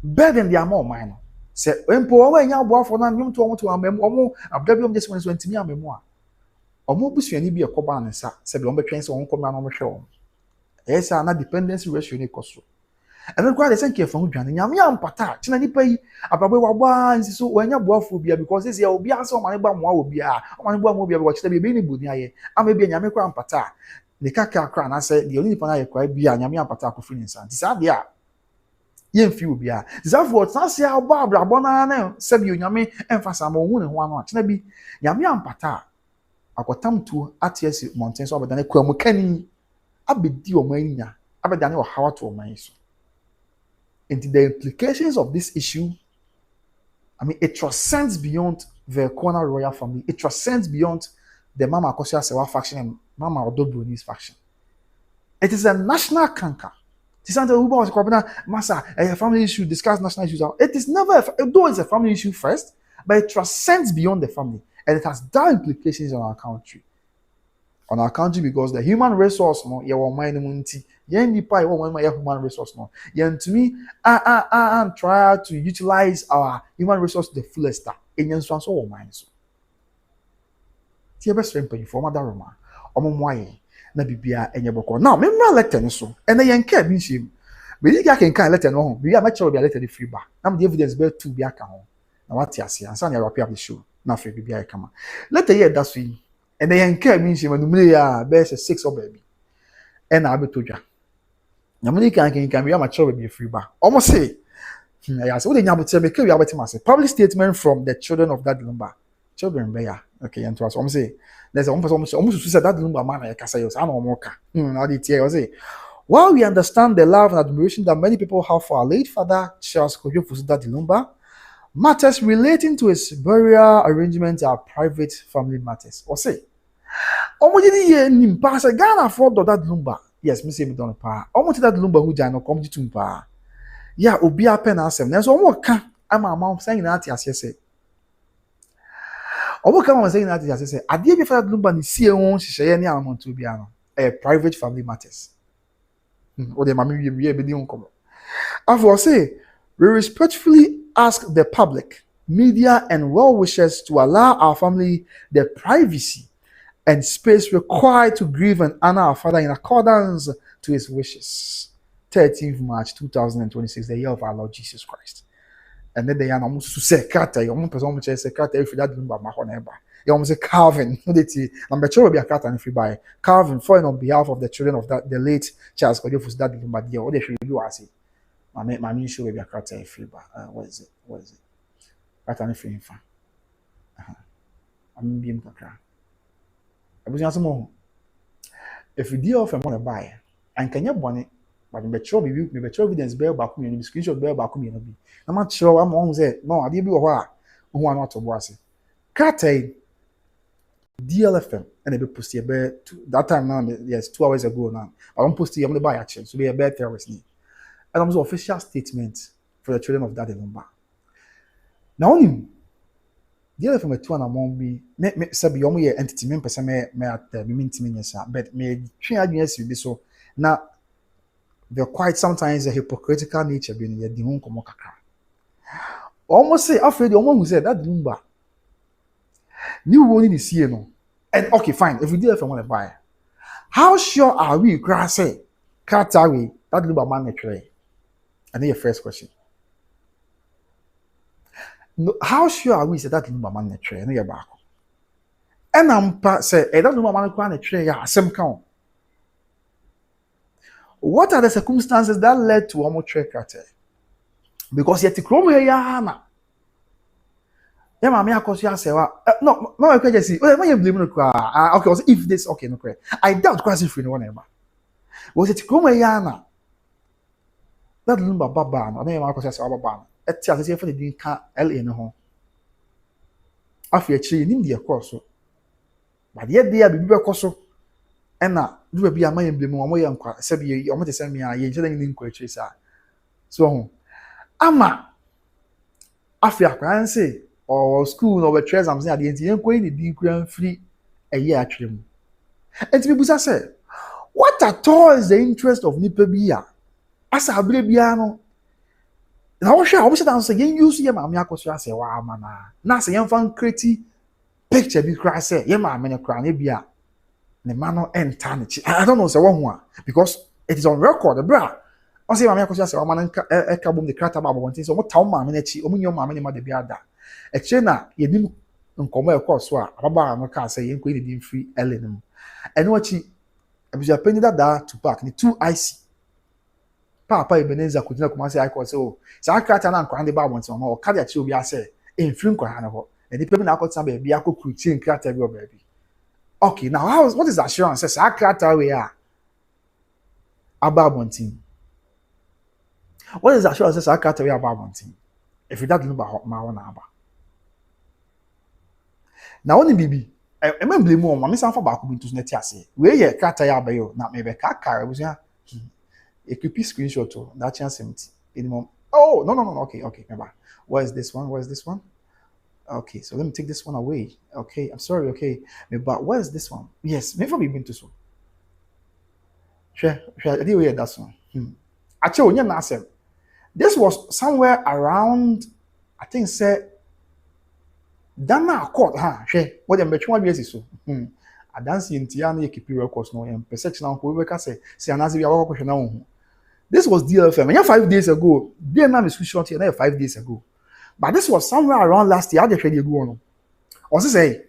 Speaker 1: burden dia ma o man no se empo wo ma nya boafo na nyum to wo to amam wo abrabọ mu just so ntimi amamu a omo busuani bi ekoba ne sa se be wo betwen se wo nkoma na wo hwe wo esa na dependency ratio ni koso ene kwa de se nke fa ho dwane nyame ampata kina nipa yi abrabọ wa gba nsi so wo nya boafo bia because this year obi ase o man gba mo a obi a o man gba mo bia because kina bi ni buni aye ama bia nyame kwa ampata ne kaka akra na se de oni nipa na ye kwa bia nyame ampata akofiri nsa nti sa de a ye mfi obi a therefore na se aba abrabọ na se bi nyame emfasa ma ohun ne ho ano a kina bi nyame ampata akotam tu atiesi mountain so abadane kwa mu kani abedi o manya abadane o hawa to o man so. And the implications of this issue, I mean, it transcends beyond the Kwana royal family. It transcends beyond the Mama Akosua Asewa faction and Mama Odobroni's faction. It is a national canker. It is something Masa, a family issue, discuss national issues. It is never, though it's a family issue first, but it transcends beyond the family, and it has direct implications on our country. On our country, because the human resource, no, you want mind munti, yen nipa, you want human resource, no, yen to me, and try to utilize our human resource to the fullest. In yen so so mind so. Tia best friend pay for mother Roma, omo na bibia enye boko. Now, me letter so, and the yen care be shame. But you can letter no home. We are much of a letter the free bar. Now the evidence bear to be a home. Now what you see, and son you appear the show. Now free be a come. Letter here that's we. And the yen care means when you best 6 or baby. And I'll be to you. Now can be a mature be a free bar. Almost say. I said, what the Yabu tell me, we have public statement from the children of that number. Children, bear. Okay, and to us, almost say, there's almost said that number man, I can say, I know more. Now the tear say, while we understand the love and admiration that many people have for our late father, Charles Kojo Fusuda Dilumba, matters relating to his burial arrangements are private family matters. Or say, Omojidi ye nimpa se Ghana for that Dilumba. Yes, me say me don't pa. Omo that Dilumba who jano come to tumpa. Yeah, obi apen asem. Na so omo ka ama mom saying na ati ase say. Omo ka mom saying na ati ase say. Ade bi fa Dilumba ni sie won hihye ne amonto bia no. Private family matters. Or the mammy we be doing come. After say, we respectfully ask the public, media, and well wishers to allow our family the privacy and space required to grieve and honor our father in accordance to his wishes. 13th March 2026, the year of our Lord Jesus Christ. And then they are almost to say, Carter, your own person, which is a Carter, if you don't remember my neighbor. You almost say Calvin, number 2 will be a Carter and free by Calvin, foreign on behalf of the children of the late Charles Kodifus, that number, dear, what they should do, I say. My ministry will be a Carter and free by. What is it? Carter and free. I'm being Kakra. I was asking more. If you deal with a money buy, and can you bonnet? But me betrayal evidence bear back me, and screenshot bear back me, and I'm not sure I'm on say, no, I did be a while, who are not to bossy. Carter. DLFM and they post here that time now, yes, 2 hours ago now. I don't post here, I'm the buy action, so be a better terrorist. And I'm also official statement for the children of that number. Now only DLFM at 2 and among be sabi omo ye entity me person me at me mean yes, but me three advice be so now they're quite sometimes a hypocritical nature being the home komo kakra. Almost say afraid the woman who said that number. New one is here no. And okay, fine. If we do it from one buy, how sure are we? Grass say, Carter that number man tray. And then your first question. No, how sure are we say that number man tray? And your back. And I'm say that number man tray. Yeah, same count. What are the circumstances that led to almost tray Carter? Because yet the chrome here, yeah, yeah, mammy, of course, you say, no, I can just see. Why you blame the okay, if this, okay, no, correct. I doubt question for anyone ever. Was it Yana? That number Baban, or name, of course, I say, Baban. It's as if they didn't count L in the home. After a tree in India, of course. But yet, they are be so. And now, you will be a man blame one way and say, you want to send me a young in question. So, Ama, after I say, or school or treasure, I'm saying, the end going to be grand free a year actually. And to be said, what at all is the interest of Nipabia? As a Biano. Now, I wish I say, you use your mamma, I say, wow, mana. Now, say, young fan creative picture be cry, say, yeah, my man, cry, bia. The man and tarnish. I don't know, say, one because it is on record, the bra. I say, mamma, I say, oh, man, a cabum the crater about one thing, so what town mamma, your mamma, the biada. A chena, you didn't come across what Baba no car say, you're going to free Ellen. And what she was a penny that to park the 2 icy. Papa Ebenezer could not come and say, I call so. So I can't and cry the bar once or carry you be say in film Coranovo. And the people now got some baby, I could create cat every baby. Okay, now what is assurance? Says I can't we are about one thing. What is assurance? Says I can't we about one thing. If you don't know about my own number. Now only baby, I remember more. Mama say for back into net ase. We ye kata ya bayo na me be kaka we say a creepy screenshot to that chance empty. Anymore. Oh, no. Okay, remember. Where is this one? Okay, so let me take this one away. Okay, I'm sorry. Okay, but where's this one? Yes, maybe we've been to so. Sure, sure. Anyway, that's one. Actually, when you this was somewhere around, I think, say, Dana court, huh? She, what the metro is so. I dance in Tiana, keep records no, and perception of whoever can say, Anazi, we are question now. This was DLFM, and 5 days ago. Dear man is short here, 5 days ago. But this was somewhere around last year. I just ready to go on. Also say,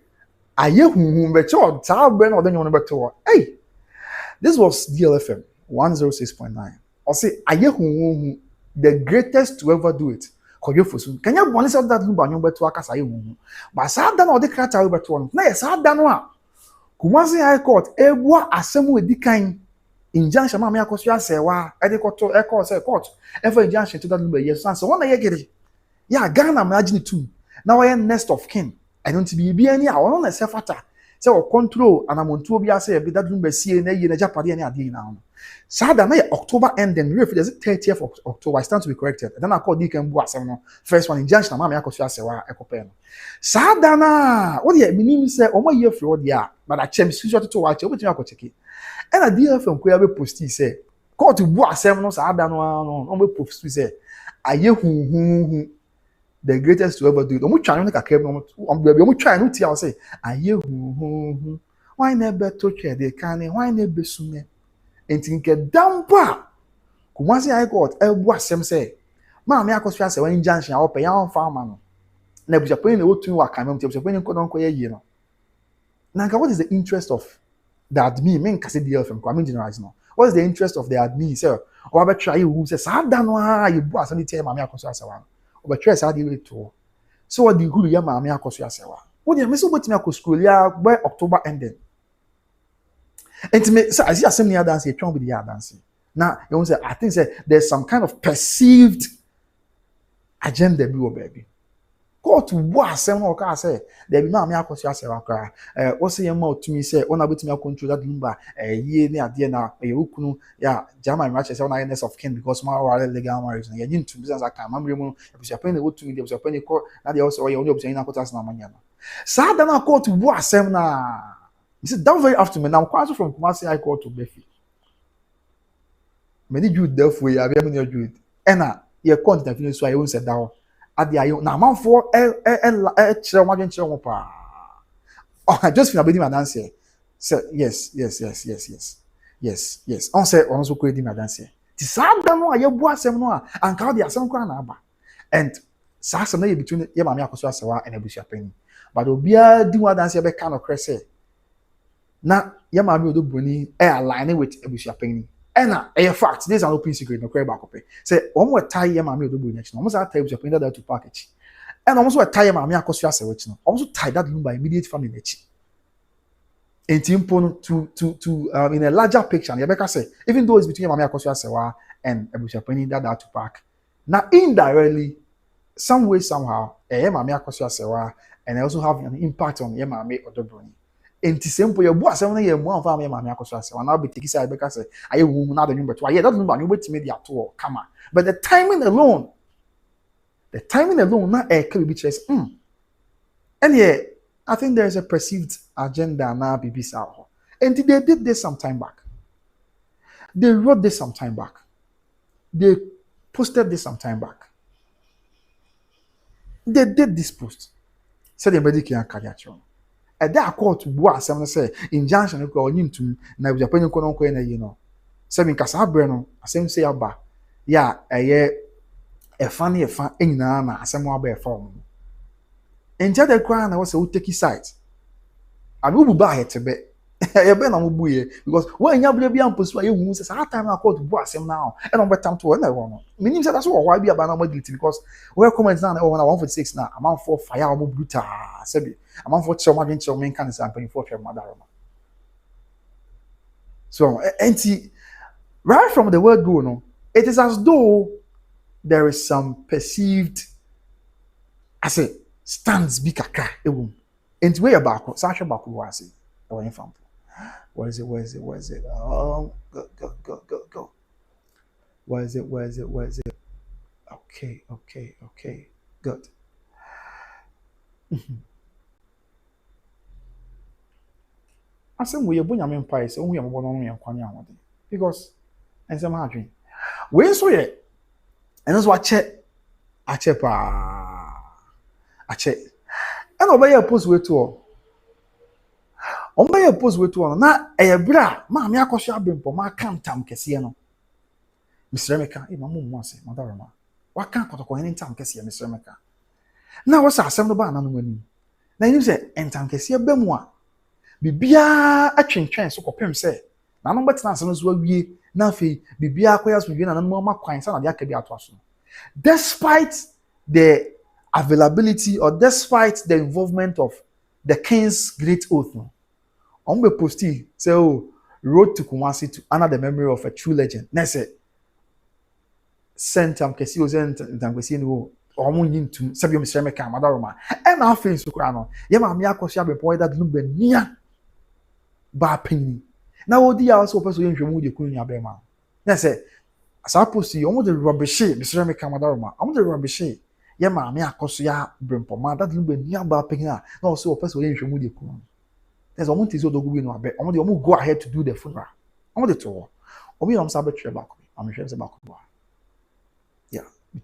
Speaker 1: I hear whom better, child brain or then you want to better. Hey, this was DLFM 106.9. Or say, I hear whom the greatest to ever do it. Can you bonus out that lumber number to Akasa? But sad than all the cat over to one. Nay, sad than one. Kumasi High Court, Ewa Asemu with the kind injunction, Mamma Cosia say, why, Edicoto, Echo, say, court, ever injunction to that number, yes, answer one I get it. Yeah, Ghana, imagine it too. Now I am next of kin. I don't be any hour on a self attack. So control and I'm on two be say, be that number see in a Japan any idea now. Sada October ending, if it is 30th of October, I stand to be corrected. Then I call Deacon Boassam, first one injunction, Mamma Cosia say, why, Echo Pen. Sadana, what do you mean? Say, oh, my year for the but I change to watch over to your check it. And a dear from Queer Post, he said, call to Boassam, no, Sadana, no, post, say, I hear who the greatest to ever do it. I'm trying to make a cable. I'm trying to tell say, I hear who. Why never touch the can? Why never sooner? And think a damn bar. Once I got a wasam say, Mammy, I could say, when junction, I'll pay on farmer. Never Japan, the old two are coming to Japan, you know. Now, what is the interest of the admin? Men can say the from Kwame generalize now. What is the interest of the admin, sir? Or I try who says, I don't know, you boss and tell Mammy, I could say, but try how do it to. So what the who ya maame akoso asewa. What the meso botimi akọ school ya by October ending. Enti so as you asem near dance, you try be the dance. Now you want say I think say there's some kind of perceived agenda be baby. Go to what asem no ka say there be maame akoso asewa kra. What say you ma to me say ona botimi control that number ye ne ade na e wukunu ya jama match say ona highness of kin because my wale legal marriage na ye into business account mamre mu e be suppose what to me dey suppose ko na dey also ye only obtain na quotas na manya na sa da na court bu asem na you see that very afternoon now quite from Kumasi High Court to Befi many Jude therefore ya be many Jude ena ye court na finish so I won say down ade ayo na manfo chere mo chere mo pa. Oh, I just feel my dance here. So yes. On say on so create my dance here. Ti sa da no aye bu asem no a anka de asem kwa na aba. And sa asem na ye between ye mama akoso asewa and abusua pani. But obia di wa dance here be kind of crese. Na ye mama odo broni align with abusua pani. And a fact, this is an open secret no credit back up. Say one more tie ye mama odo broni next. Almost that tie abusua pani that to package. And almost a tie mama akoso asewa chi no. Also tie that by immediate family nechi. In a larger picture, Rebecca say, even though it's between Mami Akoso Asewa and Ebusiapeni that to pack, now indirectly, some way, somehow, Mami Akoso Asewa, and also have an impact on Mami Odobroni. And to simple, your boss, only a more of Mami Akoso Asewa, now be taking say, Rebecca say, I will not the number two. I that number, you wait to me the tour, come on. But the timing alone, not a can be chase. And yeah. I think there is a perceived agenda now, BBC. And they did this some time back. They wrote this some time back. They posted this some time back. They did this post. Said the can't carry out. And that court to boa someone say injunction ko onyin tum na Japan ko non ko na you know. Say me kasa abre no asem say aba. Ya eye e fa na e fa enyina na asem aba e fa omo. Enja the cry na was take side. And we will buy it a bit. Because when you have be ampusu, you will say, "How time I call to boss him now?" And I'm time to one. Meaning that's why we are banana guilty because we're comments now. Oh, now 146 now. I'm on for fire. I'm brutal. Sebi. I'm on for so much into main can sample for your mother. So, and see, right from the word go, no, it is as though there is some perceived, I say, stands big kaka. And way about Sasha Baku was it? Where is it? Oh, go. Where is it? Okay. Good. asɛm wei yɛbɔ nyame mpae sɛ wohu yɛ mmɔbɔ no ɔno yɛ nkwa ne ahoɔden because ɛnsɛm ha adwen wei nso yɛ ɛno nso akyɛ paa akyɛ ɛna ɔbɛyɛ post wei to hɔ ɔmbɛyɛ post wei to hɔ no na ɛyɛ berɛ a maame akɔhwɛ abempɔma aka ntam kɛseɛ no mesrɛ meka ma mommu ase madaroma waka kɔtɔkɔhene ntam kɛseɛ mesrɛ meka na wɔsɛ asɛm no baa nanom anim na ɛnim sɛ ntam kɛseɛ ba mu a biribiara atwentwɛn so kɔpem sɛ nanom bɛtena asɛm no so awie na afei biribiara akɔyɛ asomdwie na nanom ama kwan sɛ na de aka bi ato aso despite the availability or despite the involvement of the king's great oath no ɔmo bɛ posti sɛ road to Kumasi to honor the memory of a true legend na sɛ sentam kɛseɛ o sɛ ntam kɛseɛ no ɔmo nyi ntum sɛbi ɔmo srɛ meka madaroma ɛna afei nso koraa no yɛ maame akɔhyɛ abɛpɔ ɛda dum bɛnia baa panyin na wɔdi a wɔsɛ wɔpɛ so yɛ nhwɛmu de kunu nua bɛrima na sɛ saa post yi ɔmo de rɔbihye mesrɛ meka madaroma ɔmo de rɔbihye yɛ maame akɔso yɛ brɛmpɔma ɛda dum bɛnia baa panyin a na wɔsɛ wɔpɛ so yɛ nhwɛmu de kunu na sɛ ɔmo ti sɛ ɔdɔgo bi no abɛ ɔmo de ɔmo go ahead to do the funeral ɔmo de to hɔ ɔmo yɛ ɔmo sa bɛtwerɛ baako ɔmo hwɛ sɛ baako bɔ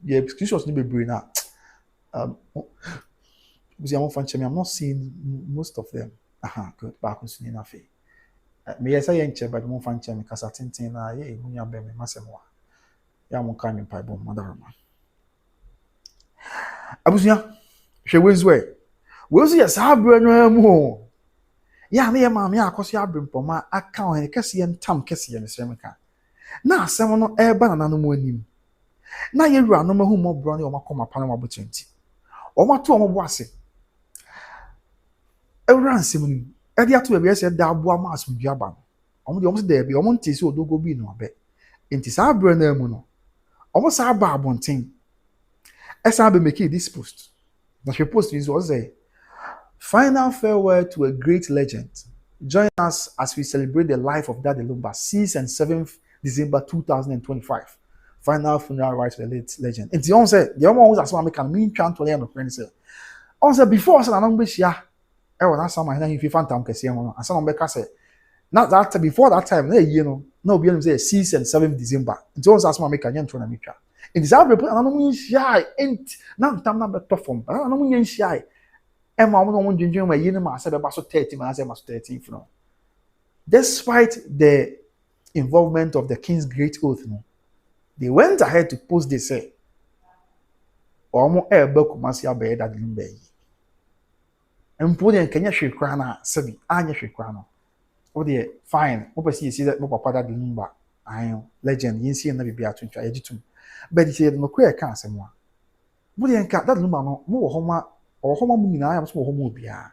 Speaker 1: yeah screenshots no bebree na I'm not seeing most of them. Good. Back on Sunina Fee. Me, yes, I ain't check, but more fan check because I think, yeah, you have been Massamoa. Yeah, I'm coming by bomb, Madarama. Abusia, she was way. Was yes, I bring no more. Yeah, me, mamma, I cause you have been for my account and Cassian Tam Cassian Semika. Now, someone air banana no more him. Now you run no more who more brownie or my come upon my opportunity. Or my two more was it. Everyone simony. Ẹdi ato ebi ẹsẹ da aboa ma asomdua ba no. Ọmo de ọmo se da ebi ọmo nte se odogo bi no abe. Nti saa abre na mu no. Ọmo saa ba abonten. Esa be make this post. Na she post is was say final farewell to a great legend. Join us as we celebrate the life of Daddy Lumba 6th and 7th December 2025. Final funeral rites for the late legend. Nti ọmo say the ọmo was asoma make kan me twa to le no friend say. Ọmo say before say na no be hia that's some I if you phantom can see and some back say not that before that time, you know, no be say 6th and 7th December. It's also as make a young to Namika. In this other report, I don't shy ain't not time number perform. I don't mean shy. And my own ginger, my yin, said about 30 minutes, I must 13 from. Despite the involvement of the king's great oath, they went ahead to post they say, or more air book must have bed at Limbe. Important Kenya Shikrana, Sabi, Anya Shikrano. Oh, dear, fine. Opposite you see that no papa that Lumba. I am legend, you see, and never be out to try editum. But he said, no queer can't say more. Woody and cat that Lumba no more homa or homa moon, I am small homo bia.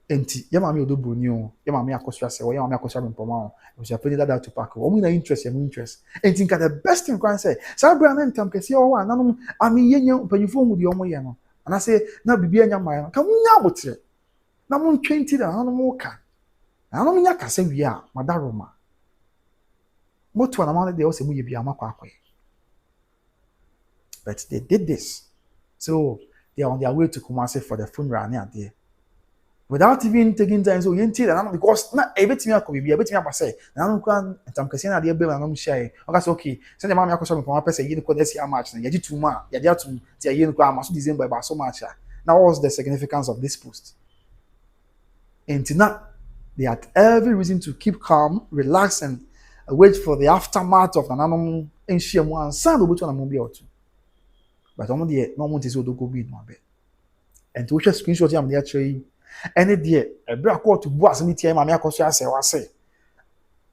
Speaker 1: Enti, Yamami do Brunio, Yamami Akostra, or Yamami Akostra in Pomao, which I put that to pack. Women are interested, interest. And think the best thing can say, Sabra and Tam can see all one. I mean, when you phone with your moyano. And I say, now be a young man, come now with it. Now, 20 and animal can. I don't mean I can say we are, Madaroma. What to an amount they also will be a macquaque. But they did this. So they are on their way to Kumasi for the funeral near there. Without even taking time, so you didn't because not everything I could be a bit me up say. Now, I'm casino the bill and I'm shy. Okay, send the mamma from one person, you could see how much, and you too much. You are to say you must December by so much. Now, what was the significance of this post? And tonight, they had every reason to keep calm, relax, and wait for the aftermath of an animal and share one son which one I'm be or two. But only no one is to go be no bed. And to which a screenshot I'm there trade. Any dear, a black court to boss me tear my Macosia say, I say.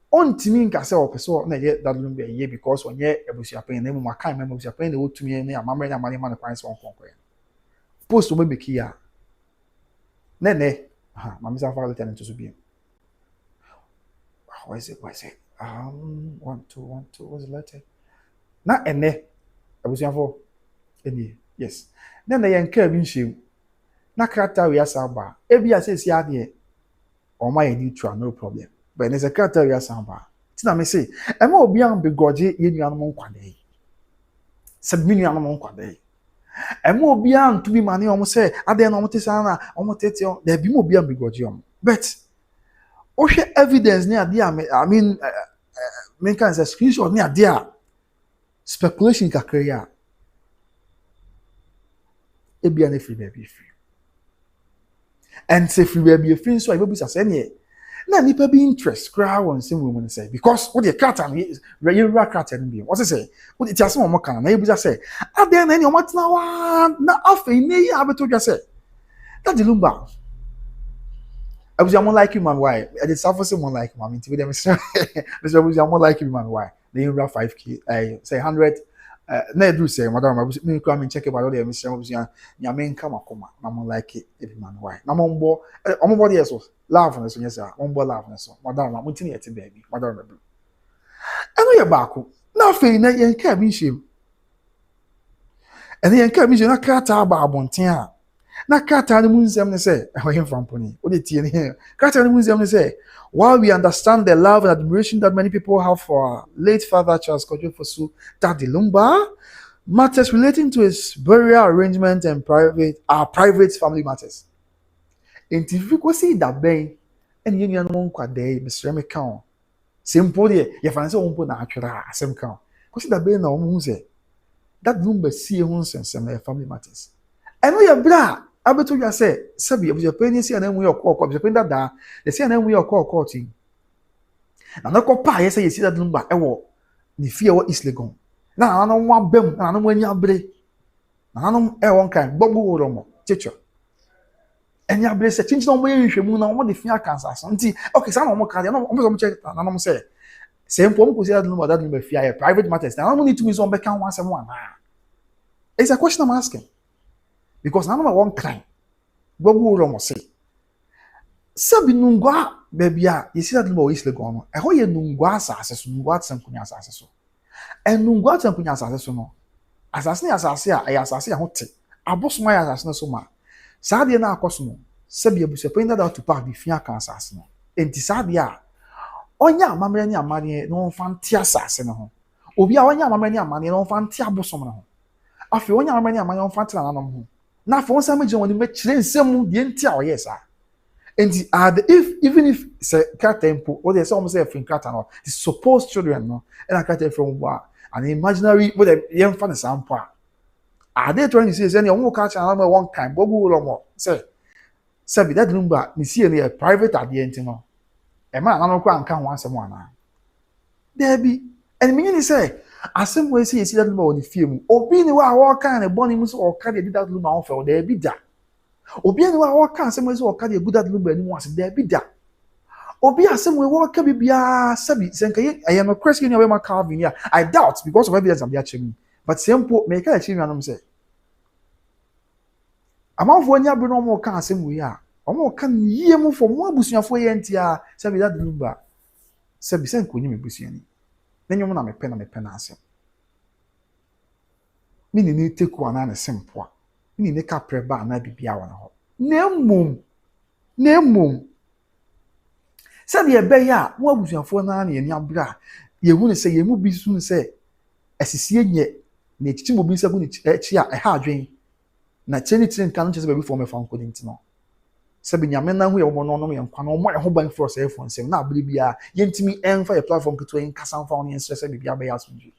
Speaker 1: On to me, I say, or person, yet that will be a year because when yet I was your pain, name my kind members are paying the wood to me and my money man price on conquer. Post to be here. Nene, Mamma's father lieutenant to be. Why is it? 1 2 1 2 was the letter. Not a ne. I was for any. Yes. Then they encourage you. Na character we are samba. Every I say here or my neutral, no problem. But there's a character we are samba. Tina me say, I'm all beyond begoji in your animal quade. Said mini animal quade. Emo obiara to be mane omo say ade na omo te sa na omo tete on there be mo obiara begoje omo but ohwe evidence ni ade I mean men kan say screenshot ni ade a speculation kakra ya ebia na free baby free and say free baby free so I be say ne na nipa be interest cry won say we say because what the cat and regular cat and be what say what it asem omo kan na ebuza say ade na ni omo tena wa na afei ne ya abeto dwa say that the lumba I was more like human why I did suffer someone like him into them Mr. was more like human why they in 5k I say 100 na do say madam me come check about the Mr. was ya men come akoma na more like it man why na mo mbo omo body eso laugh na so yes sir mo mbo laugh na so madam mo tini ete baby madam na eno ye baako na fe na yen ka bi hiem eno yen ka bi hiem na krata ba abonten a na krata no munzem ne say e him from pony o de tie ne krata no munzem ne say while we understand the love and admiration that many people have for our late father Charles Kojo Fosu Daddy Lumba, matters relating to his burial arrangement and private family matters. And if you see that bay, and you know day, Mr. Mekon, simple de, you find so open natural, same count. Because that bay no one say that Lumba see once and some family matters. And we are blah. I bet you say, Sabi, if you're paying, see, and then we are called, if you're paying that, they say, and then we are called team. And I call pie, say, you see that number, I will, the fear what is legon. Now, I don't want them, and I don't want your break. I don't one kind, Bobo or teacher. And your break, change no way, you should move on the fear cancer. Something, okay, some more can't, I'm check, and I'm say, same form, because that number fear, private matters. Now, I don't need to be on back once and one. It's a question I'm asking. Because none of one crime. Bobu Romo say. Sabi nungwa baby you see that number is legon. E ho ye nungwa asase nungwa tsankunya asase so. E nungwa tsankunya asase so no. Asase ne asase a asase a ho te. Abosoma ya asase no so ma. Saade na akoso no. Sabi abusepo inda da to park bi fia kan asase no. Enti saade a onya amamre ni amane no fanti asase no ho. Obi a onya amamre ni amane no fanti abosom no ho. Afi onya amamre ni amane no fanti na nanom ho. Na for some reason when you make children nsem de ntia o yes ah and if even if say cat tempo or they some say fin cat no it's supposed children no and I cat from an imaginary with a young fan sample are they trying to say any one catch another one time bobu lomo say be that number me see any private at the end no e ma na kwa nka ho asem ana there be and me say asem we say you see that number on the film obi ni wa wa kan e boni mu so o ka de that number on for there be da obi ni wa kan asem we say o ka de good that number ni mu ase there be da obi asem we wa ka bibia sabi senka ye I am a question you ma Calvin here I doubt because of evidence am dey ache me but simple me ka ache me anom say amanfo anya bi no mo kan asem we a omo kan yie mu for mo abusuafo ye ntia sabi that number sabi senko nyi me busuani nenyo na me pe na asem mini ni teku ana na sempoa mini ne ka preba na bibia wona ho na mum sabi e be ya mo abusuafo na na eni abra ye hu ne se ye mu bi su ne se asisie nye na echichi mo bi se ku ne echi a ha adwen na cheni tin kan che se be for me fan kodi ntino sabi nyame na hu ye wo no no ye nkwa no mo ye ho ban for se for nsem na abri bia ye ntimi enfa ye platform keto en kasa fa on ye stress bibia be ya sunju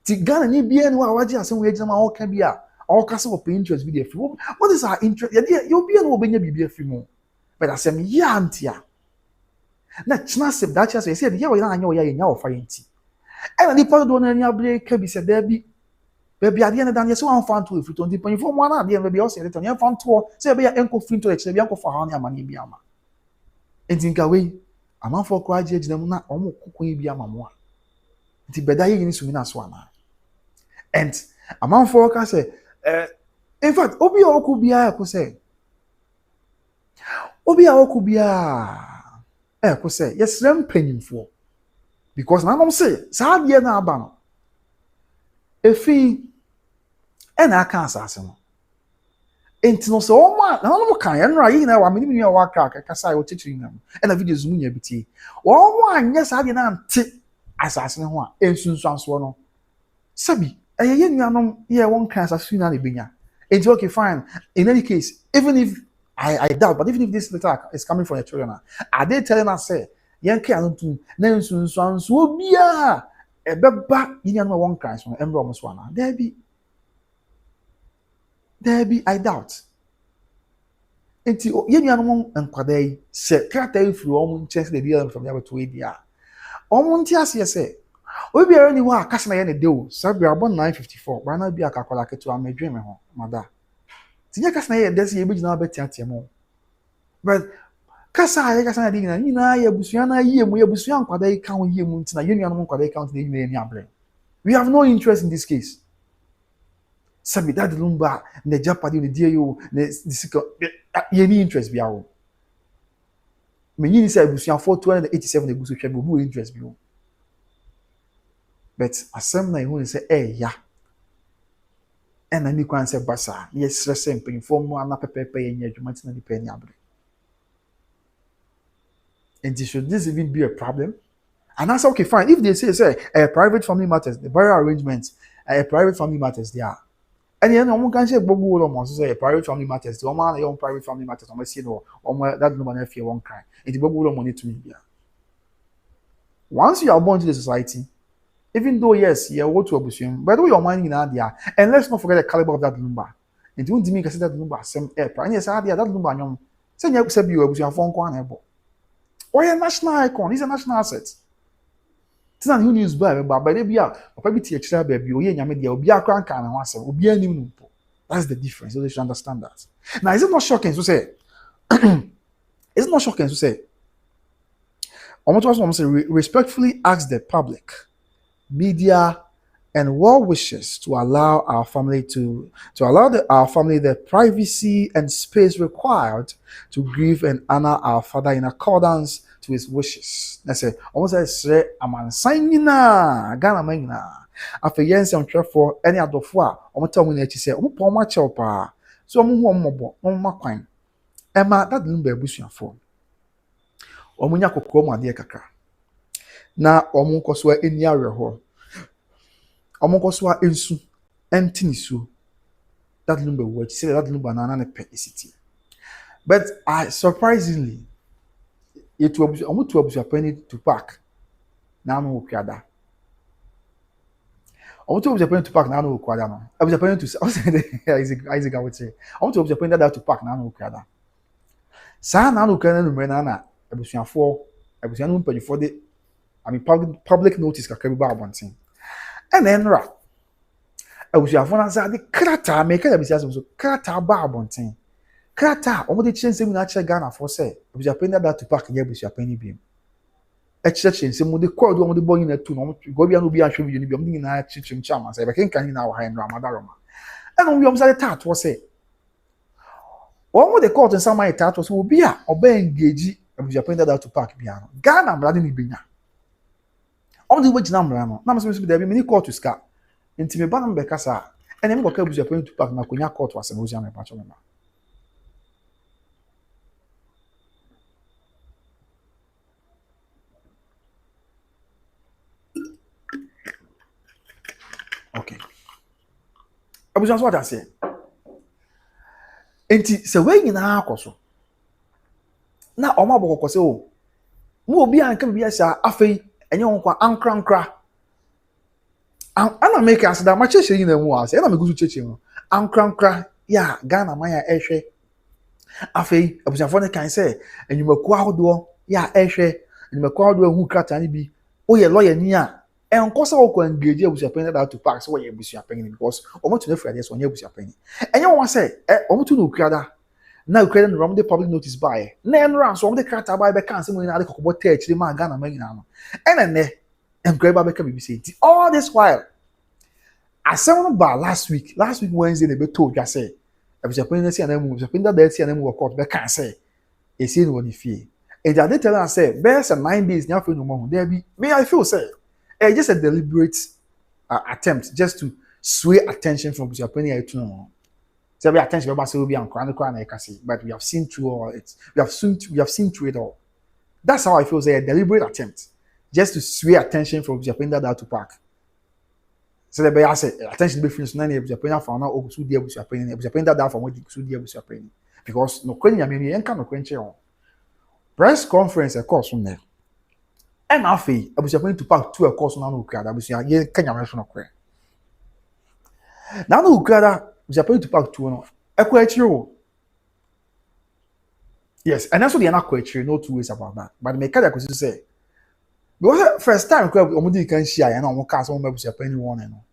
Speaker 1: ti Ghana ni bia ni wa waje asem we gina o ka bia o kasa for interest video fi what is our interest you bia no obenya bibia fi mu but asem ya antia na china se da cha se ye ya wo na anya wo ya ye nya wo fa yenti e na ni pa do na ni abre ka bi se da bi baby ade na dan ye so wan fan to efito ndi panifo mo na ade baby o se return ye fan to se be ya enko free to e bi enko fa ha na amane bi ama entinka we amanfo ko aje gina mu na omo kokon bi ama mo a nti beda ye yin sumi na so ana and amanfo ka say in fact obi a oku bia ko say obi a oku bia ko say yes rem panyimfo because na nom say sa ade na aba no efi ena aka asase no enti no so o ma na no kan ya nra yi na wa mini wa ka kasa yo chichiri nam ena videos mu nya biti o mo anya sa de na nte asase no ho a ensunsuanso no sabi Yen yanom yeah one cancer soon and binya. It's okay, fine. In any case, even if I doubt, but even if this letter is coming from the children, are they telling us say yen can to then soon so be a beba yen one cancer from Embro Muswana. There be I doubt. Enti yen yanom and Quade say character if you almost change the deal from the other 2 years. Almost yes, say. Obi biara ni wa kasa na ye ne de o sabi abon 954 ba na bi akakola keto amedwe me ho mada tinya kasa na ye de se ye bigina obetiatia mo but kasa na de nyina ye busua na ye mu ye busua nkwada yi ka ho ye mu ntina ye nuanom nkwada yi ka ho ntina ye ni abre we have no interest in this case sabi that lumba ne japadi ne die yo ne disika ye ni interest bi awo me nyini say busua 487 eguso hwe bi obu interest bi o. But asem na ihu say ya ena ni kwan say basa ye stress mpanyinfo mu ana pepepe ye nya adwuma tina ni pani abre. And should this even be a problem? And I say okay fine if they say private family matters the burial arrangements private family matters they are. And you know can say gbogbo lo mo say private family matters the man your private family matters o see no that no man fear one kind. And the gbogbo lo money to me. Once you are born to the society, even though yes, you are to abusum, but your mind in there, and let's not forget the caliber of that number. And don't me consider that number some air. And yes, that number nyom. Say you say you abusum phone kwa na ebo. Or a national icon, he's a national asset. It's not who news by the bia, or probably teacher baby, or nyame dia, obi akran kan na wase, obi anim numpo. That's the difference. So they should understand that. Now, is it not shocking to say? Is it not shocking to say? I want to say respectfully ask the public, media, and well wishers to allow our family our family the privacy and space required to grieve and honor our father in accordance to his wishes. I say, almost say, "Aman sayina, Ghana mayina." After years, I'm sure for any other fois, I'm telling you, say, "I'm poor much pa." So I'm more, quine. Emma, that didn't be a bush your phone. Omunya kokro mu ade kakra na omu nkoso eni aweho omu nkoso ensu empty su that number watch say that number na na pe city but I surprisingly it was omu to abusu apani to park na no okada omu to abusu apani to park na no okada no abusu apani to Isaac I would say omu to abusu apani that to park na no okada sa na no okada no na abusuafo no mpanyifo de I mean public notice kakra bi ba abonten and enra abusuafo na za de krata make da bisia so krata ba abonten krata omo de chense mu na che Ghana for say abusuafo da to park ya abusuafo ni bi e chense mu de call omo de boy na tu no go bia no bi ahwe video ni bi omo ni na chichim chama say be kan ni na wa ha enra madaroma and we omo za de tato say omo de court in some tato so obi a oba engage abusuafo da to park bia no Ghana mrade ni binya all the way to Namrano. Now, Mr. There be many court to scar. Into me, Banam Becassa, and then go was appointed to park Naconia court was a museum in Pachoma. Okay. I was just what I say. And so when you now also. Now, Oma Boko say, oh, more be and can be as a affair. And you want ankra ana make us that much in the was and I'm go to church ankra ya Ghana maya ehwe afei abusafo ne kan say enyumaku ahodo ya ehwe enyumaku ahodo hu krata ni bi o ye lawyer ni a enkosa wo ko engage abusafo that to pass so ye abusafo ni because omo to na frade so ye abusafo ni enye won say omo to no krada na ukredit no the public notice by na enra so the character by be kan say mo na de kokobo teach ma Ghana ma nyina no enene emkreba be ka be say all this while asem ba last week Wednesday they be told ya say abusafo ni say na mu abusafo that say na mu court be kan say e say no ni fie e ja dey tell us say best 9 days nya for no mo there be me I feel say just a deliberate attempt just to sway attention from abusafo ni to no. So we attention about so be on but we have seen through all it. We have seen through it all. That's how I feel. Say a deliberate attempt just to sway attention from Japan that to park. So the bear say attention be friends na abusuapani afa na ogusu di abusuapani that afa mo di gusu di abusuapani because no kwani nyame yen ka no kwenche ho press conference e course on there and afi abusuapani to pack two e course na no kra da abusua yen ka nyame so no kra na no kra da abusuapani to pack two no e kwa chiro yes and also the na kwa chiro no two ways about that but me ka da ko say because first time kra omudi kan share ya na omo ka so mo abusuapani won no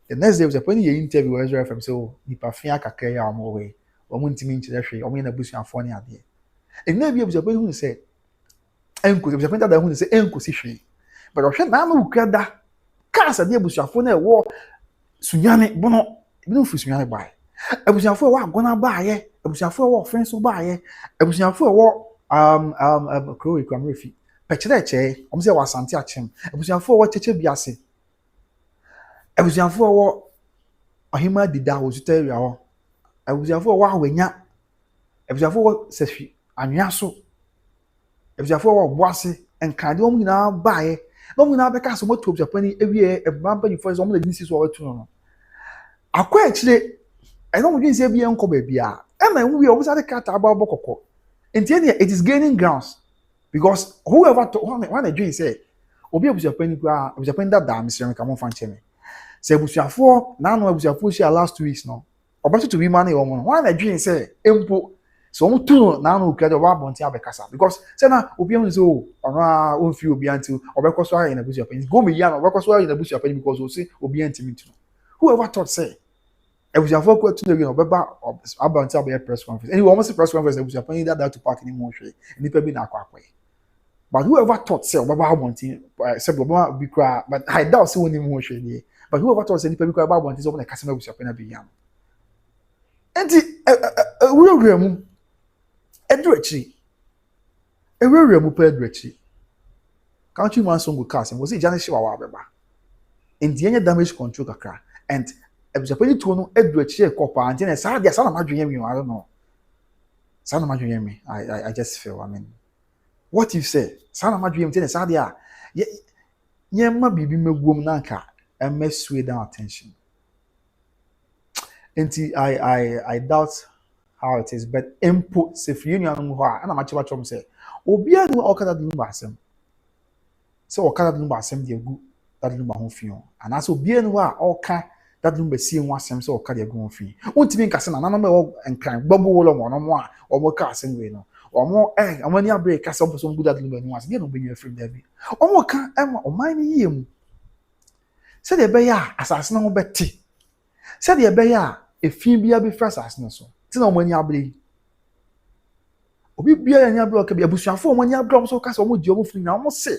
Speaker 1: the next day was a penny interview with Ezra FM. So, Nipa Fia Kakaya or more way, or Munti mean to the tree, or mean a bush and funny idea. And maybe it was a penny who said, Uncle, it was a penny that who say, Uncle Sishi. But I said, Nano Kada, Casa de Bushafone war, Suyani, Bono, no Fusuyani buy. I was for what gonna buy it, I was for what friends will buy it, I was for what, Chloe Cramrifi. Pecheche, Omse was Santiachim, I was for what Cheche Biasi. Abusuafo wo ohima dida wo sutaria ho abusuafo wo awanya abusuafo wo safi anwa so abusuafo wo boase enkade wo nyina baaye no nyina beka so moto abusuapani ewie ebamba ni force wo na dinsi so wo tu no akwa akire eno mo dinsi ebie nko ba bia e na wo wie wo sade kata aba bokoko enti it is gaining grounds because whoever when a dream say obi abusuapani kwa abusuapani da da misiri ka mo fa ncheme say abusuafo na no abusuafo share last 2 weeks no obato to be man e omo no why na dream say empo so omo tu na no kede wa bonti abekasa because say na obi am say o ono a o fi obi anti obekoso ayi na abusuafo go me ya no obekoso ayi na abusuafo because o say obi anti me tu whoever thought say abusuafo ko tu no obeba abanti abe press conference anyway almost press conference abusuafo ni that to park ni mo hwe nipa bi na akwa but whoever thought say obeba abonti say obeba bi kra but I doubt say woni mo hwe ni. But whoever thought any people about one is open a customer with your pen be young. And a real room, a dretchy, a real room, pedretchy. Country man song with casting was it Janice Shawaba in the end damage control car and a Japanese to know Edretchy, a copper, and then I said, yes, I'm not dreaming you. I don't know. Son of my dream, I just feel, I mean, what you say, son of my dream, then I said, yeah, my baby, my woman, and mess with down attention. And I doubt how it is, but input if union and I'm actually what I'm saying. Obia do all kind of basem. So all kind of basem they go that lumba home fion. And as obia no all kind that lumba see one sem so all kind go fi. Won't be casting an animal and crime bubble wall on one or more casting way no. Or more and when you break cast up some good that lumba once you don't be your friend there. Or more can or mine him. Said the bear assassin no betty. Said the bear a female be first assassin so. Tina money abli. Obi bia nya block be abusuafo money abli so kasa omo di omo firi na omo se.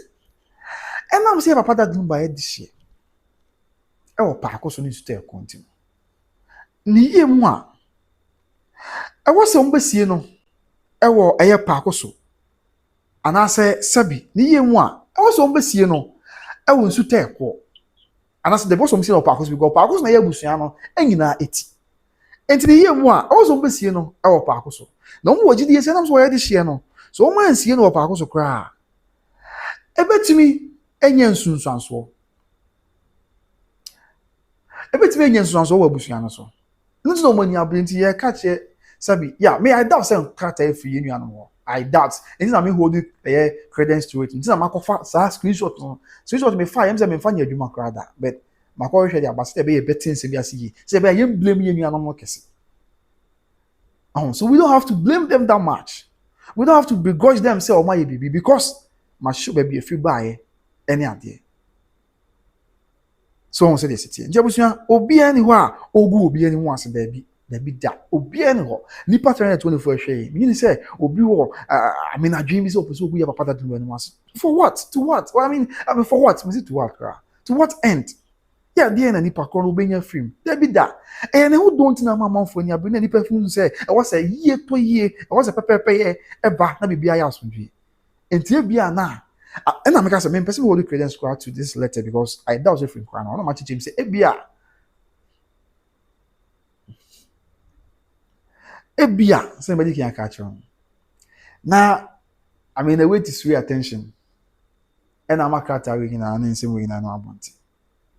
Speaker 1: E na mo se papa that number e dihye. E wo pa akoso ni stay continue. Ni ye mu a. E wo se omo besie no. E wo eye pa akoso. Ana se sabi ni ye mu a. E wo se omo besie no. E wo nsu te ko. And as the boss of Mr. Parkos, we go Parkos na Yabusiano, and you know it. And to the year one, also Bessiano, our Parcoso. No more GDS and I'm so ready, Shiano. So, man, see no Parcoso cry. A bet to me, and yen soon so. A bet to me, and yen soon so, Busiano. So, no money I'll bring to your catch it. Sabi, yeah, may I doubt some character for you animal. I doubt. And I mean, holding a credence to it. Until I'm a screenshot. Screenshot me fire, I'm funny, you might cry that. But my call share about stay a betting CBC. Say, by you blame you animal case. So we don't have to blame them that much. We don't have to begrudge them, say, oh, my baby, because my shoe baby, if you buy any idea. So on say the city. Jabusia, obi anywhere, ogu obi anyone, say, baby. There be that obi anyhow nipa 24 share mean say obi wo I mean a dream is open so we have a part that once for what to what well, I mean for what is it to what to what end yeah the end nipa kon obenya film there be that and who don't know mama for nya bring nipa film say I was a year to year I was a pepper year eba na bibia ya asundwe entie bia na and I make us me person hold credence to this letter because I doubt if in no much James say ebia Ebia, somebody can catch on. Now, I mean, the way to sway attention. And I'm a cat away in an insane way in an abundant.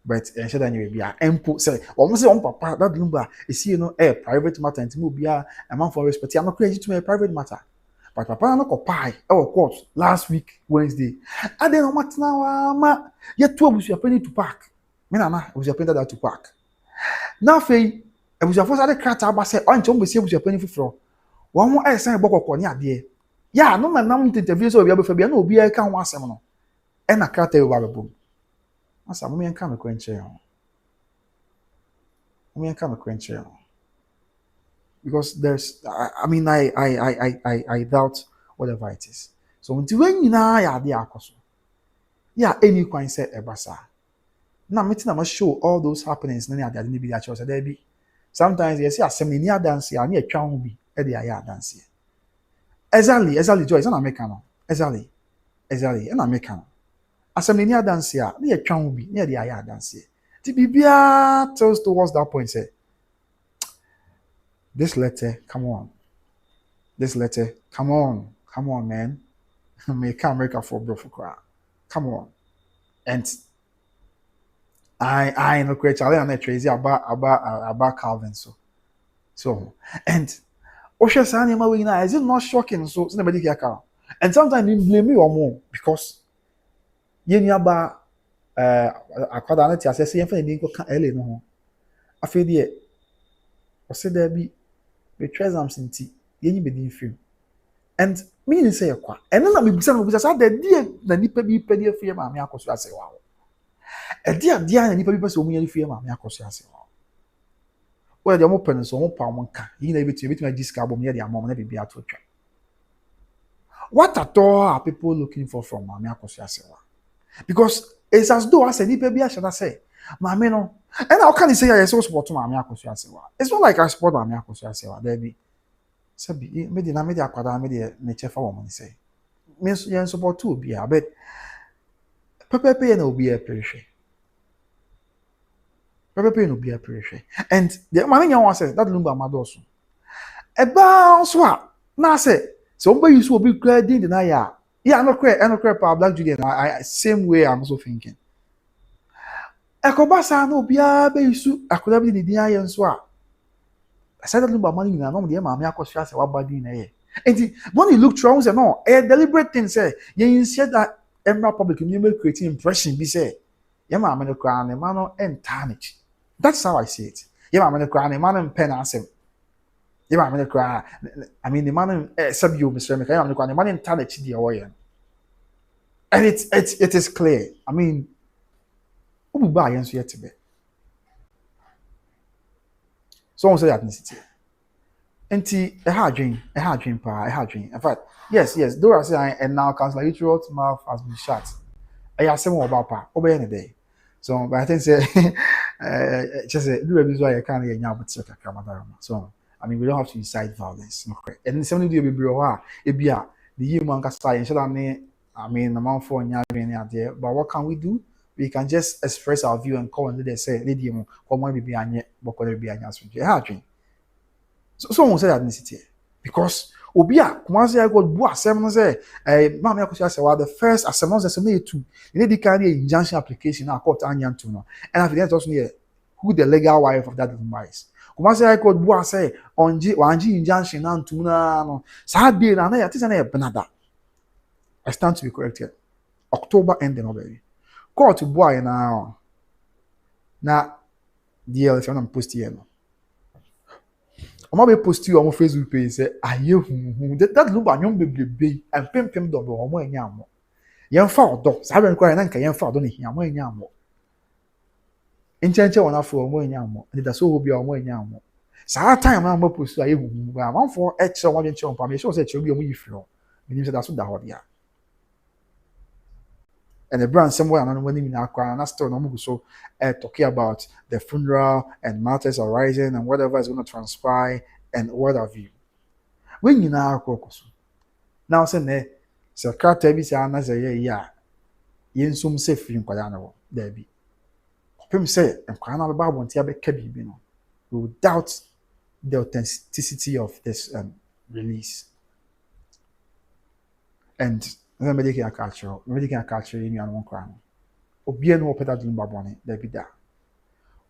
Speaker 1: but and share that you be empo say almost say on papa that lumba is you know a private matter and mo bia a man for respect I'm not crazy to me a private matter but papa no ko pai e court last week Wednesday and then on matna ma ye to abusu apani to park me na abusu apani that to park na fei abusu afo say krata ba say on chom be see abusu apani fufuro won mo e san bokoko ni ade ya no na nam interview so obi abefa bia na obi e ka ho asem no e na krata e wa bebo asa mo yen ka me kwenche yo because there's I mean I doubt whatever it is so until when you na ya de akoso yeah any kwan say ebasa na meeting na show all those happenings na ya de ni bi ya choose there be sometimes you see assembly ni dance ya na atwa ho bi e de ya dance exactly joy is an American exactly an American assembly ni dance ya na atwa ho bi na de ya dance ti bibia tells towards that point say this letter, come on. Come on, man. Make America for bro for crap. Come on. And I know great challenge and Tracy about Calvin so and Osha Sanima we is it not shocking so nobody can count. And sometimes you blame me or more because you nearby akwada na ti asese yen fa ni ko ka ele no ho afedi e o se da bi betray something ti yenyi be din film and me ni say kwa eno na me bisa say da die na nipa bi pedi afie ma me akoso ase wa e dia na nipa bi pese omunya afie ma me akoso ase wa o de mo pen so mo pa mo nka yi na betu diska bom ye de amom na bibia to twa what at all are people looking for from me akoso ase wa because it's as though I said nipa bi a shada say mama no and how can you say I so support mama akoso ase wa it's not like I support mama akoso ase wa there be sabi me di na me di akwada me di me chefa wo mo say me yen support to obi a but pepepe na obi a prehwe and the man yan say that lumba madoso e ba so a na say so mba use obi kra din na ya no cry pa Black Julian I same way I'm also thinking ekobasa na obi a be use akoda bi di din ayen so a I said that lumba money na no de ma me akoso ase wa badi na ye and when you look through say no a deliberate thing say you said that every public you make creating impression be say ya ma me no kra na ma no entarnage. That's how I see it. Yeah, I'm gonna cry. The man pen asem. Yeah, I'm gonna cry. I mean, the man sub you, Mr. Mika. I'm gonna cry. The man in talent the oil, and it is clear. I mean, who will buy against yet to be? Someone say ethnicity. A hard dream, In fact, yes. Dora say, and now Councillor Utro's mouth has been shut. I have some more about pa. Obey any day. So, but I think say, just do a visual. I can't get now, but so I mean, we don't have to incite violence. No, and somebody do a bro. It be the human can say, I mean, the man for there. But what can we do? We can just express our view and call and they say, "Lady, come on, be anye, but be anye." Hard dream. So someone said ethnicity because obia kumase I got bu asem no say mama yakosi say the first asem no say na two you need the kind injunction application na court anyan to no and after that also here who the legal wife of that device kumase I got bu say wanji injunction na ntum na no sa dey na ya tisa na benada I stand to be corrected October ending already court bu aye na DL if I'm post here no I'm going to post you on my Facebook page. Say, that look at young baby and pim double or more yam. Young foul dogs. I haven't cried and can young foul don't hear more yam. In change one for more yam. And that's all will be on more yam. So our time I'm going to post you. I'm for extra 1 inch on permission. Said you'll be a wee floor. And that's what the hot yeah. And the brand somewhere and when in Accra and that's still normal so talking about the funeral and matters arising and whatever is going to transpire and what have you. When you know now say so carter be say na say yeah yensum safe in kwada na wo there be pem say kwada na ba bontia be ka bibi no without the authenticity of this release and nobody can catch you in your own crown. Obia no peta dum babone there be that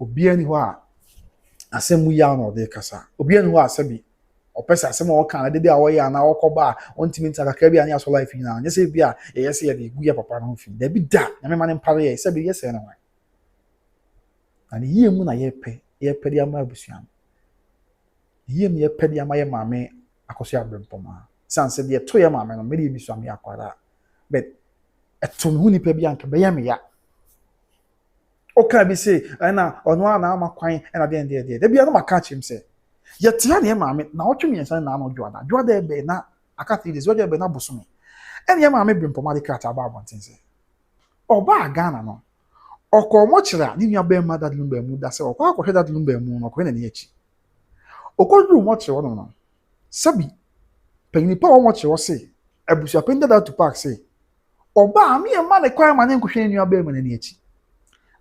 Speaker 1: obi ani ho a asɛm mu ya na ɔde kasa obi ani ho a sɛbi ɔpɛ asɛm a ɔka na dede a ɔyɛ ana ɔkɔba a ɔntimi nta kakra bi ani aso life nyinaa nyɛ sɛ bi a yɛyɛ sɛ yɛde gu yɛ papa no ho fi dabi da nyame ma ne mpare yɛ sɛbi yɛ sɛ no wa na ne yie mu na yɛpɛ de ama abusua no yie mu yɛpɛ de ama yɛ maame akɔso abrɛmpɔma san sɛ deɛ to yɛ maame no mede bi so am yɛ akwara but ɛto me ho nipa bi anka bɛyɛ me ya ɔka bi sɛ ɛna ɔno a na ama kwan ɛna deɛ da bia no maka kyerɛm sɛ yɛtea ne yɛ maame na ɔtwe mmiɛnsa na ano dwoada ɛbɛn na aka 3 days ɔdwa ɛbɛn na bosome ɛne yɛ maame brɛmpɔma de krataa ba abɔnten sɛ ɔbaa Ghana no ɔkɔ ɔmɔkyerɛ a ne nua bɛrima dadlum baamu da sɛ ɔkɔ akɔhwɛ dadlum baamu no ɔkɔhwɛ n'ani akyi ɔkɔduru ɔmɔkyerɛ hɔ no sabi panyinipa a ɔmɔkyerɛ hɔ se abusuapɛn dada to park se ɔbaa me yɛ ma ne kwan ma ne nkɔhwɛ ne nua bɛrima n'ani akyi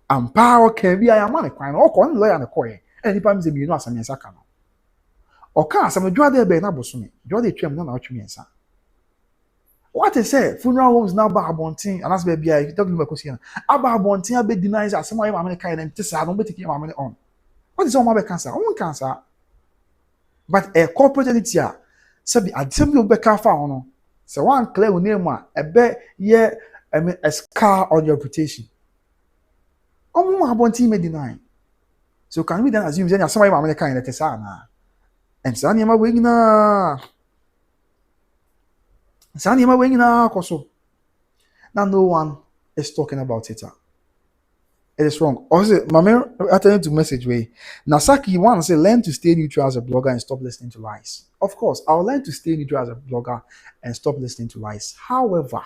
Speaker 1: ampa ɔka bi a yɛama ne kwan no ɔkɔ ne lɔya ne kɔɛ ɛna nipa mi sɛ mmienu asɛm mmiɛnsa ka no ɔka asɛm dwoada ɛbɛn na bosome dwoada etwam na ɔtwe mmiɛnsa what is say funeral homes na ba abɔnten anaasɛ baabi a dadlum ɛkɔsi no aba abɔnten abɛdi na sɛ asɛm a yɛ maame ne kae na nte saa no ɔbɛtiki yɛ maame ne on what is ɔmo abɛka saa ɔmo nka saa but corporate entity a sɛbi adesɛm bi ɔbɛka fa ho no sɛ one clear wo name a ɛbɛ yɛ a scar on your reputation ɔmo abɔnten mɛ deny so can we then assume sɛ asɛm a yɛ maame ne kae na te saa na saa nneɛma wɔ nyinaa akɔ so na no one is talking about it. It is wrong. Also, Mame attending to message way. Nasaki one say learn to stay neutral as a blogger and stop listening to lies. Of course, I'll learn to stay neutral as a blogger and stop listening to lies. However,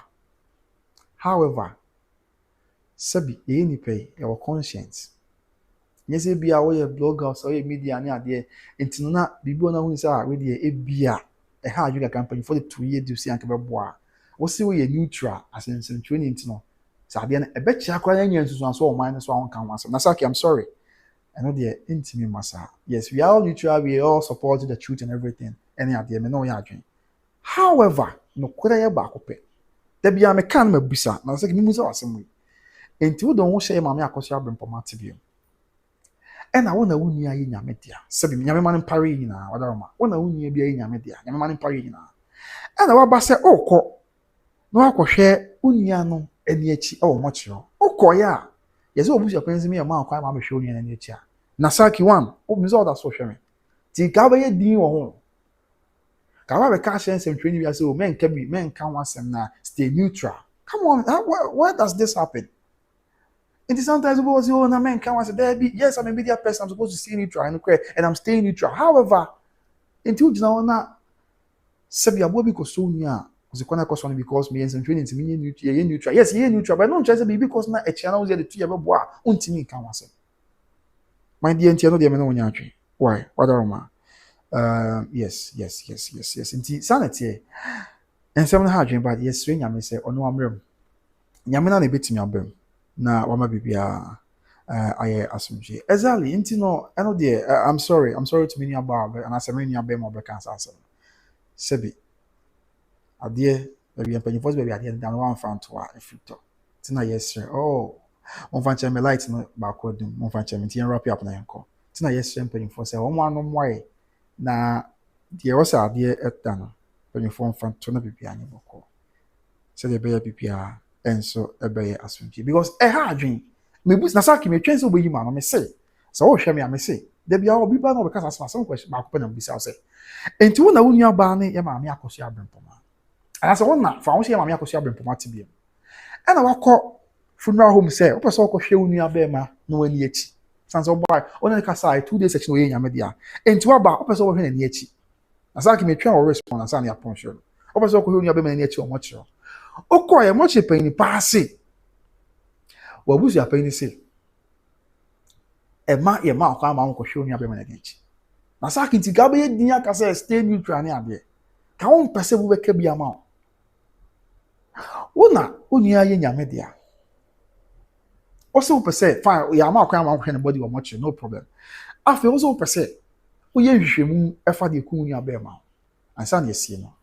Speaker 1: sabi any pay your conscience. Yes, be a blogger or a media near there. Until na bibo na who is already a bia a hard you campaign for the 2 years you see and boa. What's the way neutral as in some training to know. So I bet you are quite young to so minus one can once. Nasaki, I'm sorry. I know the intimate massa. Yes, we are all neutral, we all support the truth and everything. Any idea, me no yarding. However, no kwaya back up. There be a mechanic bisa. Now, say, Mimusa or some way. Until don't share my acosia brempomatibium. And I want to win ya in your media. Sebi Yamaman in Paris, whatever. When I win ye be in your media, Yamaman in Paris. And I was say, oh, no, I could share Uniano. Enichi oh much no okoya yes obusu apenzi me ma kwa ma be show ni enichi a Nasaki one obusu all that so hwe me ti ka ba ye din wo ho ka ba be ka hye nsem twani wi ase o men ka bi men ka wasem na stay neutral come on why does this happen it is sometimes people say oh na men ka wasem there be yes I'm a media person I'm supposed to stay neutral and I'm staying neutral however until jina na sebi abo bi ko so ni a because me and some training to me neutral. Yes, you're neutral, but not just because na a channel the 2 year boa untimi kan wase. My dear no de me no nyatwe. Why? What are yes. Inti sanity. And some ha dream but yes, when nyame say ono amrem. Nyame na betimi abem. Na wama bibia aye asumje. Exactly. Inti no eno de I'm sorry to many about and as many abem obeka answer. Sebi adeɛ baby mpanyinfo sɛ baby adeɛ dan one fan to a efito tina yes sir oh on fan cheme light no ba ko dum on fan cheme tin wrap up na yanko tina yes sir mpanyinfo sɛ wɔn ano moye na deɛ wɔsɛ adeɛ ɛta no mpanyinfo fan to na baby ani bɔkɔ sɛ de bɛyɛ bibia enso ɛbɛyɛ asomdwe because ha adwen me bus na saki me twɛn sɛ obeyi ma no me say sɛ wo hwɛ me a me say da bia obi ba no bɛka asɛm question ba ko pɛ na bisa sɛ enti wo na wo nua ba ne yɛ ma me akɔso abrempɔma and so na fa wo hye ma me akɔso abrempɔma tibiem ɛna wakɔ funeral home say wo pɛ sɛ wokɔ hwɛ wo nua ba ma no wani akyi sanse wo boy ona ka say 2 days section oye nyame dia enti wo ba wo pɛ sɛ wo hwɛ n'ani akyi na saki me twɛn wo respond na ya pon hwɛ wo pɛ sɛ wokɔ hwɛ wo nua ba ma n'ani akyi o mo kyerɛ okɔ ye mo kye pani paase wo busu apani se ma akwa ma nkɔ hwɛ wo nua ba ma n'ani akyi na saki nti ga ba ye din aka say stay neutral ne ade ka wo mpɛ sɛ wo bɛka bi ama wona onua ye nyame dia also per se fine ya ma akwa ma hwe ne body wo moche no problem afi also per se wo ye hwehwemu efa de ku nua ba ma ansa na yesie no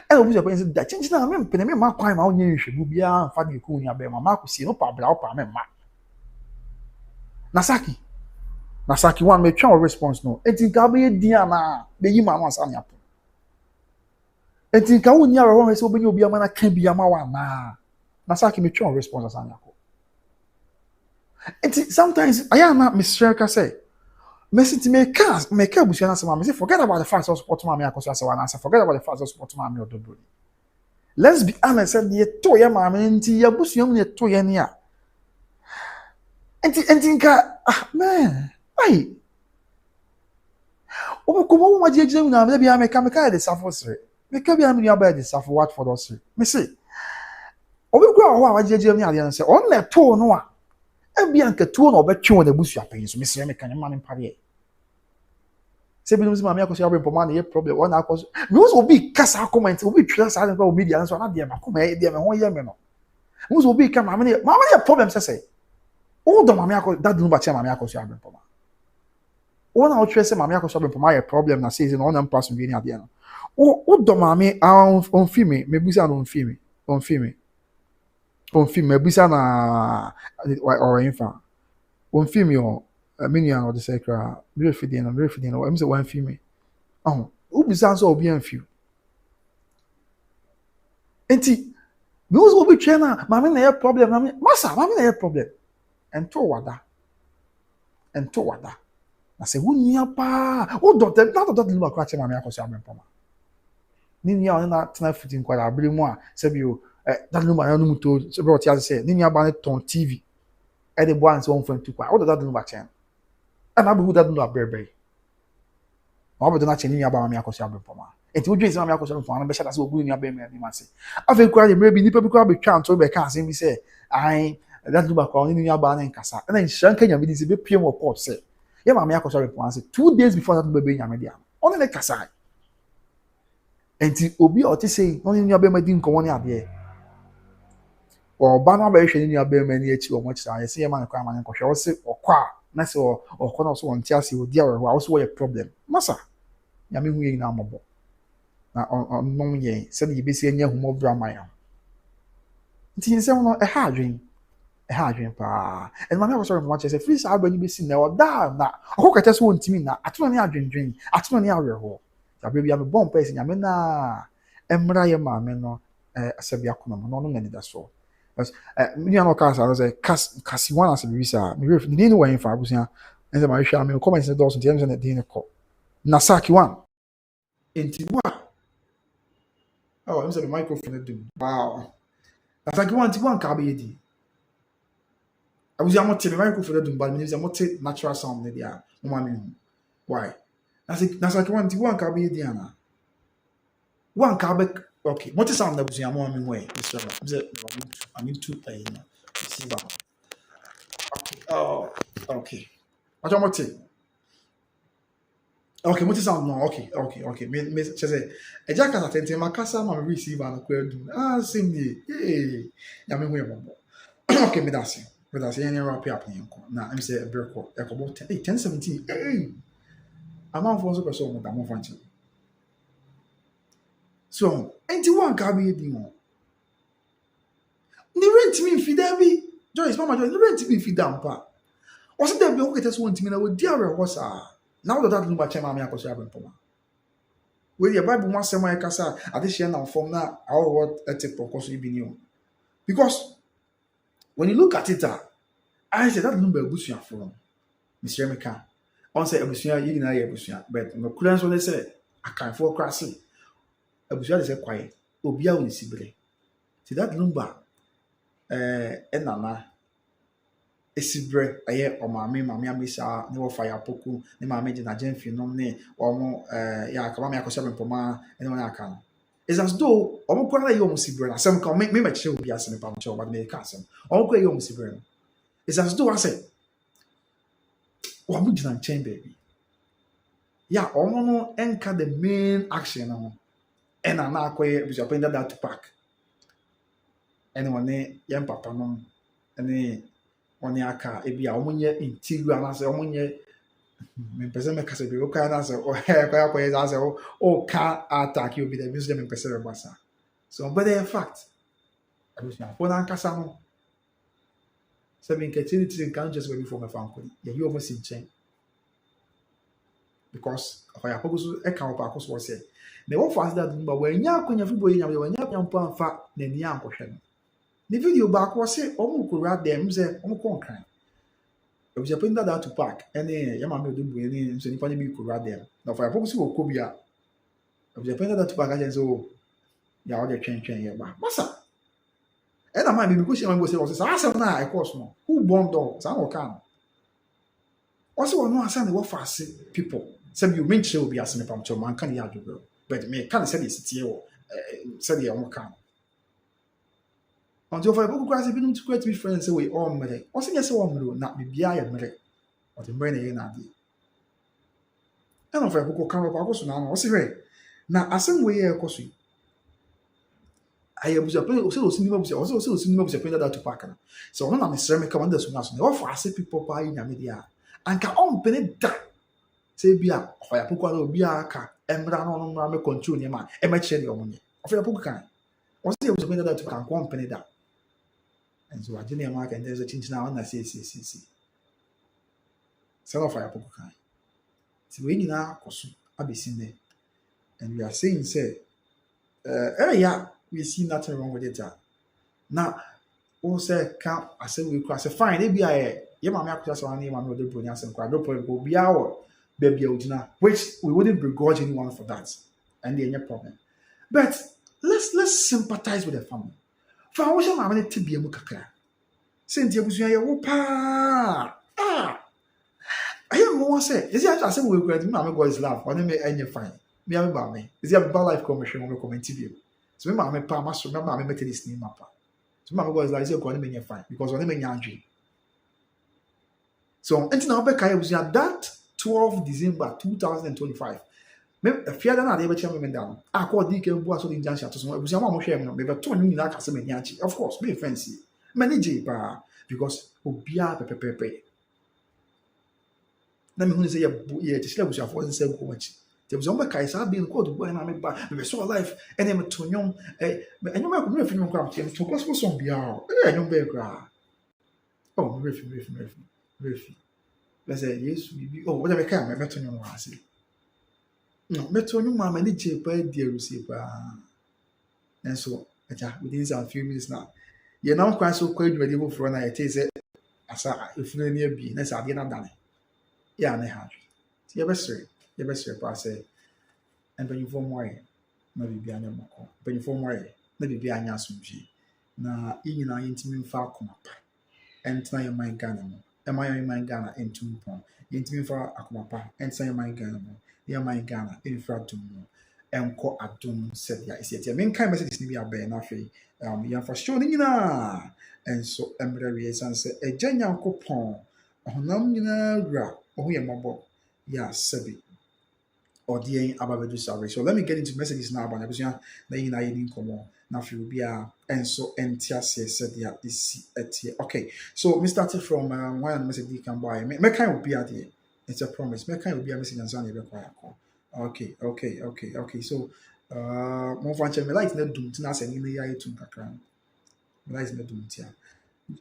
Speaker 1: e obu je pense da chinchi na me mpene me ma kwan ma wo nye hwehwemu bia anfa de ku nua ba ma ma ko sie no pa bra wo pa me ma Nasaki na saki one me twa response no enti nka be dia na be yi ma no asa ne apo enti nka wo nya ro ho se obenye obi ama na ka bi ama wa na saki me twa response asa ne apo enti sometimes aya na Mr. Ka say Messi to make a bush and say forget about the fact of support mommy akoso one answer forget about the fact of support mommy odobro. Let's be honest and ye to ya mama nti ya busuam ne to ya ne a enti nka man ai obokomo ma je na me bia me ka de safo sere me ka bia me ya ba de safo what for those me say obekura ho a wa je ne ade no say on na to no a ebia nka tuo na obetwe na busua pen so me sere me kan ma ne mpare se bi no se mama akoso abem poma na ye problem ona akoso me was obi kasa comment obi twa sa na ba media so na de ma koma e de me ho ye me no me was obi ka mama ne problem say o do mama akoso that no ba che mama akoso abem poma ona o twa se mama akoso abem poma ye problem na say no na mpaso bi ni ade no o do mama on film me busa no on film me busa na or infa on film yo menu and the secret very feeding I'm say one film oh who busa so obi anfiu enti me was obi twa na mama na ye problem na masa mama na ye problem ento wada na se wunya pa o doctor na doctor lu akwa che mama akoso abem poma ni nia ona na tena fitin kwala abere mu a se bi o that lu ma na mu to se bro ti say ni nia ba ne ton TV e de bo an se won fan tu kwa o doctor lu ba chen ana bu that lu abere ma bo na chen ni nia ba mama akoso abem poma enti o dwe se mama akoso abem poma na be shada se ogu ni abem ni ma se afa kwa de maybe ni pa bi kwa be twa nto be ka se mi se ai that lu ba kwa ni nia ba na nkasa na nhyan kanya bi di se be pie mo port se ye mama akoso abem poma se 2 days before that baby nya me dia on ne kasa enti obi o ti say no ni abema di nkomo ni ade o ba na ba hwe ni abema ni achi o mo kira ye se ye man kwa man nkohwe o se okwa na se okwa na so won ti ase o dia we o so ye problem masa ya me hu ye na amabo na on ye se de be se anya humo bra man ya nti ni se no e ha adwen pa e ma me ko so mo che se free sa abani be si na o da na o ko kete so won timi na atono ni adwen atono ni awe ho ya be bom pese nya me na emra ye ma me no asabia kono no ngani da so because me no ka sa no say kasi one as be sa me ref ni no wan fa abusia enze ma hwa me comment se do so tie na din ko na saki one enti wa oh I'm say microphone do wow na saki one ti one ka be di abusia mo tie microphone do ba me say mo tie natural sound ne dia mo ma me why na saki one ti one ka be di ana one ka be okay what is sound that busia mo me way I'm into see ba okay oh okay what am I say okay what is sound no okay me say e ja kasa tente makasa ma receive an kwa du sim ni ya me way mo okay me that's any wrap up ni nko na I'm say a break ko e ko 10:17 amount for so person mo da mo fanchi so enti one ka be di mo ni rent me fi da bi Joyce mama Joyce ni rent me fi da mpa o se da bi o kete so ntimi na we di awe ho sa na wo that number chema me akoso abem poma we the bible mo asem ay kasa ade hye na form na how what ethic pokoso ibi ni o because when you look at it I said that number abusuan from Mr. Emeka on say abusuan yi na ye abusuan but no kura so dey say akanfo krase abusuan dey say quiet obi a woni sibere see that number enana esibre aye o maame amisa ne wo fire poku ne maame de na jenfi nom ne o ya akaba me akoso bempoma ene wona aka no is as though o mo kwara ye o sibre na sem ka me me che obi asem pa mo che o ba me ka asem o mo kwara ye o sibre no is as though I say o mo gina chen baby ya o mo no enka the main action no ena na akoye bi so penda that pack ene woni yem papa no ene oni aka ebi a omunye interior na se omunye me pese me kase bi o ka na se o he kwa kwa za se o ka attack you be the music me pese be basa so but in fact abusia for na kasa no se bin ketini tin kan just be for me fan ko ye you almost in chain because of your purpose, a count of course was said. They won't fast that, but when you are going to be when you are pound fat, then the uncle. The video back was say, oh, could rat them, say, oh, conquer. If you put that to pack, and then Yamama do any, so you probably could rat them. Now, for a purpose of Cobia, if you put that to pack, I say, oh, you are the change, Massa. And I might be because you was I said, now, of course, no. Who born dogs? I don't can. Also, no, I said, what fast people. Some you mention will be asking about your man, can you have girl? But me can't say this to said the own can. Until for a book, grass, been to create me friends away all money. Also, yes, one not be behind me. Or the brain in idea. And of a book come up, I was now, what's it? Now, as some way, of course, I was a player also cinema that to pack. So when I'm a ceramic commander, so now, offer I say people buy in media. And can on penny that. Say bia for ya pokwa no bia aka emra no no me control ni ma e ma chere yo money of ya pokwa kan o say we spend that to can company that and so agene ma kan there's a change now na see so of ya pokwa kan so we nyina akoso abesin there and we are saying say yeah we see nothing wrong with it now o say can I say we cross fine e bia ye ma me akoso so na ma me o de bronya sen kwa do point go bia o baby which we wouldn't begrudge anyone for that, and the any problem. But let's sympathize with the family. For I wish I'm having to be a mukaka. Send you pa ah. I hear more say. Is it I say we regret me? I'm going to laugh. Or me any fine. Me am about me. Is it about life commission on comment TV? So me mama pa maso me mama make this name mapa. So mama go is like say go me fine because when me nyanji. So until now be kai was that 12 December 2025. Me fear na dey be chem me down. Akọ di ke bu aso di junction to so ebusia ma mo hwe me no me be to ni na ka se me nyachi. Of course, me fancy. Manage pa because obia pepepepe. Na me hu say ye te sile ebusia for nse go machi. Te ebusia mo kai sa bi ko do boy na me ba me so life ene me to nyom enyom akọ me fi nyom kwa te to gospel song bia. Enyom be kra. Oh, me refi. Let's say yes, we oh what I can me beto nyom wa ase. No, beto nyom ma mani je pa dia rusi pa. And so, within some few minutes now. You now quite so quite ready for na it is asa if no near be na sa na dane. Ya na ha. Ti ye be pa say and when you form why na bibia anya mako. When you form why na bibia anya asumji. Na inyi na yintimi mfa akoma pa. Entna your mind Ghana mo. Am I in my Ghana in 2 pounds? Yintimi mfa akoma pa. Entna your mind Ghana mo. Your mind Ghana in front mo. Enko adom said ya isi etia men kan message ni bi abe na afei ya for show ni nyina enso emre wie san se eja nyankopon honam nyina wura ohu ye mobo ya sabi odien ababedu sabi. So let me get into messages now about na nyina yini komo na afei obi a enso entia se said ya isi etia. Okay, so me started from one message you can buy me kan obi ade. It's a promise me kan obi a message ansa na be kwa yakọ. Okay. So, more fun. Me like na dum tina se ni na ya etum kakra. Me like na dum tia.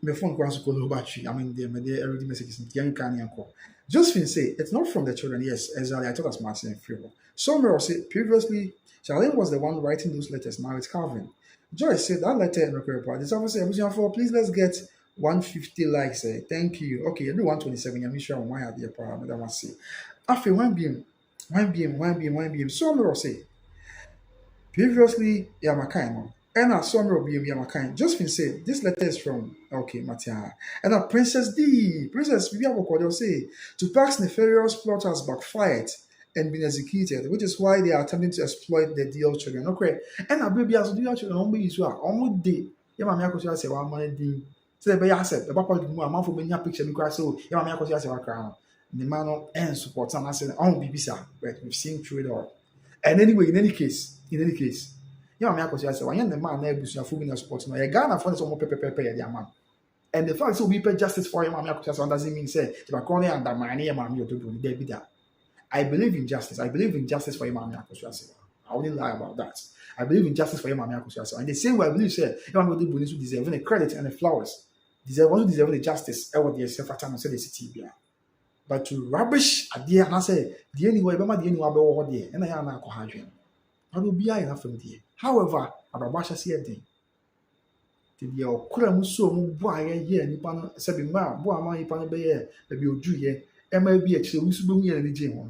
Speaker 1: Me phone kwa so call battery. I mean, they already messages in young can yanko. Josephine say it's not from the children. Yes, exactly. I thought that's Martin and Favor. Somewhere say previously, Charlene was the one writing those letters. Now it's Calvin. Joyce said that letter in record report. This officer said, please let's get 150 likes. Thank you. Okay, you do 127. I'm sure why I did a that one say. After 1 BM. 1 BM. Somewhere say previously Yamakai and a somewhere BM Yamakai. Josephine said this letter is from Matia and a Princess Bibi say Tupac's nefarious plot has backfired and been executed, which is why they are attempting to exploit the DL children. Okay, and a baby as DL children only is almost day. Yamamia say 1 money day. Say the asset the papa do a month for many picture because so Yamamia say what crown. The man and support and I said, oh, Bibisa, but we've seen through it all. And anyway, in any case, yeah, I said, why the man never was a support. No, Ghana for some pay man. And the fact so we pay justice for him, doesn't mean say, if I call and my or to do that. I believe in justice. I believe in justice for him, I wouldn't lie about that. I believe in justice for him, and the same way I believe, say, you deserve the credit and the flowers, deserve the justice, ever the self time and say the city. but to rubbish adeɛ anaasɛ deɛ ni hɔ ɛbɛma deɛ ni hɔ abɛwɔ hɔ deɛ ɛna yɛ ana akɔ ha adwene ɔno obiara yɛ n'afɛm deɛ however abrabɔ ahyɛ se yɛ den te deɛ ɔkora mu so mu bo a yɛyɛ nipa no sɛbi mmaa bo a ma nipa no bɛyɛ baabi odu yɛ ɛma bi akyire wo nso bɛhu yɛ n'ani gye ho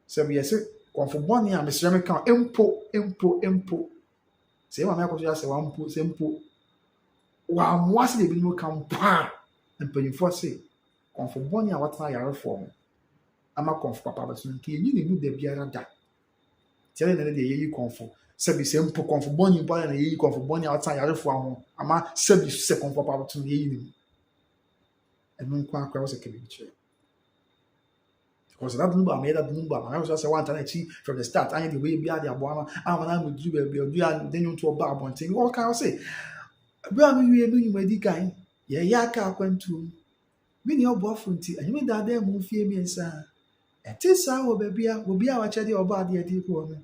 Speaker 1: sɛbi yɛsɛ kɔnfo bɔne a mesrɛ me ka mpo sɛ ɛma me akɔso yɛ asɛ wampo sɛ mpo wɔamoa se deɛ ebinom ka mpo a mpanyinfoɔ se kɔnfo bɔne a wɔtena yarefoɔ ho ama kɔnfo papa bɛso no nka yɛnyi ne mu da biara da tiɛ ne deɛ yɛyi kɔnfo sɛbi sɛ mpo kɔnfo bɔne mpo na yɛyi kɔnfo bɔne a wɔtena yarefoɔ ho ama sɛbi sɛ kɔnfo papa bɛso no yɛyi ne mu ɛno nko akora wɔ sɛ kɛbi kyerɛ because that number I made that number I was just one time from the start I the way be the aboa am na mo do be do and then you to oba abonten what can I say be am wie me nyuma di kan ye ya ka kwantu me ni obo afunti anyi me da da mu fie mi nsa ete sa wo be bia obi a wa chede oba ade ade ko no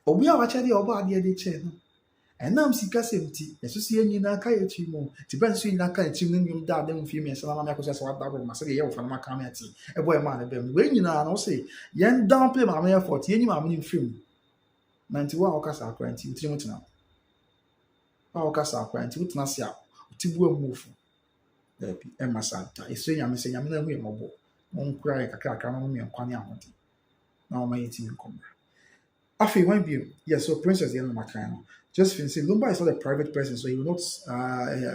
Speaker 1: obi a wa chede oba ade ade che no enam sika semti yesusu enyi na aka ye chi mu ti ben so enyi na aka chi mu nyum da da mu fie mi nsa na me akoso se wa da bro ma se ye wo fa na maka me ati e boy ma na bem we nyina na say yen down play ma me effort enyi ma me film 91 okasa akranti utiri mutena a okasa akranti utena se a utibu amufu da bi e masanta e so nyame se nyame na hu ye mobo mon kura ye kakra no me nkwane ahodi na o ma yeti nkomra afi when be yes so princess the makan Josephine said Lumba is not a private person, so he will not.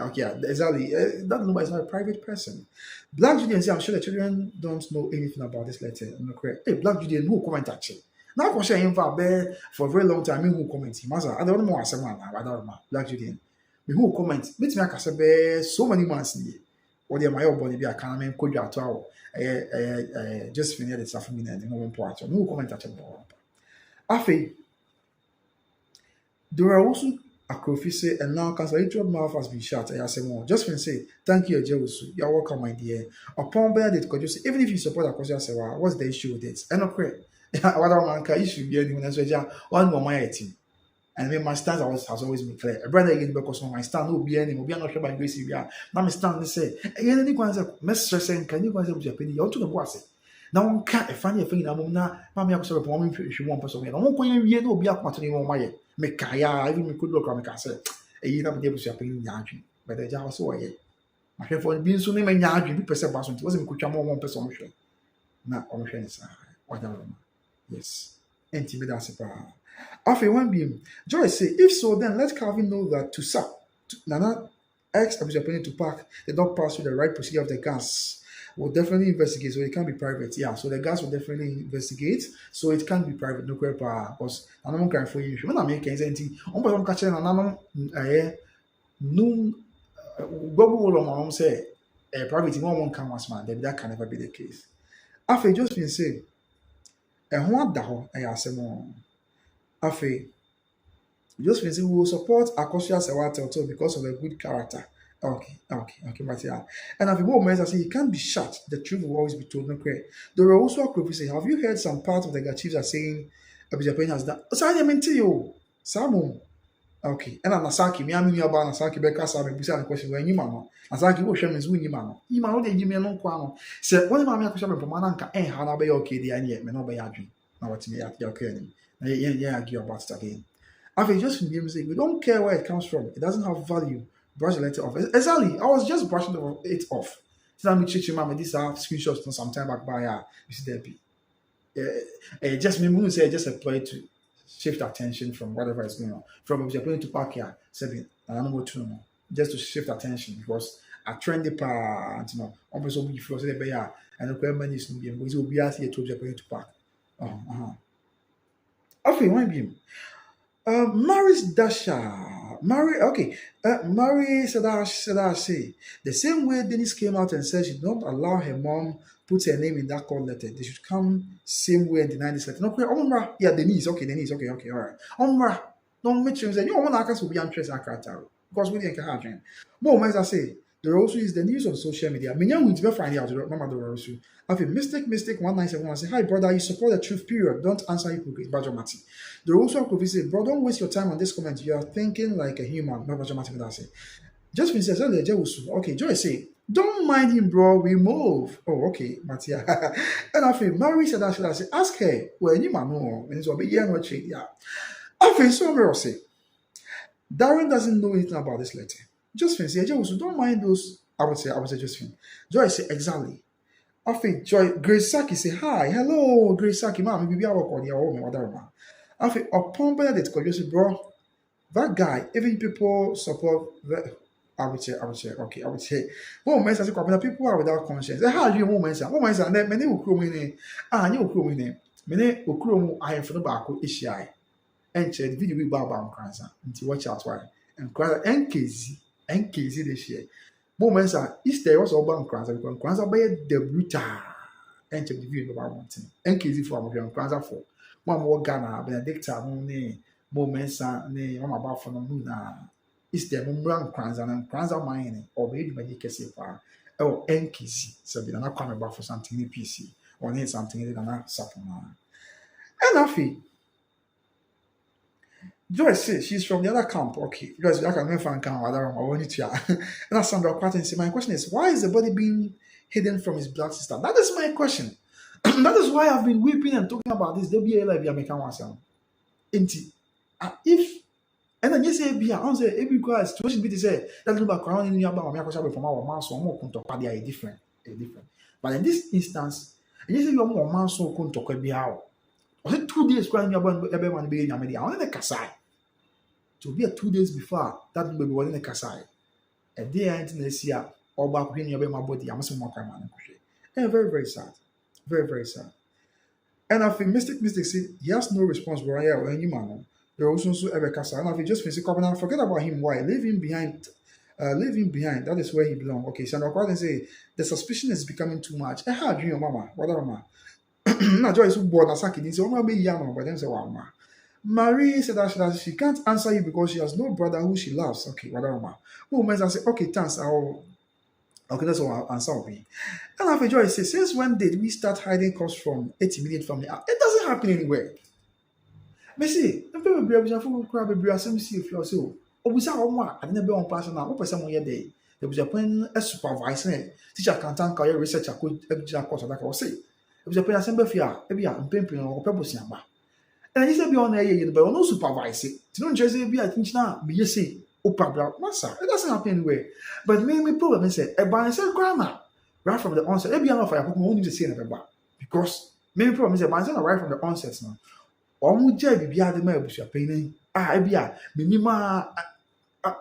Speaker 1: Okay, yeah, exactly. That Lumba is not a private person. Black Judean say, I'm sure the children don't know anything about this letter. I'm not correct. Hey, Black Judean, who comment actually? Now, I'm share him for a very long time. Me who comment him. I don't know what I don't know. Black Judean. Me who comment. Me to make us so many months in here. Or the my own body be a can man could you at all? Josephine had it suffering me and the moment part. Who comment actually? Afi. There are also Akrofise and now Casalito mouth has been shut. I say more. Just when say, thank you, Jewusu. You're welcome, my dear. Upon bear it, could you say, even if you support Akosia Sewa, what's the issue with it? And okay, what man can issue be anyone as well. One more my team. And then my stance has always been clear. A brother again because my stand will be any will be not sure by grace. Now my stand say, again, any one's a mess saying, can you guys have Japan? You're to the boss. Now one can't find a thing now. Mammy, I'm sorry for one if you want person. I won't point you no be up to my Mekaya, even me could look on the say, a year of the Japan Yaji, but the Java so I my head for being so named Yaji, be percent person, it wasn't Kuchamo one person. Not on friends, whatever. Yes, intimate as a after one beam, Joyce say, if so, then let Calvin know that to SAP, Nana X Japan to park, they don't pass through the right procedure of the gas. Will definitely investigate, so it can be private. Yeah, so the guys will definitely investigate, so it can be private. No question, because I don't care for you. When I make anything, on person catch and I no Bobo will mom say a private one can was man. That can never be the case. After just been say, and what the hell I ask more. After just been say we will support Akosia Sewa because of a good character. Okay, but yeah. And if you moments I say you can't be shut, the truth will always be told, no credit. There were also a group saying, have you heard some part of the chiefs are saying Japan has done? So I mean to you, Samu. Okay, and I'm Nasaki, me, I'm about Nasaki Becca Sabi, beside the question when you man, Nasaki will show me when you man. You man, only give me a long quano. Said, what am I question from Mananka and Hana Bay okay, the idea, may not be arguing. Now what's me at your curling. Yeah, argue about it again. After just from music, we don't care where it comes from, it doesn't have value. Brush the letter off. Exactly. I was just brushing it off. So I'm teaching mama these are screenshots some time back by you see there be. Just me say just a play to shift attention from whatever is going on. From Japan to park here, 7 and I'm to just to shift attention because a trendy part, you know, one person will be for say be and the requirement is no be because will be asked here to Japan to park. Okay, one beam. Mary's Dasha. Mary said say the same way Dennis came out and said she did not allow her mom put her name in that call letter. They should come same way and deny this letter. No, Omra, yeah, Denise, okay, all right. Omra, don't make sure that you want to will be interested in character because we didn't have him. More as I say, the also is the news on social media. Many will never find out. Mama, the also. Have a mistake 1971 say, hi brother, you support the truth, period. Don't answer hypocrite, Bajomati. The also could say, bro, don't waste your time on this comment. You are thinking like a human, not Bajomati would say. Just when says, okay, Joy say, Don't mind him, bro. We move. Oh, okay, Matia. And I feel Mary said that should I say, ask her, well, you man know, and so be yeah, no change. Yeah. I feel so Mary say, Darren doesn't know anything about this letter. Josephine say, Josephine, don't mind those. I would say Josephine. Joy say, exactly. I feel Joy, Grace Saki say, hi, hello, Grace Saki, ma'am, maybe I will call you, whatever, man. I feel, upon Benedict, because you say, bro, that guy, even people support the. I would say, okay, I would say, one man says, people are without conscience. How do you one man say, and then many will crew in you will crew in many will crew, I am for the back, issue. And the video we bow cancer, until watch out why. And cancer, NKZ this year. Moments are Easter was all bound cancer because cancer by the brutal. And the video about one thing. NKZ for my cancer for. One more Ghana, Benedicta, only moments are nay, I'm about for the moon. Easter, Mumran cancer and cancer mining, or maybe my KC. Oh, NKZ. So we are not coming back for something in PC or need something in another supplement. And I feel. Joyce says she's from the other camp. Okay, Joyce, I can never find camp. I don't know. I want it to. And that's Sandra Quatin. Say, my question is, why is the body being hidden from his blood sister? That is my question. That is why I've been weeping and talking about this. There be a life American one sound. If and then you say, "Be I say every class situation be to say that little background in your about me from our man so more kunto pa they are different. But in this instance, you say you are more man so kunto kwa be how. I said 2 days crying about everyone being Yamedi. I want to kasai. To be 2 days before that baby was in the Kasai. A day I didn't see her all back when you my body. I'm some more man. And very, very sad. Very, very sad. And I think Mystic said he has no response for yeah or any man. There was also ever Kasai. And I think just Mr. Covenant, forget about him. Why? Leave him behind. Leave him behind. That is where he belongs. Okay, so I'm say the suspicion is becoming too much. I had dream, mama. What am I? Not Joyce who born as Saki. So I'm be young, but then say, wow, ma. Marie said that she can't answer you because she has no brother who she loves. Okay, whatever. Woman I say, okay, thanks. Okay, that's what I'll answer me. And after Joy says, since when did we start hiding costs from 80 million family? It doesn't happen anywhere. Me see, I'm very brave. I'm from crab. I'm see if you're so. Oh, we saw one. I didn't be on person now. What person year day? There was a point a supervisor. Teacher can't tank your research. I could course like I was say. It was a point assembly fear. Maybe I'm pimping or purpose. And I said, be on there, but no supervise it. You don't just be I think now, be you say, oh, problem, massa. It doesn't happen anywhere. But maybe problem is a by said grammar right from the onset. Maybe I'm not for who need to say never back because maybe problem is a by right from the onset now. Or would you be the mail with your painting? I be a minima.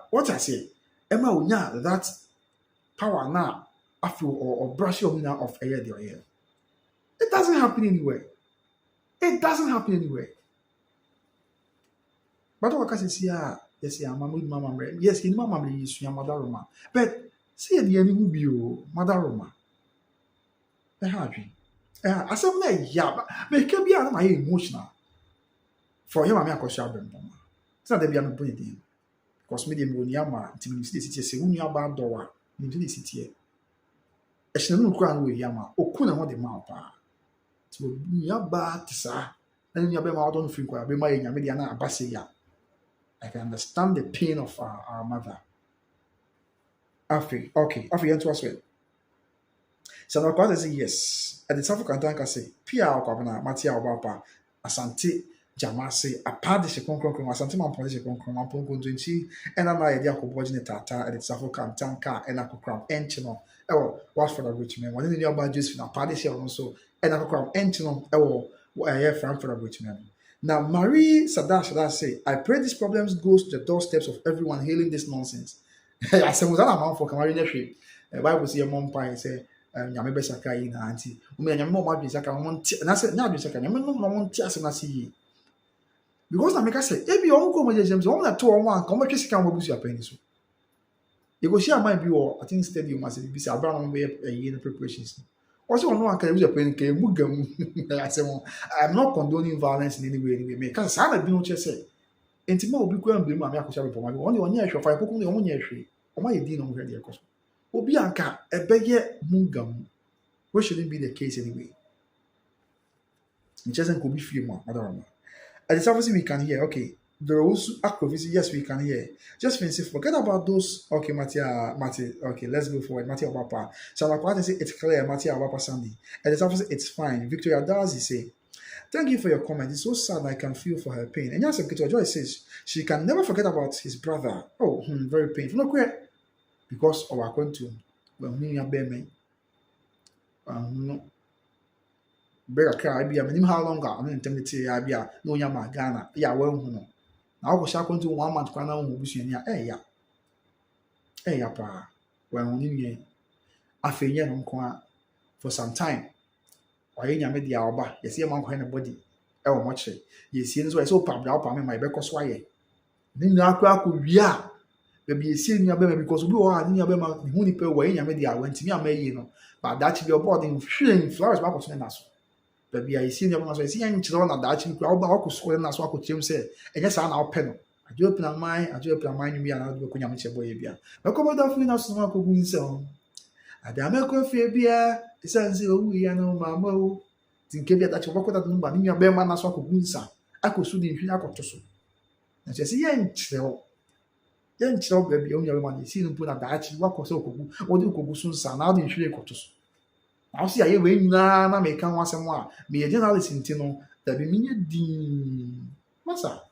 Speaker 1: What I say, Emma will that power now after or brush your winner of a year. It doesn't happen anywhere. It doesn't happen anywhere. But what can see yes, yeah, mama, yes, in mama is your mother Roma. But see the enemy will be your mother Roma. A happy. I said, yeah, but it can be my emotional. For him, I'm a caution. It's not that we are not doing it. Because medium will yama, Timothy City, say, when you are bad door, into the city. A shall crown with yama, or couldn't want the mouth. So, you are bad, sir. And you are out on free, be my Mediana Abassia. I can understand the pain of our mother. Okay, Afi, and to us well. So now, God say yes. At the South African say, Pia Okabana, Matia Obapa, Asante, Jamase, a party she concron, Asante man police concron, Pongo Junchi, and an idea of watching the Tata at the South African tanker and a crown enchino. Oh, what's for the rich man? One in your budgets for a party she also, and a crown enchino. Oh, I hear from for the rich man. Now, Marie Sadar say, I pray these problems goes to the doorsteps of everyone hailing this nonsense. I said, was that amount for Camarine tree? The Bible say, a mom pie say, Yame Besaka in auntie. When your mom be Saka, and I said, now be Saka, no one tears and I see. Because I make us say, if you uncle my James, one that 2 or 1, come back to come with your penis. You go share my view, I think stadium must be a brown way a year preparations. Also, no one can use a pen came Mugam. I said, I'm not condoning violence in any way, anyway, because I have been what you say. And Timo will be going to be my Yakusha for my only 1 year, 5 only 1 year tree. Or my dean on ready, of course. Obianka, a beggar Mugam. What shouldn't be the case anyway? It doesn't could be few more, Madame. At the surface, we can hear, okay, There are also activities, yes, we can hear. Just fancy, forget about those. Okay, Mattia, okay, let's go forward. Mattia Wapa. So I'm going to say it's clear, Mattia Wapa Sandy. And it's obviously it's fine. Victoria Dazi say, thank you for your comment. It's so sad I can feel for her pain. And yes, Victoria Joy says she can never forget about his brother. Oh, very painful. No, queer. Because of our country, when we are baby, no, better cry, be a minimum how long I'm in Timothy, I be a no yama Ghana. Yeah, well, no. Now, I was going to 1 month, Kana, who was in here. Yeah, pa. When we are after for some time. Why nyame de awba yesi e manko na body e wo moche yesi nso yesi opabra opame ma be koso aye ni na akwa akowia be be yesi nua be because obi o ha ni nua be ma hu ni pe why nyame de awa ntimi ama yi no but that be about in flowers ba koso na so be be yesi nua be ma so yesi yan kire na da chi kwa oba akoso na so akochiem se enye sa na ope no ajo open mind ni bia na do ko nyame che boye bia be ko bodo fu na so ma ko gu nse ho adame ko fie bia isanse owu ya no mama o tinke bia ta choboko ta numba ni be ma na so akogu nsa akosu di nhwi akoto so na che se ye nkyerɛ bia bia onya be ma ni si no na da achi wakoso okogu odi okogu so nsa na odi nhwi akoto so na o si aye we nyina na me ka ho asɛm a me ye journalist nti no da bi minye di masa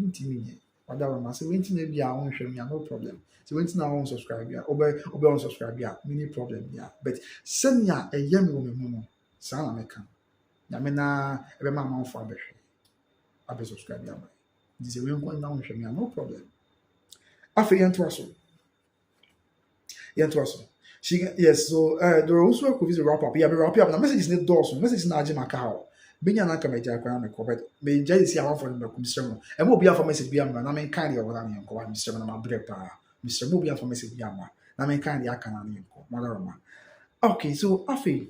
Speaker 1: nti minye wada ma se we nti na bia ho hwɛ me no problem. So when you now unsubscribe, yeah, obe unsubscribe, yeah, mini problem, yeah. But send ya a yemi wo me mono, sana meka. Ya me na ebe ma ma for abehwe. Abe subscribe ya ma. This we go now hwe me no problem. Afi yen to aso. Yen to aso. She yes, so there are also a quiz wrap up. Yeah, be wrap up. Na message is door so. Message na agima ka ha. Benya na ka meja kwa me ko but me jai si awon for me ko Mr. Mo. E mo bia for message bia ma na me kan ya wona me ko Mr. Mo na ma break pa. Mr. Mo bia for message bia ma. Na me kan ya kana na ko. Madaroma. Okay, so Afi,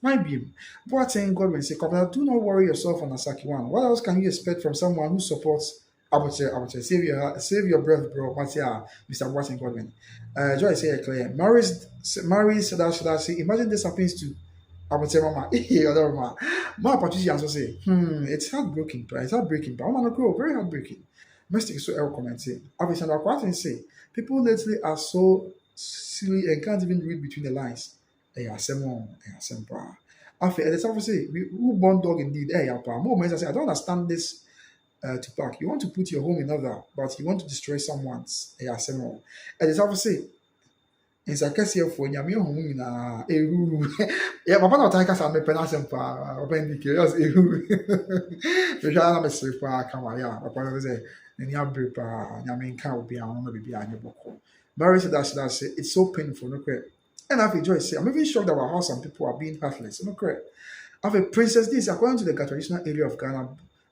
Speaker 1: my beam. Boateng Godwin say, Governor, do not worry yourself on Asaki one. What else can you expect from someone who supports Abuche? Save your breath, bro. Matia, Mr. Boateng Godwin. Joy say clear. Maris dash imagine this happens to Abuche Mama. Other mama. My Patricia also say, it's heartbreaking, but it's heartbreaking, but I'm gonna grow very heartbreaking. Mystic so ever commenting. Obviously, and say, people lately are so silly and can't even read between the lines. After the time say, who born dog indeed? More men say, I don't understand this to pack. You want to put your home in order, but you want to destroy someone's. And the time say, in Sakassia for Yami home in a yeah, Papa not take us and me penasem pa open the chaos. The Jana Messi pa Kamaya, Papa say, and Yabri pa Yamin can be on the baby and your book. Barry said that it's so painful, no credit. And I've enjoyed say, I'm even shocked about how some people are being heartless. No correct. After Princess this, according to the traditional area of Ghana,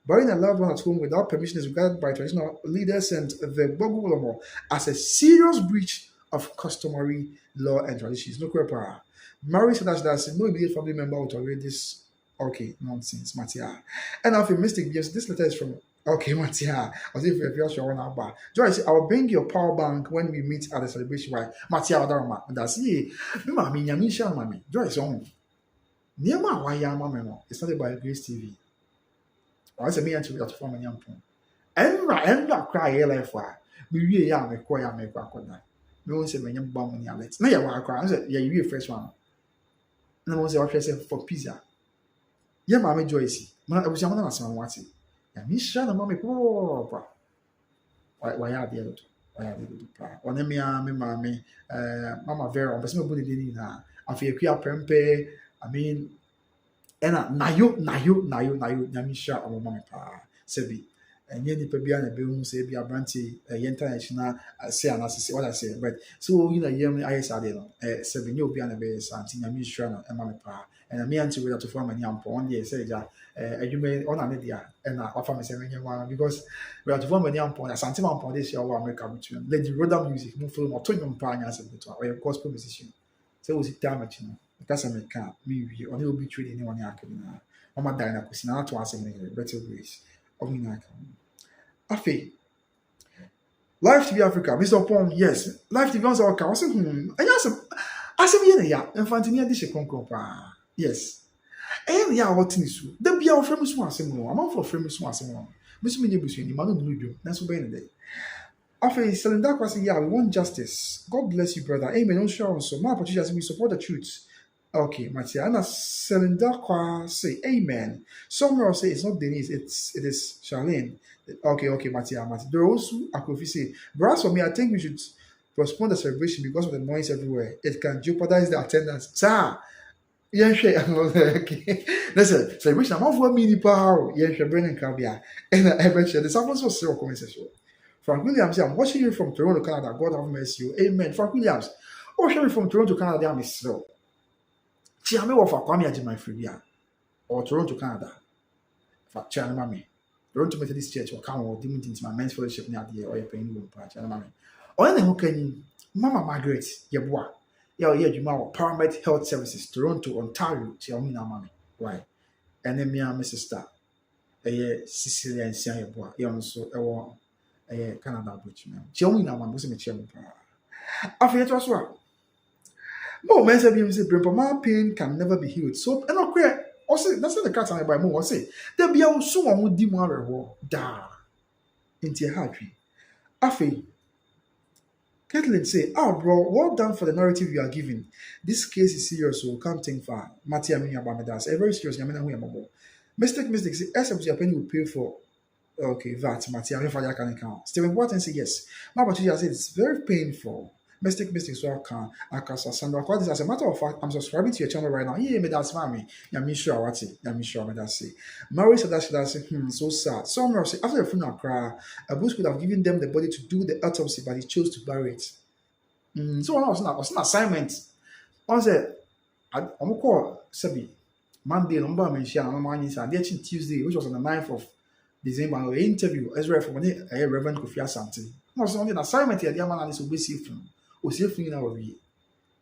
Speaker 1: burying a loved one at home without permission is regarded by traditional leaders and the Bogu Olomo as a serious breach of customary law and traditions. No correct. Mary said that no immediate family member would tolerate this. Okay, nonsense, Matia. And after Mystic yes, this letter is from okay, Matia. As if you're sure one about. Joy, I will bring your power bank when we meet at the celebration. Why, Matia, that's it. No, I mean, Yamisha, mammy. Joy, so near my why mamma. It's started by Grace TV. I said, me and you got to form a young pon. And I cry life for me. We are a choir make back on that. No one said, my young bomb on your legs. No, I cry. I said, yeah, you first one. No one said, what I said for pizza. Yeah, Mammy Joyce. I was young as someone watching. And Miss Shanna, Mammy, poor. Why are the other? Why are the other? One me, Mammy, Mamma Vera, but some body didn't have. I feel queer prempe. I mean, and nayo, Yamisha, or Mammy Pa, Sebi. And yet, the Pabian, a bill, say, be a branty, a international, say, and I say what I say. But so, you know, young eyes are there, Sebi, you'll be on a base, and Yamisha, and Mammy Pa. And a man to to form a young pond, yes, say, you may on an idea, and I offer me 7 year one because we are to form a young pond, a Santima pond this year, or make up between Lady Roda music, no film or 20 pioneers of the top, or a gospel musician. So was it damage, you know, because I make camp, me, or he'll be treating anyone I can. Mama Diana Kusina to answer me, better grace of me. Afe, Live TV Africa, Mr. Pong, yes, Live TV on our council. And yes, I said, yeah, and Fantinia dish a concompa. Yes. And yeah, what is you? The be our famous one, I'm out for famous one. Miss me busu ni manu no dwom. Na so be ne dey. After Selinda Kwasi, yeah, we want justice. God bless you, brother. Amen. Don't show us. So, my Patricia, we support the truth. Okay, Matia. And Selinda Kwasi, amen. Some will say it's not Denise, it is Charlene. Okay, Matia. Those who Akofi say, but as for me, I think we should postpone the celebration because of the noise everywhere. It can jeopardize the attendance. Sir, yeah, sure. Okay. Listen, celebration. I'm not for me, power. Yeah, sure. Brennan Kabia. And I bet you the someone so serious comment section. Frank Williams, I'm watching you from Toronto, Canada. God have mercy you. Amen. Frank Williams, watching you from Toronto, Canada. I'm slow. Chiame wa fa Kwame Ajimai Fribia or Toronto, Canada. For Chiame Mami. Toronto Methodist Church or come or dimmed into my men's fellowship near the or paying room. Chiame Mami. Or any who can Mama Margaret, Yabua. Yeah, Juma or Paramedic Health Services, Toronto, Ontario. Chiame Mami. Why? And then me and my sister. Cecilia and Sia Yabua. Also, Canada Bridge man. Chiome na man was a chairman. After it was what? No, men say him say my pain can never be healed. So and not queer. Also, that's not the cat I buy more. Say there be a someone who di more da into a heart. Afi, Caitlin say, bro, well done for the narrative you are giving. This case is serious, so can't think far. Matia Minya Bamadas, a very serious Yamina Huyamabo. Mistake say, SFG penny will pay for. Okay, that Matia Refaya can count. Stephen Watson say yes. My Patricia said it's very painful. Mistake so I can Akasa Sandra. As a matter of fact, I'm subscribing to your channel right now. Yeah, me that's mommy. Yami sure what it. Yami sure me that's say. Mary said that so sad. Some say after the funeral cry, a bush could have given them the body to do the autopsy, but he chose to bury it. So I was an assignment. I said, I'm call Sabi. Monday, number mention, I'm on Tuesday, which was on the 9th of December, an interview Ezra from a Reverend Kofi Asante. I was on an assignment here, the man is obviously from Osifin our way.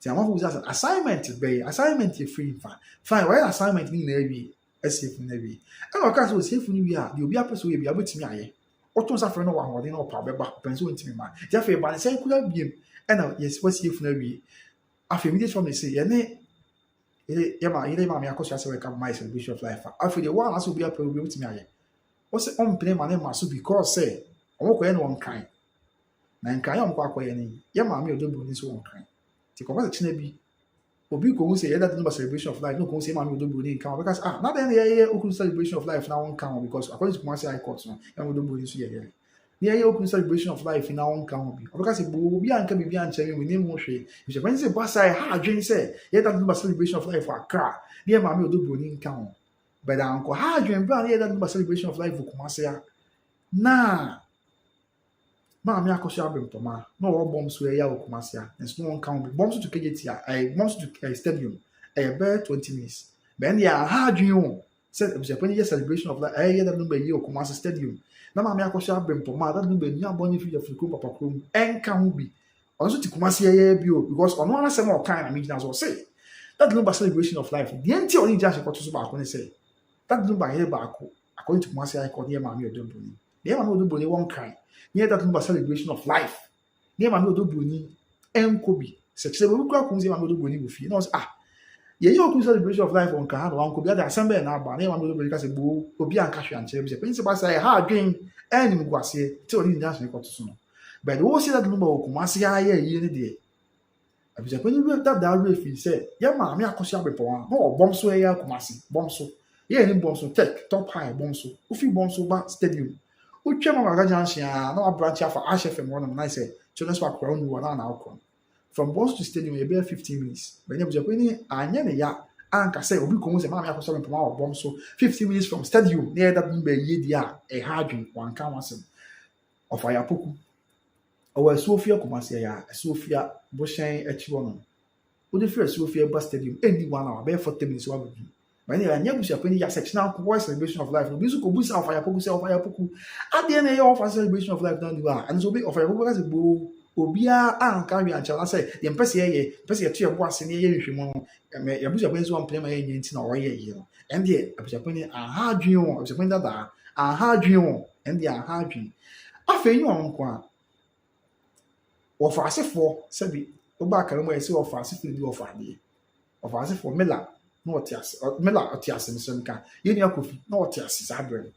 Speaker 1: The amount was an assignment bay, assignment free fine. Why assignment in Navy, as if Navy. And of course, was safe when you are, you'll be able to be able to me. What was after no one or no power back pencil into me, man. Jeffrey, but I say, could have been, and yes, what's if Navy? After immediate from the say, and Yama, you may have cost us a my celebration of life. After the one, as will be able to me. What's the on play my name must because say, I'm okay one kind. Na nkan ya mkwa akwa yani ya maame odobu ni so nkan ti ko ba chine bi obi ko hu say ya that no celebration of life no ko say maame odobu ni nkan because na then ya okun celebration of life na won kan because according to Kumasi High Court no ya odobu ni so ya ya okun celebration of life na won kan bi because bo obi anka bi ancha mi ni mo hwe je ban say pasai ha adwen say ya that no celebration of life akra ya maame odobu ni nkan but anko ha adwen bra ya that no celebration of life Kumasi ya na Mammy Akosha Bimpoma, no bombs were ya Kumasia, and small count bombs to Kagetia, I bombs to a stadium, a bare 20 minutes. Ben ya hard you said it was a 20-year celebration of the area that number you Kumasa Stadium. Now Mammy Akosha Bimpoma, that number near Bonnie Field of Kukum Papa Krum, and Kamubi. Also to Kumasia because on one same kind of meeting as well say. That number celebration of life, the empty only just got to back when they say. That number here back, according to Kumasia, I called near Mammy or Dumbuni. The Mammy Dumbuni one kind. Near that number celebration of life. Near my no buni and Kobe. Such a look like Kunzi Mando Buni with you. You celebration of life on Kahano, Uncle Biada, Assembly and Abba, near Mando Buni, Boo, Obia and Cashian James, a principal say, hard dream, and Muguasi, till the national court. But the see that number of Kumasia, ye in a day. I was when you read that roof, he said, Yama, me a Kosia before, no, bombs where Kumasi, bombs. Ye, any bombs will take top high bombs, Ufi bombs over stadium. Uchema Magajansia, no branch for HFM one of nice children's park crown one outcome. From Boston to Stadium, a bare 15 minutes. When you have been a ya, and say, Obi Comus and Mamma for 7 bomb so 15 minutes from Stadium near that number yedia, a hard drink, one canvassing of Ayapuku. Or Sophia Comasia, Sophia Boshan at Chibono. Would the first Sophia bus stadium any 1 hour, bare 40 minutes over. When you are near Bushapini, section now, voice celebration of life. Bisu Kubusa of Ayapuku. At the end of a celebration of life, don't you are? And so big of Ayapuku as a boo, Obia, and Carry and Chala say, the Empress, a was in the Yishimon, and Yabusa wins one play my agent in our year. And yet, Bushapini, a hard dream, of the Penda, a hard dream, and they are hard dream. I feel you on Qua. Or for us for, Sabi, Obaka, and I say of us if you do of idea. Of us for Miller. No tias, Mela tias in some kind. You know, coffee, no tias is abring.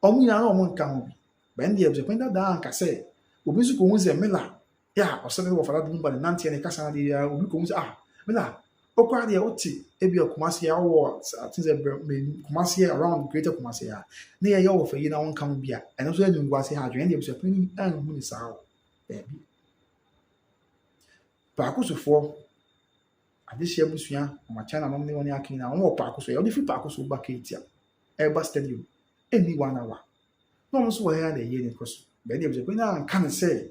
Speaker 1: ɔmo nyinaa na ɔmo nka ho bi bɛn deɛ abusua dadaa nka sɛ obi nso kɔn ho sɛ mela yɛ a ɔsɛbɛ wɔ fada dum ba ne nanteɛ ne kasa de ya obi kɔn ho sɛ mela okura deɛ wote ebi Kumasi a ɔwɔ ati sɛ Kumasi around greater Kumasi a ne yɛ wɔ fɛ yi na wɔnka ho bi a ɛno nso yɛ ne nguase ha adwene deɛ abusua panyin ɛnhu ne saa o baabi paako sofoɔ adehyɛ abusua ɔmo China nom ne wɔn aka nyinaa wɔn wɔ paako so yɛ ɔde fi paako so ba Keeti a ɛba stadium ɛnni 1 hour na ɔmo nso wɔ ha na ɛyɛ ne kɔ so bɛn deɛ abusua panyin anka ne sɛ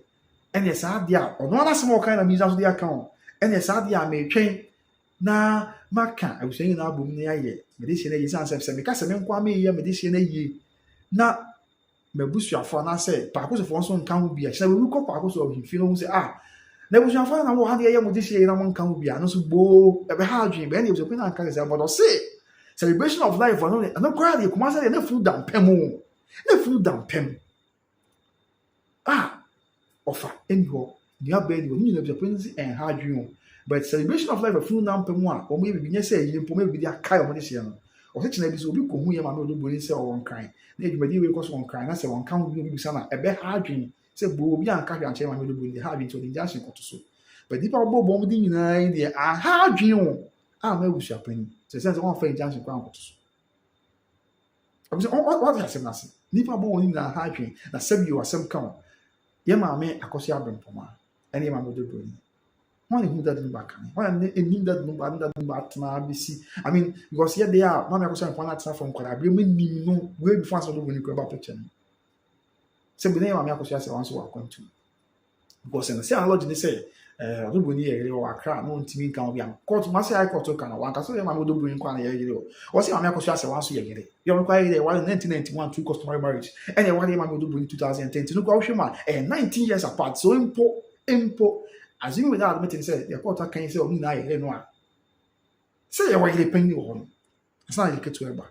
Speaker 1: ɛnna saa adeɛ a ɔno ara asɛm a ɔka na mi nso de aka ho ɛnna saa adeɛ a mɛtwɛn na maka abusua nyinaa abom ne ayɛ mede hyɛ no yie sɛ meka sɛ me nko ama yie mede hyɛ no yie na mabusuafoɔ anaasɛ paako sofoɔ nso nka ho bi a kyerɛ wɔbi kɔ paako so ɔhemfie no ho sɛ na abusuafoɔ na wɔ ha deɛ ɛyɛ mo de hyɛ yie na mo nka ho bi a no nso boo ɛbɛha adwene bɛn deɛ abusua panyin anka sɛ bɔdɔ se celebration of life ɔno koraa deɛ Kumasi deɛ na funu da mpɛm o na funu da mpɛm ɔfa ɛni hɔ nua bɛɛ ni hɔ ne nyinaa abusua panyin si ɛnha adwene o but celebration of life afunu na mpɛ mu a wɔn yɛ bibi nyɛ sɛ ɛyɛ mpɔ wɔn yɛ bibi akae wɔn de hyɛ no ɔsɛ kyerɛ bi so obi kɔ hu yɛ maame ɔdo bɔnni sɛ ɔwɔ nkran na edwumadi wei kɔ so wɔn nkran na sɛ wɔn ka ho bi obi bisa na ɛbɛ ha adwene sɛ bo obi anka hwɛ ankyɛn maame ɔdo bɔnni ha adwene nti ɔde gya ahyɛ nkɔto so but nipa ɔbɔ bɔn de nyinaa yi deɛ aha adwene wo a ma ebusua panyin sɛ sɛ wɔn afɛ gya ahyɛ nkɔto nkɔto so ɔbɛsɛ wɔte asɛm n'ase nipa ɔbɔ wɔn nyinaa ha adwene na sɛbi wɔ asɛm ka wɔn yɛ maame akɔso abɛnpɔma ɛne maame ɔdo bɔnni wọ́n lè hu dad number kan wọ́n lè ní dad number atena bisi I mean because yẹ de a maame akɔsɔ nkwan atena fam nkwadaa abiri mu nim no wei bi fún asɔ do wɔ ne kura ba picture no sɛ bi ne yɛ maame akɔsɔ asɛ wɔn nso wɔ akwantu because ɛna sɛ analogy ne sɛ ɔdo bɔ ne yɛ yɛrɛ wɔ akra na ɔntumi nka obi a kɔɔto ma sɛ ayɛ kɔɔto kan na wɔn akasɔ yɛ maame ɔdo bɔ ne nkwan na yɛ yɛrɛ wɔ wɔsɛ maame akɔsɔ asɛ wɔn nso yɛ yɛrɛ yɛ wɔn kɔ ayɛ yɛrɛ wɔn 1991 two customary marriage ɛna ɛwɔ ayɛ maame ɔdo bɔ ne 2010 no kɔ ahwɛ mu a 19 years apart so mpo assuming without admitting say the court can say omi na yɛ no a sɛ yɛ wɔ yɛrɛ panyin wɔ hɔ no asan yɛ ketewa ba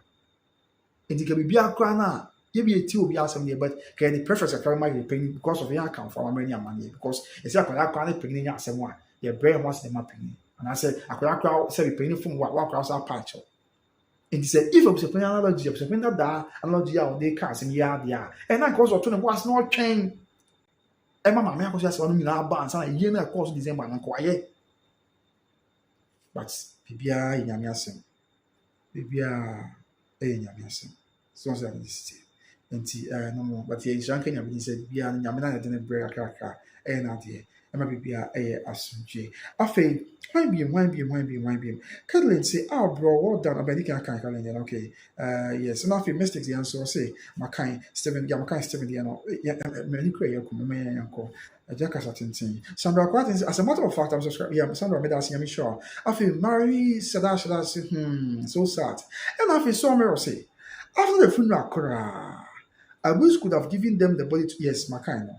Speaker 1: nti ka bibi akora na yɛ bi eti obi asɛm yɛ but ka the preference akora ma yɛ panyin because of yɛ account for amani amani because ɛsɛ akora akora ne panyin nyɛ asɛm a yɛ brɛ ho asɛm ma panyin anaasɛ akora akora sɛ yɛ panyin fom wa akora sa patch nti sɛ if obisɛ panyin analogy obisɛ panyin da analogy a ɔde ka asɛm yɛ adeɛ a ɛna nka ɔsɔ to ne bo asɛm ɔtwɛn ɛma maame akɔsɔ asɛ wɔn nyinaa ba ansa na yie na ɛkɔɔ so December na nkɔayɛ but biribiara yɛ nyame asɛm biribiara ɛyɛ nyame asɛm so wɔn sɛ ɛde sisi nti no mo but yɛ nhyira nka nyame di sɛ biribiara nyame na yɛde ne brɛ kakrakra ɛyɛ n'adeɛ ɛma biribiara ɛyɛ asomdwe afei hwan biem Caroline sɛ bro well done abɛdi kan kan Caroline okay yes na afei mistakes yɛn nso sɛ makan Steven deɛ no mɛni kura yɛ kum mɛyɛ yɛn kɔ agya kasa tenten Sandra Kwatin as a matter of fact I'm subscribed Sandra medasi yami sure afei Mary Sada so sad and afei so Mero say after the funeral kora Abus could have given them the body to yes makan no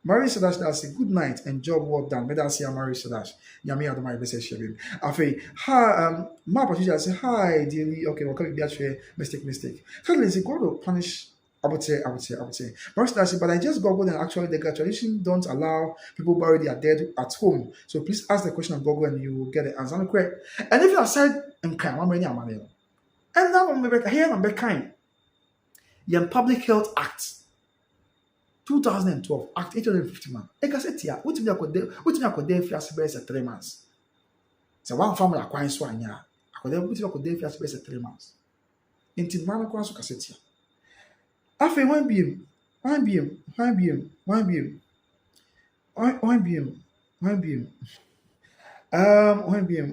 Speaker 1: Mary Sadash that's good night and job well done. Medasi Mary Sadash. Yami Adama Ibese Shebim. Afe, hi, Ma Patricia say hi, dearly. Okay, we'll come back to mistake. Currently, is God will punish. I would say. Mary Sadash, but I just Googled and actually the tradition don't allow people bury their dead at home. So please ask the question on Google and you will get the answer correct. And if you said and kind, one many amane. And now I'm back here. I'm back kind. Your Public Health Act. 2012 Act 851 eka sɛ tia wotumi akɔda afiase bɛyɛ sɛ 3 months sɛ woamfa mmara kwan so anya a wotumi akɔda afiase bɛyɛ sɛ 3 months nti mmara no kwan so ka sɛ tia afei wan biem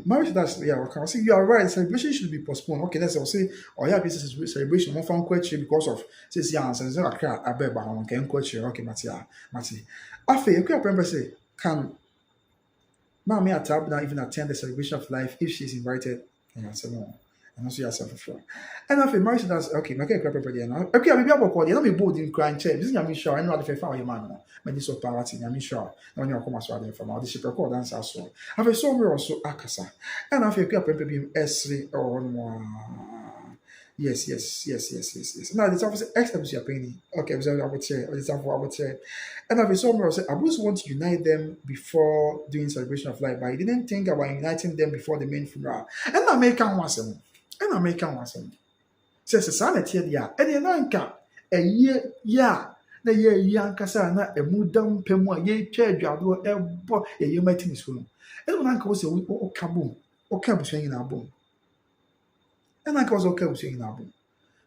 Speaker 1: marriage that's yeah okay. I say you are right. Celebration should be postponed. Okay, let's say yeah, this is celebration. One found question because of says yeah, and so I bet but one can question. Okay, Mati. After okay, remember say can Mami Atab not even attend the celebration of life if she's invited? And I said no. And also yourself for sure. And after marriage that's okay. My can prepare there now. Okay, maybe I'll call you. Let me bold in crying chair. This is I'm sure. I know the fair your man. But this so party. I'm sure. When you come as well from all this record dance as well. After so me also akasa. And after you prepare being S3 or more. Yes. Now this officer X episode penny. Okay, I would say this I would say. And after so me also I just want to unite them before doing celebration of life, but I didn't think about uniting them before the main funeral. And I make one. Ɛna meka ho asɛm sɛ saa na ɛteɛ deɛ a ɛdeɛ na nka ɛyɛ ya na yɛ ankasa na ɛmu da mpɛmu a yɛtwa adwadoɔ ɛbɔ yɛyɛ matini so no ɛna nanka wo sɛ woka bom woka abusua nyinaa bom ɛna nanka wo sɛ woka abusua nyinaa bom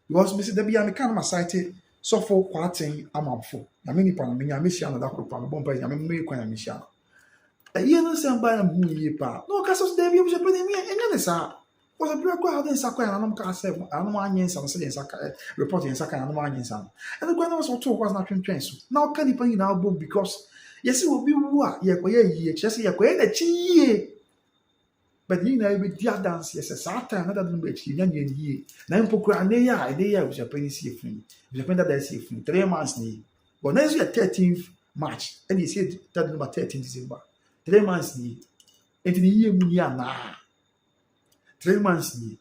Speaker 1: because mesi da bia meka no masite sɔfo kwaten amamfo nyame nipa no menya mehyia no da koro pa mebɔ mpa nyame mmɛyi kwan na mehyia no ɛyɛ no nsɛm baa na mehu yie paa na ɔka sɛ da bia abusua pani ɛnyɛ ne saa was a black crowd in Sakwa and I'm say, I don't want yen some say report in Saka and I don't want yen some. And the grand was was not trans. Now can you put in our book because yes, it will be what ye just ye a but you know, with dear dance, yes, a Satan, another than which you ye. Now, Pocranea, they was a penny see free. It was a penny that see free 3 months knee. But next year, 13th March, and he said that number 13th December. 3 months knee. And in the year, now. 3 months ni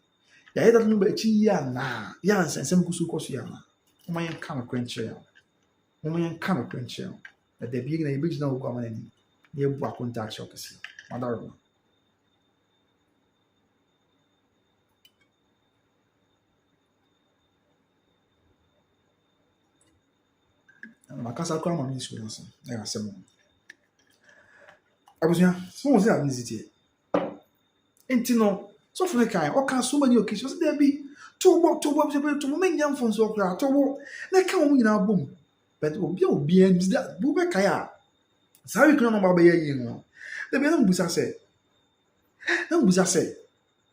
Speaker 1: ya ida no ba chi ya na ya nsensem kusu koso ya na o man kan no kwenche ya o man kan no kwenche ya da bi na ibi na ogwa man ni ye bu akonta action kesi madaro makasa kwa ma mi so nso ya asem abusia so mo se amiziti enti no so for the kind or so many occasions there be to many phones or crowd to na ka wo nyina bom but obi and that bu be kaya sorry kan no ba be yi no the be na busa say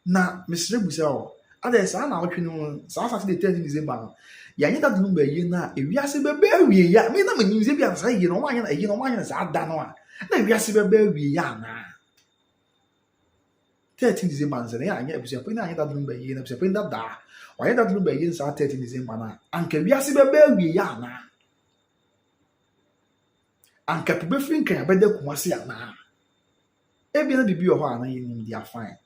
Speaker 1: na Mr. busa o ada sa na otwe no sa Saturday 13 December no ya nyi that no be yi na ewiase be be awie ya me na manyim se bia sa yi no ma nya sa ada no a na ewiase be be awie ya na 13 December nse na ya anya ebusia pe na anya that number yi na ebusia pe da why that number yi nsa 13 December na anka wiase be ba wie ya na anka pe be fin kan be da kumase ya na e bia na bibi o ho ana yi nim dia fine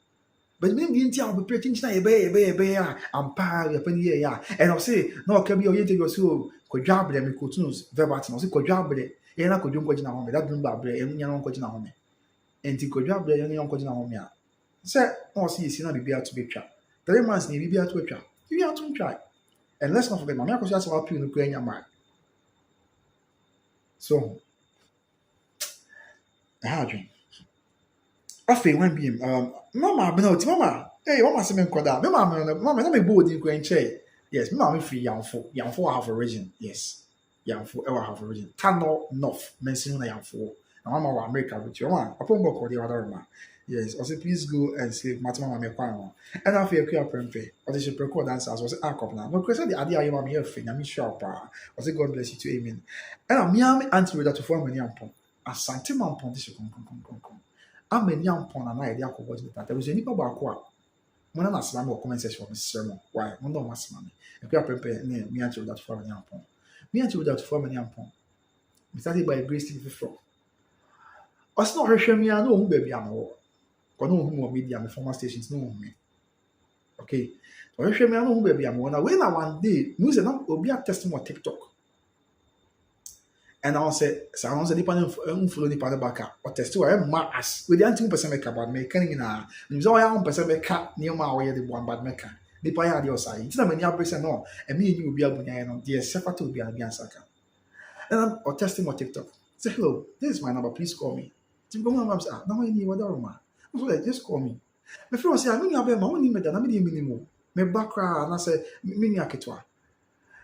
Speaker 1: but me bi ntia o be preaching na ye be ya ampa ya pe ni ya and I say na o ka bi o ye te go so kodwabre me kotunos verbatim o say kodwabre ye na kodwom ko gina ho me that number bre ye nya no ko gina ho me enti kodwabre ye nya ko gina ho me a say no see you na bibia to be twa 3 months ni bibia to twa bibia to try and let's not forget mama akoso aso appeal no kwa nya ma so hadwin afi when be mama abena oti mama mama se me nkoda me mama na me bo odi kwa nche yes me mama fi yamfo have origin yes yamfo ever have origin Kano North mention na yamfo na mama wa America with you mama apon boko dey other ma. Yes, also please go and save Matama Mekwan. And after you clear prempe, or they should record dancers was a couple now. No question the idea you are here thing, I mean sharp. Was it God bless you too, amen. And I'm Miami anti that to form a young pon. A santiman pon this come. I'm a young pon and I idea what that. There was any about what. When I'm a slam or comment section of sermon, why? One don't mass money. And clear prempe near me anti that form a young pon. Me anti that form a young pon. We started by Grace TV from. Us not rushing me, I know who baby I'm all. No who media and former stations no me. Okay. So I share me no baby am when one day news and obi a testing on TikTok. And I say depending follow the part back or test to as with the anti-person make about making na so I am person make near my way the one bad maker. The paya the outside. It's not many person no and me you will be able to the separate to be an answer. And I'm or testing on TikTok. Say hello, this is my number, please call me. Tim go mama say no any what room. So just call me. My friend say, I mean, I be my own name, and I mean, minimum. My background, and I say, mini aketwa.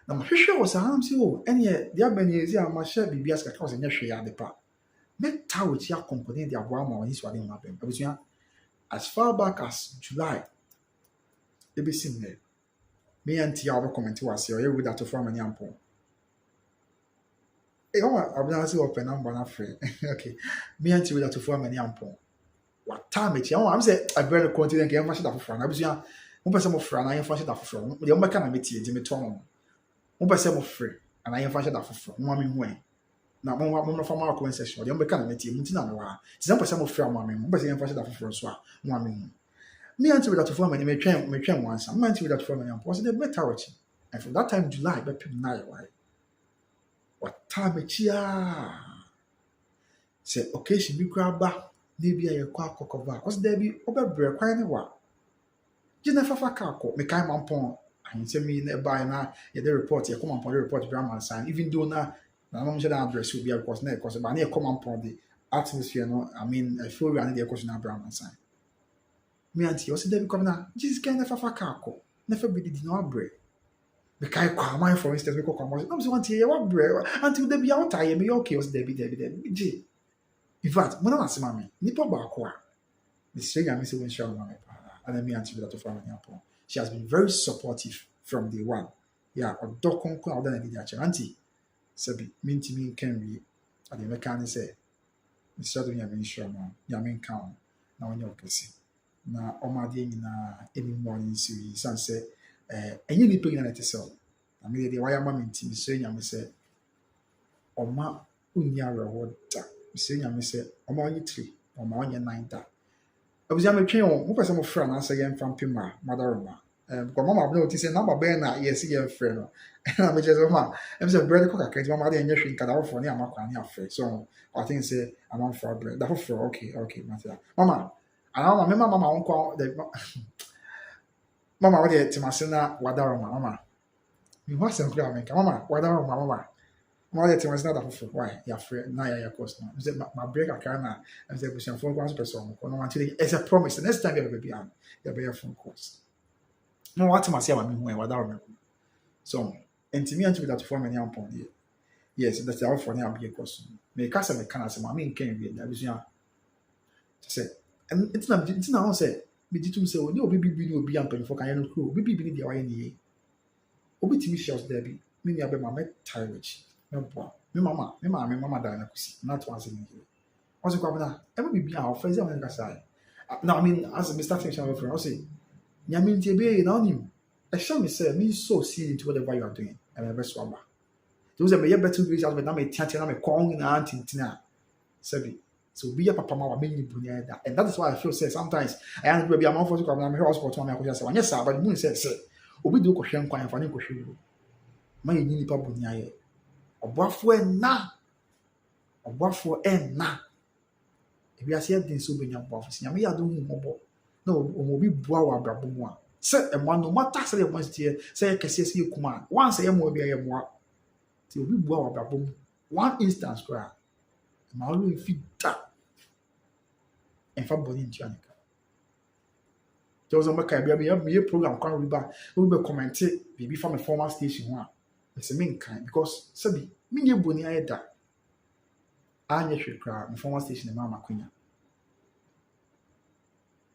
Speaker 1: Now, my sure was a ham, so, and yet, the Abbey is here, my share be as a cause and yes, the part. Make tower with your company, the Abraham, and his wedding happened. I was as far back as July. They be seen there. Me and Tia comment to us here with that to form a young pon. Hey, I'm not so open, I'm not free. Okay. Me and Tia to form a young pon. What time it? I'm say I better continue and get much that for. I was young. One person of friend, I am fashion that for. The only kind of meeting, Jimmy Tom. One person of free, and I am fashion that for. Mammy way. Now, one from our conversation. The only kind of meeting, Muntina. It's not person of free, mammy. One person fashion that for us. Mammy. Me until that for me, may train once. I'm until that for me. Was the mentality. And from that time, July, but people know why. What time it? Yeah. Say, okay, she be grab back. Maybe I kwa kokova. Was there be obebre kwa ne wa. Jina fafa kako me kai mampon I say me buy na you the report you come upon the report Brahman sign even though na I'm sure that address will be because na because but na come upon the atmosphere no I mean I feel we are the question na Brahman sign me auntie was there become na Jesus can never fa car ko never be the no abre the kai kwa for instance we ko kwa no so auntie you abre until they be out tire me okay was there be G in fact mo na asema me nipa ba ko a the strange am say when show me and me auntie that to family upon she has been very supportive from day one yeah odo konkon odo na di ache auntie sabi mintimi kan wi ade meka ne say Mr. Donya mention no ya menka on na onye okesi na omade nyina eni morning si sanse enye ni pe nyina na tesel na me dey waya ma mintimi so nya me say oma unya rewo da so nya me say oma onye 3 oma onye 9 da abuzia metwe on mo pese mo fra na say yem fam pema madaroma because mama abna oti say number be na yes yem fra no na me just mama em say bread cook akati mama dey enye hwe nkada wo for ne amakwa ne afre so I think say I'm on for bread that for okay matter mama and mama unko the mama what dey timasina wadaroma mama me what sem kura me mama wadaroma mama mama dey timasina that for why ya free na ya cost na say my break akara na em say busian for one person ko no until it's a promise the next time you be am you be phone calls no what timasina me hu wadaroma so ntimi anti that for me am pon yes that's the for na be cost me kasa me kana se ma me nkan wi na busian say it's not how say me ditum say oni obi bibi ni obi ampanfo kan no kro obi bibi ni dia waye ni obi timi shows there be me ni abe ma me tirage me boa me mama da na kusi not once in here what's the problem e be bibi a offense am kasa now I mean as me starting channel for I say nyame ntie be na onim e show me say me so see into whatever you are doing and I best one those are me better ways out na me tiatia na me kong na antintina sabi so be a papa ma wa many bunya that and that is why I feel say sometimes I am be a man for to come na me hospital to me akoja say wanya sa but mu say obi do ko hwe nkwan fa ne ko hwe ma ye ni pa bunya ye oboafo na ebi ase e din so bunya oboafo sia me ya do hu mobo na obi bua wa brabo mu a say e mo no mata say e mo stie say e kese say e kuma once e mo bi e mo ti obi bua wa brabo mu one instance kra ma olu fit that and for body in Janica. There was a me program can we be comment baby from a former station one. It's a main kind because sabi me ye boni ayeda. Anya hwe kra my former station mama kwanya.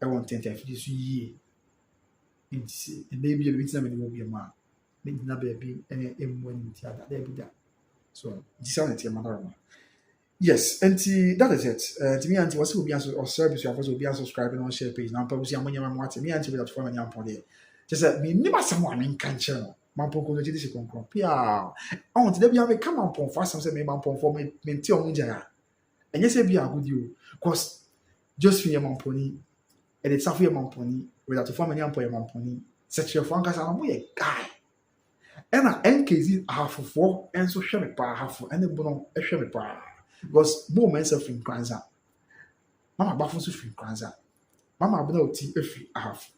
Speaker 1: I want 10 50 ye. It's a baby a bit na me be ma. Me na baby any M1 theater there be that. So this is the matter. Yes, and that is it. To me, auntie, what's will be or service you have also be unsubscribing on share page. Now, probably I'm on my me auntie without forming your pony. Just that me never someone in channel. Mampo go to this concrete. Yeah, I want to be able to come upon for some say me mampo for me tell munjaya. And yes, be a good you because just for your mamponi and it's after your mamponi without to form any ampo your mamponi. Such your fun I'm a guy. And I NKZ half of 4 and so share me pa half and the bono a share me pa. Because more men are free kranza. Mama bafu so free kranza. Mama abuna oti free half.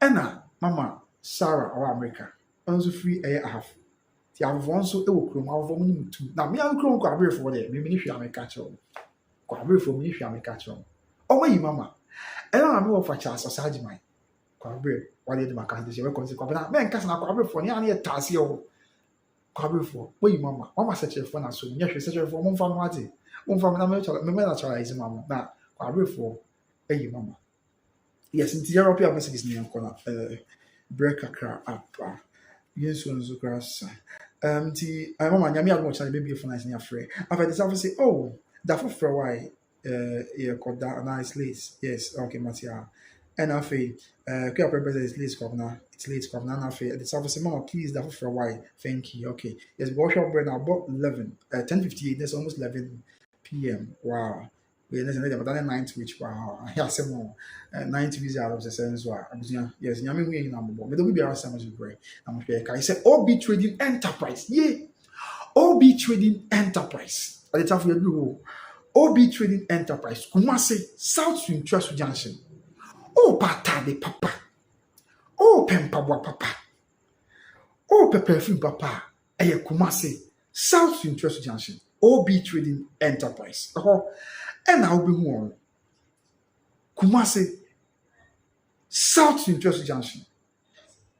Speaker 1: Ena mama Sarah or America also free a half. Ti have one so e wo krom avon mu ni mutu. Na me an krom ko abere for there. Me ni hwe America cho. Ko abere for me hwe America cho. O ma yi mama. Ena na me wo fa cha so saji mai. Ko abere wale de makande je we kon se ko na me nka na ko abere for ni an ye tase o. Kwabefo wey mama search for na so nya hwe search for mo fam ati mo fam na me na chala izi mama na kwabefo eyi mama yes in the European messages ni ankona break akra up yes one zo grass ti mama nya me admo chala baby for nice ni afre after this I say oh that for why yeah called that nice lace yes okay matia and afi kya purpose is lace governor it's late governor na afi the service mama please that for why thank you okay yes workshop break now about 11 10:58 that's almost 11 p.m. wow we are never done 9 which wow yeah some more 9 visa out of the sense wa abusia yes nyame hu yin na mo me do be ara some break am hwe kai say OB Trading Enterprise yeah OB Trading Enterprise at the time for you OB Trading Enterprise Kumasi South Swing Trust Junction oh pata de papa oh pempabwa papa perfume papa eye Kumasi South Interest Junction OB Trading Enterprise na obi hu Kumasi South Interest Junction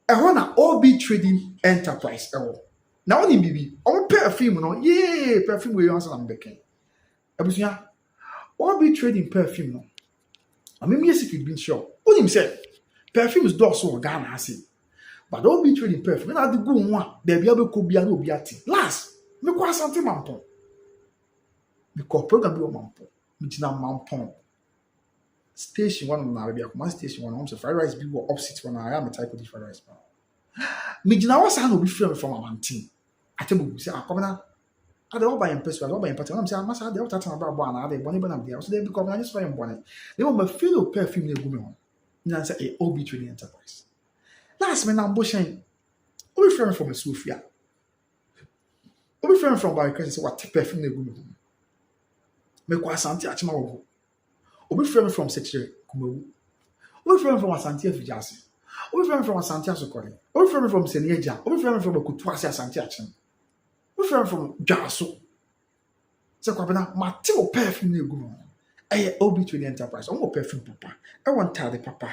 Speaker 1: na OB Trading Enterprise na oni bibi perfume no perfume we answer na mbeken abusuya OB Trading perfume no amemi secret bin shop onim say perfumes do so Ghana ase but OB Trading perfume na de go ho a bia abeko bia na obi ate last me kwa asante mampon me ko program bi o mampon me tina mampon station one na bia kuma station one home so fried rice bi wo opposite one I am type of fried rice ba me tina wa sa na obi frame from amantin atebu say akomna ade oba yen peso oba yen pattern am say amasa ade otata na ba na ade boni bana bia so dey because na just for yen boni they want me feel perfume na gu me ho na say OB Trading Enterprise last me na mboshen obi frame from Sofia obi frame from Barikasi say what perfume na gu me ho me kwa asante achima wo obi frame from Secretary Kumawu obi frame from Asante Afijase obi frame from Asante Asokore obi frame from Senieja obi frame from Akutuase Asante Achim obi frame from Jaso say kwa bena mateo perfume na gu me ho OB Trading Enterprise omo perfume papa want tade papa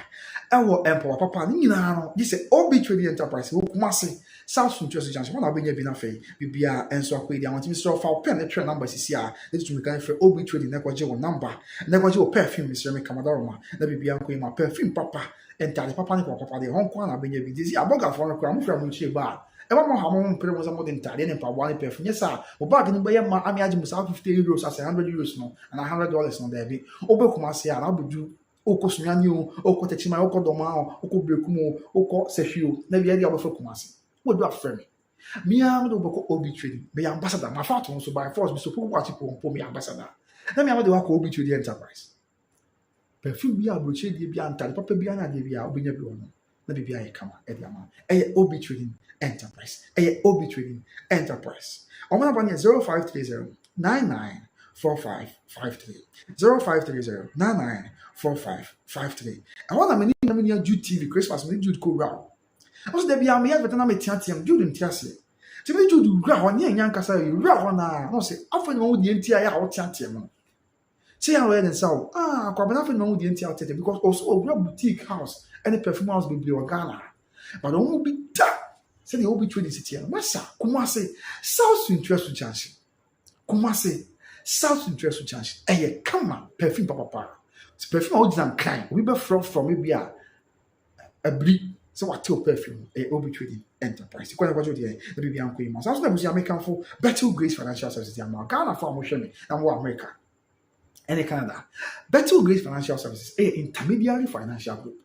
Speaker 1: empower papa ni nyina no this OB Trading Enterprise wo Kumasi South Interest Junction wana benya bi na fei bibia enso akwedi dia want me so fa pen na trend number sisi a let to can for OB Trading na kwaje wo number na kwaje wo perfume Mr. Kamadoroma na bibia ko ma perfume papa entade papa ni papa de hon kwa na benya bi disi aboga for no kwa mo fra mo chi ba eba mo ha mo mpere mo mo de ntade ne pa bwa ne perfume yesa o bag ni be ma ami agi mo sa 50 euros as 100 euros no and $100 no there be obe Kumasi a na obudu okosunyani o okotechima okodoma o okobrekum o okọ sehio na bia dia obefa Kumasi wo do afrɛ me am do boko OB Trading be ambassador ma fa to so by force be so people what people me ambassador na me am do wa ko OB Trading Enterprise perfume bia broche die bia ntade papa bia na die bia obenya bi ono na bibia ye kama e dia ma OB Trading Enterprise OB Trading Enterprise omana banya 0530 994553 0530 994553 I want many Jude TV Christmas me Jude ko ra also there be am here better na me tiatiam Jude ntiase ti me Jude ra won yan kasa yi ra won na no say afọ ni won die ntia ya wo tiatiam no say how we say kwa bana afọ ni won die ntia tete because also a boutique house any perfume house be Ghana but won be da say the OB Trading city masa Kumasi South Interest Junction Kumasi South Interest Junction come on perfume papa perfume all them kind we be from maybe a bri so what tell perfume OB Trading Enterprise ko na kwajo dey na bibia anko ima so na busi American for Better Grace Financial Services dey am Ghana for mo hwe me na mo America and Canada Better Grace Financial Services intermediary financial group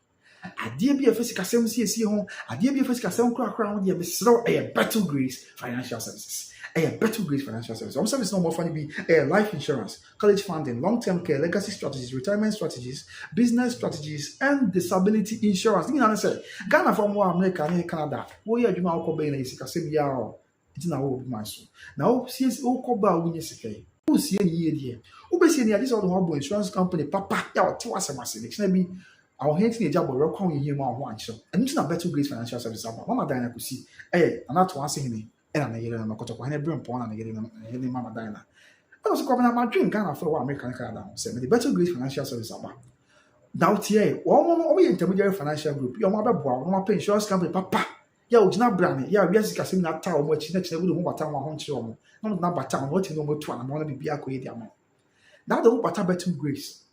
Speaker 1: adie bi afisika sem sie ho adie bi afisika sem kura ho dey be sro Better Grace Financial Services Better Grace Financial Services. Our service no more funny be life insurance, college funding, long-term care, legacy strategies, retirement strategies, business strategies, and disability insurance. You know say Ghana from America and Canada. Wo ye adwuma ko be na yisika se bia o. Iti na wo bi manso. Na wo sie wo ko ba wo nye sika yi. Wo sie ni ye die. Wo be sie ni ade so do ho insurance company papa ya o te wasemase. Na bi our hands ni jabo rekon ye mu ho ancho. And it's na Better Grace Financial Services aba. Mama Dana kusi. Anato ase hini. And I yell na koto kwa brim pon na yell na mama dina. I was coming my dream Ghana for American Canada. Say the Better Grace Financial Service aba. Now tie, one intermediary financial group. Your mother boy, one insurance company papa. Ya ojina brand. Ya we asika sem na ta o mo chi na chine we do bata wa ho nche o mo. No na bata o ti no mo to na mo na bibia ko ye dia mo. Now the bata Better Grace.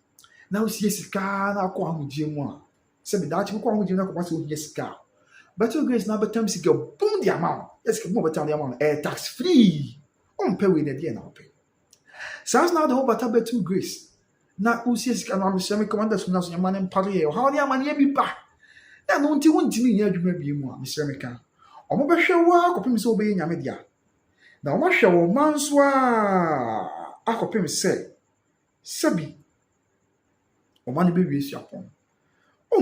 Speaker 1: Now see sika na ko ahudie mu a. Say be that ko ahudie na ko pass o sika. Better Grace na betam sika boom the amount. Let's get more better the amount tax free. On pay with the day now pay. Sounds now the whole Better Grace. Na usi sika no am semi commander so na so man em pare e. How the man ye bi ba. Na no nti wontimi nya adwuma bi mu a Mr. Meka. Omo behwe wa akopim se obeyi nyame dia. Na omo hwe wo manso a akopim se sabi. Omo ne be wi si apon.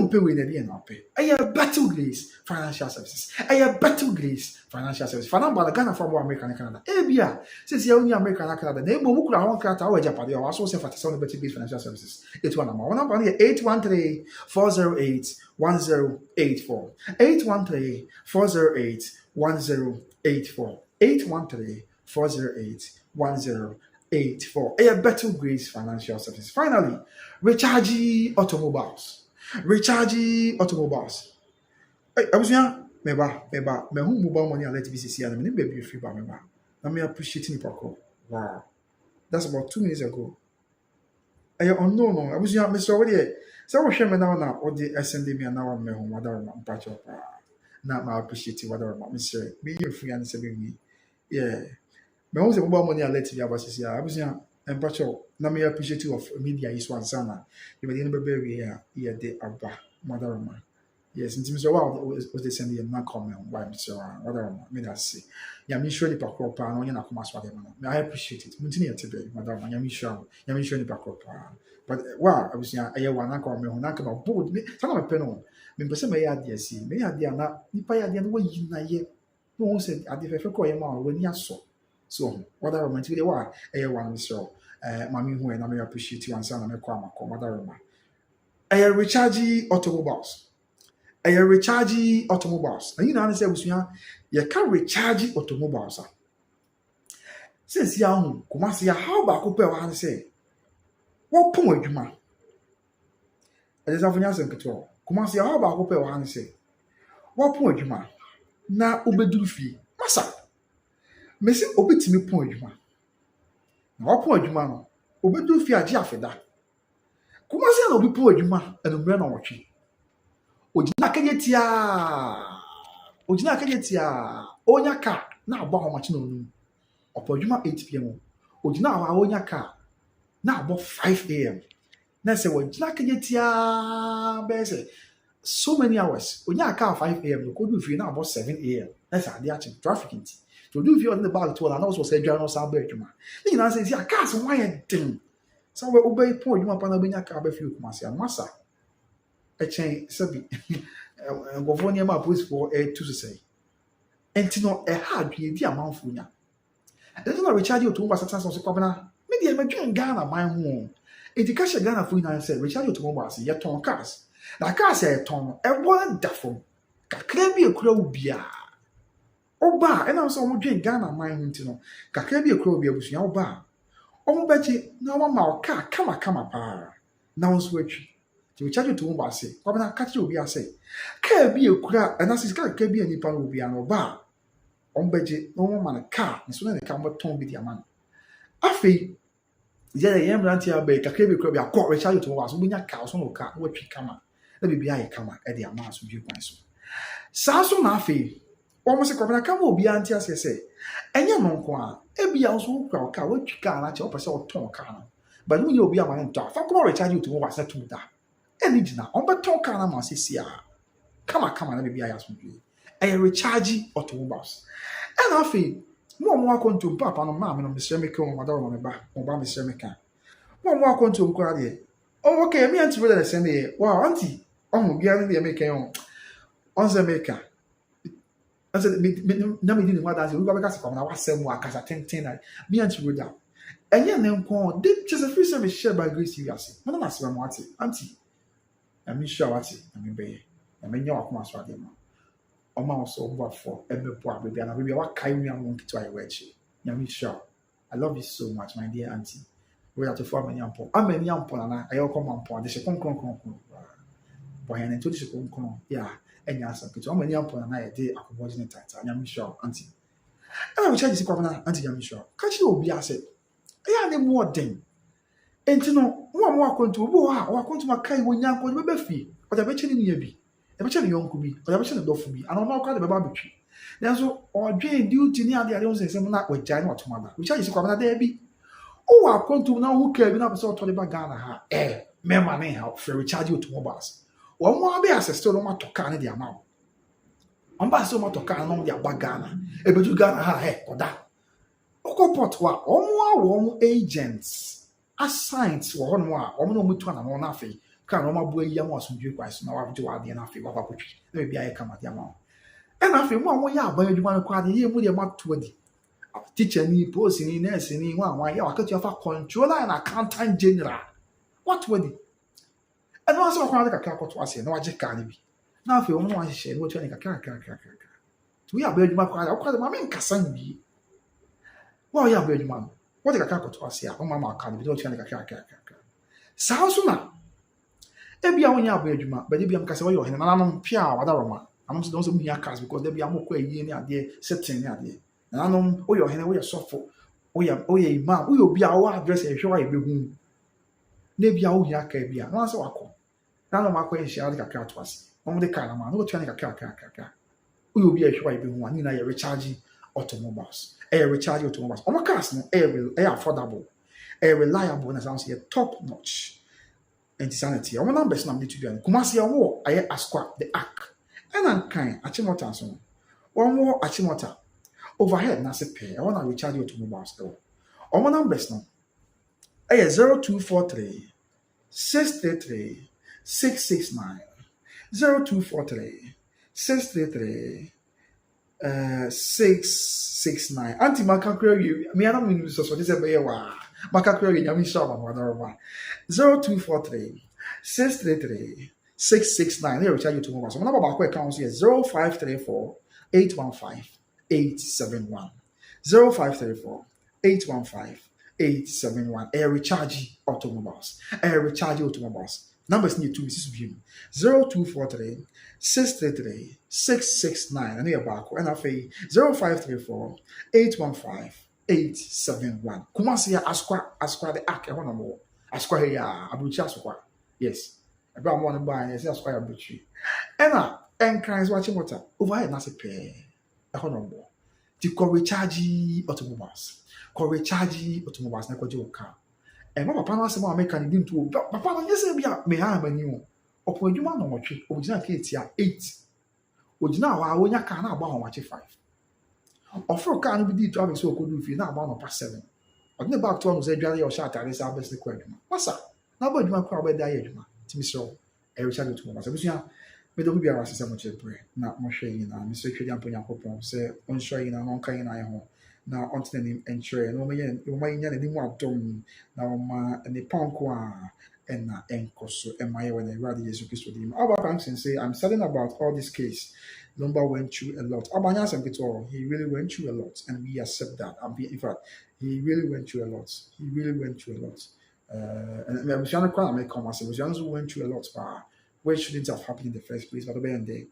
Speaker 1: pay with the end pay. I Battle Grace Financial Services. I Battle Grace Financial Services. Fanamba Ghana from America and Canada. Bia since you only America and Canada. Name Mukura one Canada or Japan. You also say for Battle Grace Financial Services. It's one number 813-408-1084. 813-408-1084. 813-408-1084. A Battle Grace Financial Services. Finally, Recharge Automobiles. Recharge Automobiles. I was young, meba, me who mobile money and let BCC and me baby free by meba. Now me appreciating Paco. Wow. That's about 2 minutes ago. I unknown. I was young, Mr. Already. So I was sharing now what the SND me and now I'm home, whether I'm patch up. Now I appreciate whether I'm Mr. Me free and saving me. Yeah. Me who mobile money and let BCC. I was young. And Pacho, na me appreciate of media is one sana. You may never be here, de abba, mother. Yes, in terms of what was they sending a non comment why Mr. Whatever, me that say. Yami sure the Paco Pan, when you're not coming as I appreciate it. Continue to be, madam, Yami sure the Paco Pan. But wow, I was young, I want to call me on about board. Some of a penal. Me person may add the sea, may add the ana, Nipa the way you na ye. No one said, I did call him out when you saw. So, what I remind you, why I want to show, Mammy, who and I appreciate you and son and a quama, Commodore. I recharge automobiles. I recharge automobiles. And you know, I say, you can't recharge automobiles. Since young, Kumasia, how about Cooper? Say, what point, you man? It is often answer control. Kumasia, how about Cooper? Say, what point, you man? Na Ubedufi, Massa. Messi obi timi pon adwuma na opon adwuma no obedu fi age afeda kuma se na obi pon adwuma enumre na wotwe ogina kagetia onya ka na agba ho machi na onu opon adwuma 8 pm ogina awa onya ka na agba 5 am na se ogina kagetia be se so many hours onya ka 5 am no ko du fi na agba 7 am na se ade achi traffic nti to do if you're in the back to and also say journal sound bedroom. You know, says, yeah, cars why thing. So we obey point you want to be a car if you come and massa. A chain, Sabi, go for near my police for a to say. And to know a hard the amount for you. There's no recharge you to over success of the governor. Maybe I'm a dream Ghana, my home. If the cash Ghana for you and said, recharge you to mobile, your ton cars. The car said, Tom, a one duffel. Can be a crow beer. Oba, and also I'm doing Ghana mind to know. Kakra be a crow be a oba. Betty, now one more car, come pa. Now switch. To charge you to Oba say, Governor catch you be a say. Care be a crab, and as his car can be any pan will be an oba. Betty, no man a car, and soon the camera tone be the man. Afi, yeah, the ambulance here be Kakra be crab, a court recharge you to us, when your cows on the car, what she come. Let me be a camera at the amount of you, my son. Sasso Nafi. Almost a governor come will be anti as say. And you know, Ebi also crowd car, what you can at your person ton car. But when you'll be a man talk, I can recharge you to what I said to that. And it's now on but ton car, man, see, come on, let me be I ask you. I recharge automobiles. And I feel more going to Papa and Mamma and Mr. Miko, Madame on the back, or Mr. Mika. More going to crowd. Oh, okay, me and brother send it. Wow, auntie, oh, getting the American on the maker. I said, me didn't want that. We got to come now. I said, "More because I think me and you down." And yeah, then come. They just a free service shared by Grace TV. Man, I'm asking what auntie. I mean, sure what I mean, baby. I mean, you are coming as well, man. I'm also what for every poor baby, and I will be what kind of want to I watch. I mean, sure. I love you so much, my dear auntie. We have to form a young poor. I'm a young poor, and I come on poor. This is come. Boy, and into this come. Yeah. And yes, because I'm a young point and I did a composition title. I'm sure, auntie. And I will charge the governor, Auntie Yamisha. Catch you will be asset. I am more than. And you know, one more going to or going to my kai when young going to be fee, or the betting in your be. The betting young could be, or the betting of for me, and I'm not quite a barbecue. There's or Jane duty near the other say not with Jane or Tomada, which is the governor there be. Oh, I'm going to now who care enough so to the bagana. Member may help for recharge you to mobiles. One more be as a still want to carry the amount. On bass so to carry on their bagana. A bit you got her head or that. Okopot wa agents assigned to one more or no mutuan or nothing Ka no ma bo yi am asomdwe kwa so na wa gye wa de na afi wa kwakotwi na bia ye kama de ama ɛna afei mu a wɔyɛ aban adwuma no kwa de yɛ mu de ma to adi teacher ni post ni nurse ni wa wa ya wakatua fa controller and accountant general what wadi ɛna wɔn sɛ wɔkwan de kakra kɔto ase na wagye kaa no bi na afei wɔn a wɔahyehyɛ no wɔtua ne kakra to yɛ aban adwuma kwa de wɔkɔ de ma me nkasa nwie wɔn a wɔyɛ aban adwuma no wɔde kakra kɔto ase a wɔn ma aka no bi na wɔtua ne kakra saa nso na ebi a wɔnyɛ aban adwuma bɛde bi am kasa wɔyɛ ɔhene nananom pia a wada rɔma am nso dɔn sɛ mu hia cars because debi am kɔ ayie ne adeɛ setting ne adeɛ nananom woyɛ ɔhene woyɛ sɔfo woyɛ imam woyɛ obi a wɔwɔ address ɛhwɛ wa yɛbɛhu na ebi a wohia kaa bi a na sɛ wakɔ nananom akɔ nhyia de kakra to ase wɔn de kaa na ma na wɔtua ne kakra woyɛ obi a ɛhwɛ wa yɛbɛhu a ne nyinaa yɛ recharge automobiles ɛyɛ recharge automobiles wɔn cars no ɛyɛ affordable ɛyɛ reliable na san so yɛ top notch nti sanity wɔn numbers na mo de to dua no Kumasi wɔn wɔ ayɛ Asqua the arc ɛna nkan Achimota nso no wɔn wɔ Achimota overhead na se pɛ ɛwɔ na recharge automobiles ɛwɔ wɔn numbers no ɛyɛ 0243 633 669 0243 633 669 anti makakura wi me ana me so so de be wa makakura wi nyame sha ma na roba 0243 633 669 here recharge automobiles so number back account is 0534 815 871 0534 815 871 air recharge automobiles numbers need to be 0243 633 669 and here back and after 0534 815 871 Kumasi Asqua the arc one more Asqua here Abuchi Asqua yes about one buy yes Asqua Abuchi and kinds watching water overhead na se pay a honorable to recharge automobiles na kwaje car and my papa no say ma make can do to papa no yes be me ha mani o opo adwuma no nwotwe ogina ka etia 8 ogina wa wonya car na agba homache 5 ofro car no bi di traffic so okodu fi na agba no pa 7 odine back to no say dware your shot are say abese kwa adwuma wasa na ba adwuma kwa ba da ya adwuma timi so e recharge to mo so busia me do bi ara sese mo che pre na mo hwe yi na me so twedi ampo yakopon se on hwe yi na no kan yi na ye ho na onto the entry no me nya ni mu adom na o ma ni ponko a na enkoso e ma ye when I read Jesus Christ with him our banks and say I'm studying about all this case number went through a lot abanya some people he really went through a lot and we accept that and in fact he really went through a lot and we shall not make come as we also went through a lot which shouldn't have happened in the first place but obey and day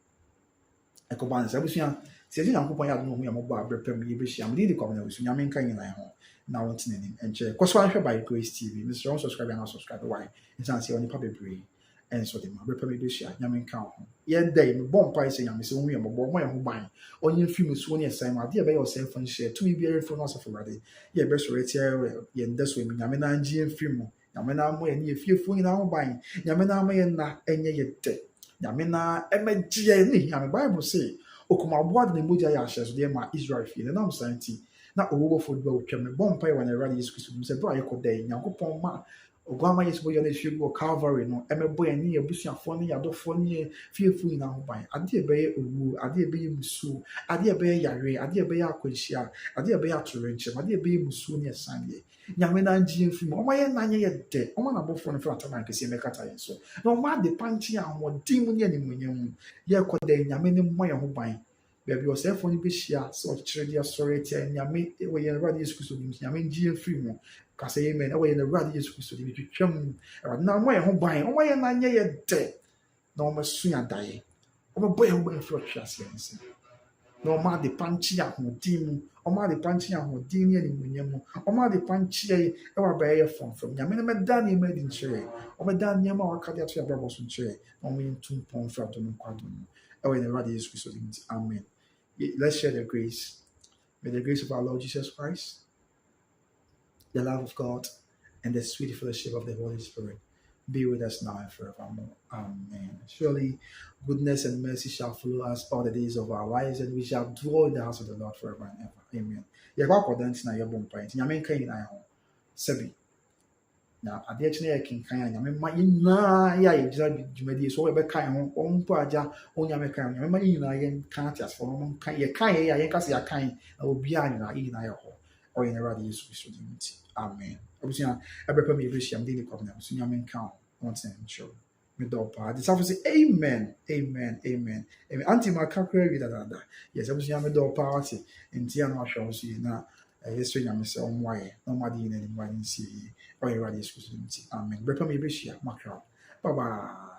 Speaker 1: ekoban se abusia se ti Nyankopon ya no hu ya mobo abrepam ye behia me di kom na wusu nyame nka nyina ho na won tinani enche koso ahwe by Grace TV Mr. Don't subscribe and subscribe why insan se oni pa bebre en so de ma abrepam ye behia nyame nka ho ye dai me bom pa se nyame se hu ya mobo mo ya ho ban onye film so ne sai ma de be your cell phone share to be very phone of ready ye be so retia ye ndeso mi nyame na ngie film nyame na mo ye ne fiefo nyina ho ban nyame na mo ye na enye ye de nyame na emegye ni nyame Bible say okuma board ne moja ya ahye so de ma Israel fie na nam santi na owo football twem bom pai wana rally Jesus Christ say bro ayeko dai Nyankopon ma ogwama Yesu boya na hwe go Calvary no emebo ya ni abusuafo ne yadofo ne fiefo nyina ho ban ade ebeye owu ade ebeye musu ade ebeye yare ade ebeye akwanhia ade ebeye atorenche ade ebeye musu ne sanye nyame na ngie mfim o ma ye na nye ye de o ma na bofo ne fa atama nkese mekata yen so na o ma de panchi ahodi mu ne animunyam ye kodai nyame ne mo ye ho ban baby yourself on be share so chire dia story tia nyame we ye radio Jesus Christ dim nyame ngie mfim mo ka say amen we ye na radio Jesus Christ dim twetwam na mo ye ho ban o ma ye na nye ye de na o ma sua dae o ma boy ho ban fro twase nse na o ma de panchi ahodi mu o ma de panchi ahodi ne animunyam o ma de panchi e wa ba ye from nyame na meda ne ma di nchire o meda ne ma waka de ato ya brabo so nchire na o me ntum pon fra to no kwado no e we na radio Jesus Christ dim amen. Let's share the grace. May the grace of our Lord Jesus Christ, the love of God, and the sweet fellowship of the Holy Spirit be with us now and forevermore. Amen. Surely goodness and mercy shall follow us all the days of our lives, and we shall dwell in the house of the Lord forever and ever. Amen. Sebi. na adeɛ kyene yɛ kenkan a nyame ma nyinaa yɛ a yɛgyina dwumadie so wɔbɛka ho ɔmpo agya onyame ka ho nyame ma nyinaa yɛnka ate asefoɔ no nka yɛka yɛ a yɛnka sɛ yɛakan na obiara nyinaa yɛ hɔ ɔyɛ Awurade Yesu Kristo din nti amen abusua ɛbɛpɛ me yɛbɛhyia m de ne kɔm na so nyame nka ho ɔntena nkyɛw medɔ paa de safo sɛ amen anti maka kora wi dadaada yɛ sɛ abusua medɔ paa wate nti a na wahwɛ wo so yi na yɛsrɛ nyame sɛ ɔmmoayɛ na ɔmade yi n'anim wa ne nsie yi ɔyɛ Awurade Yesu Kristo nti amen bɛpɛ me yɛbɛhyia makra bye bye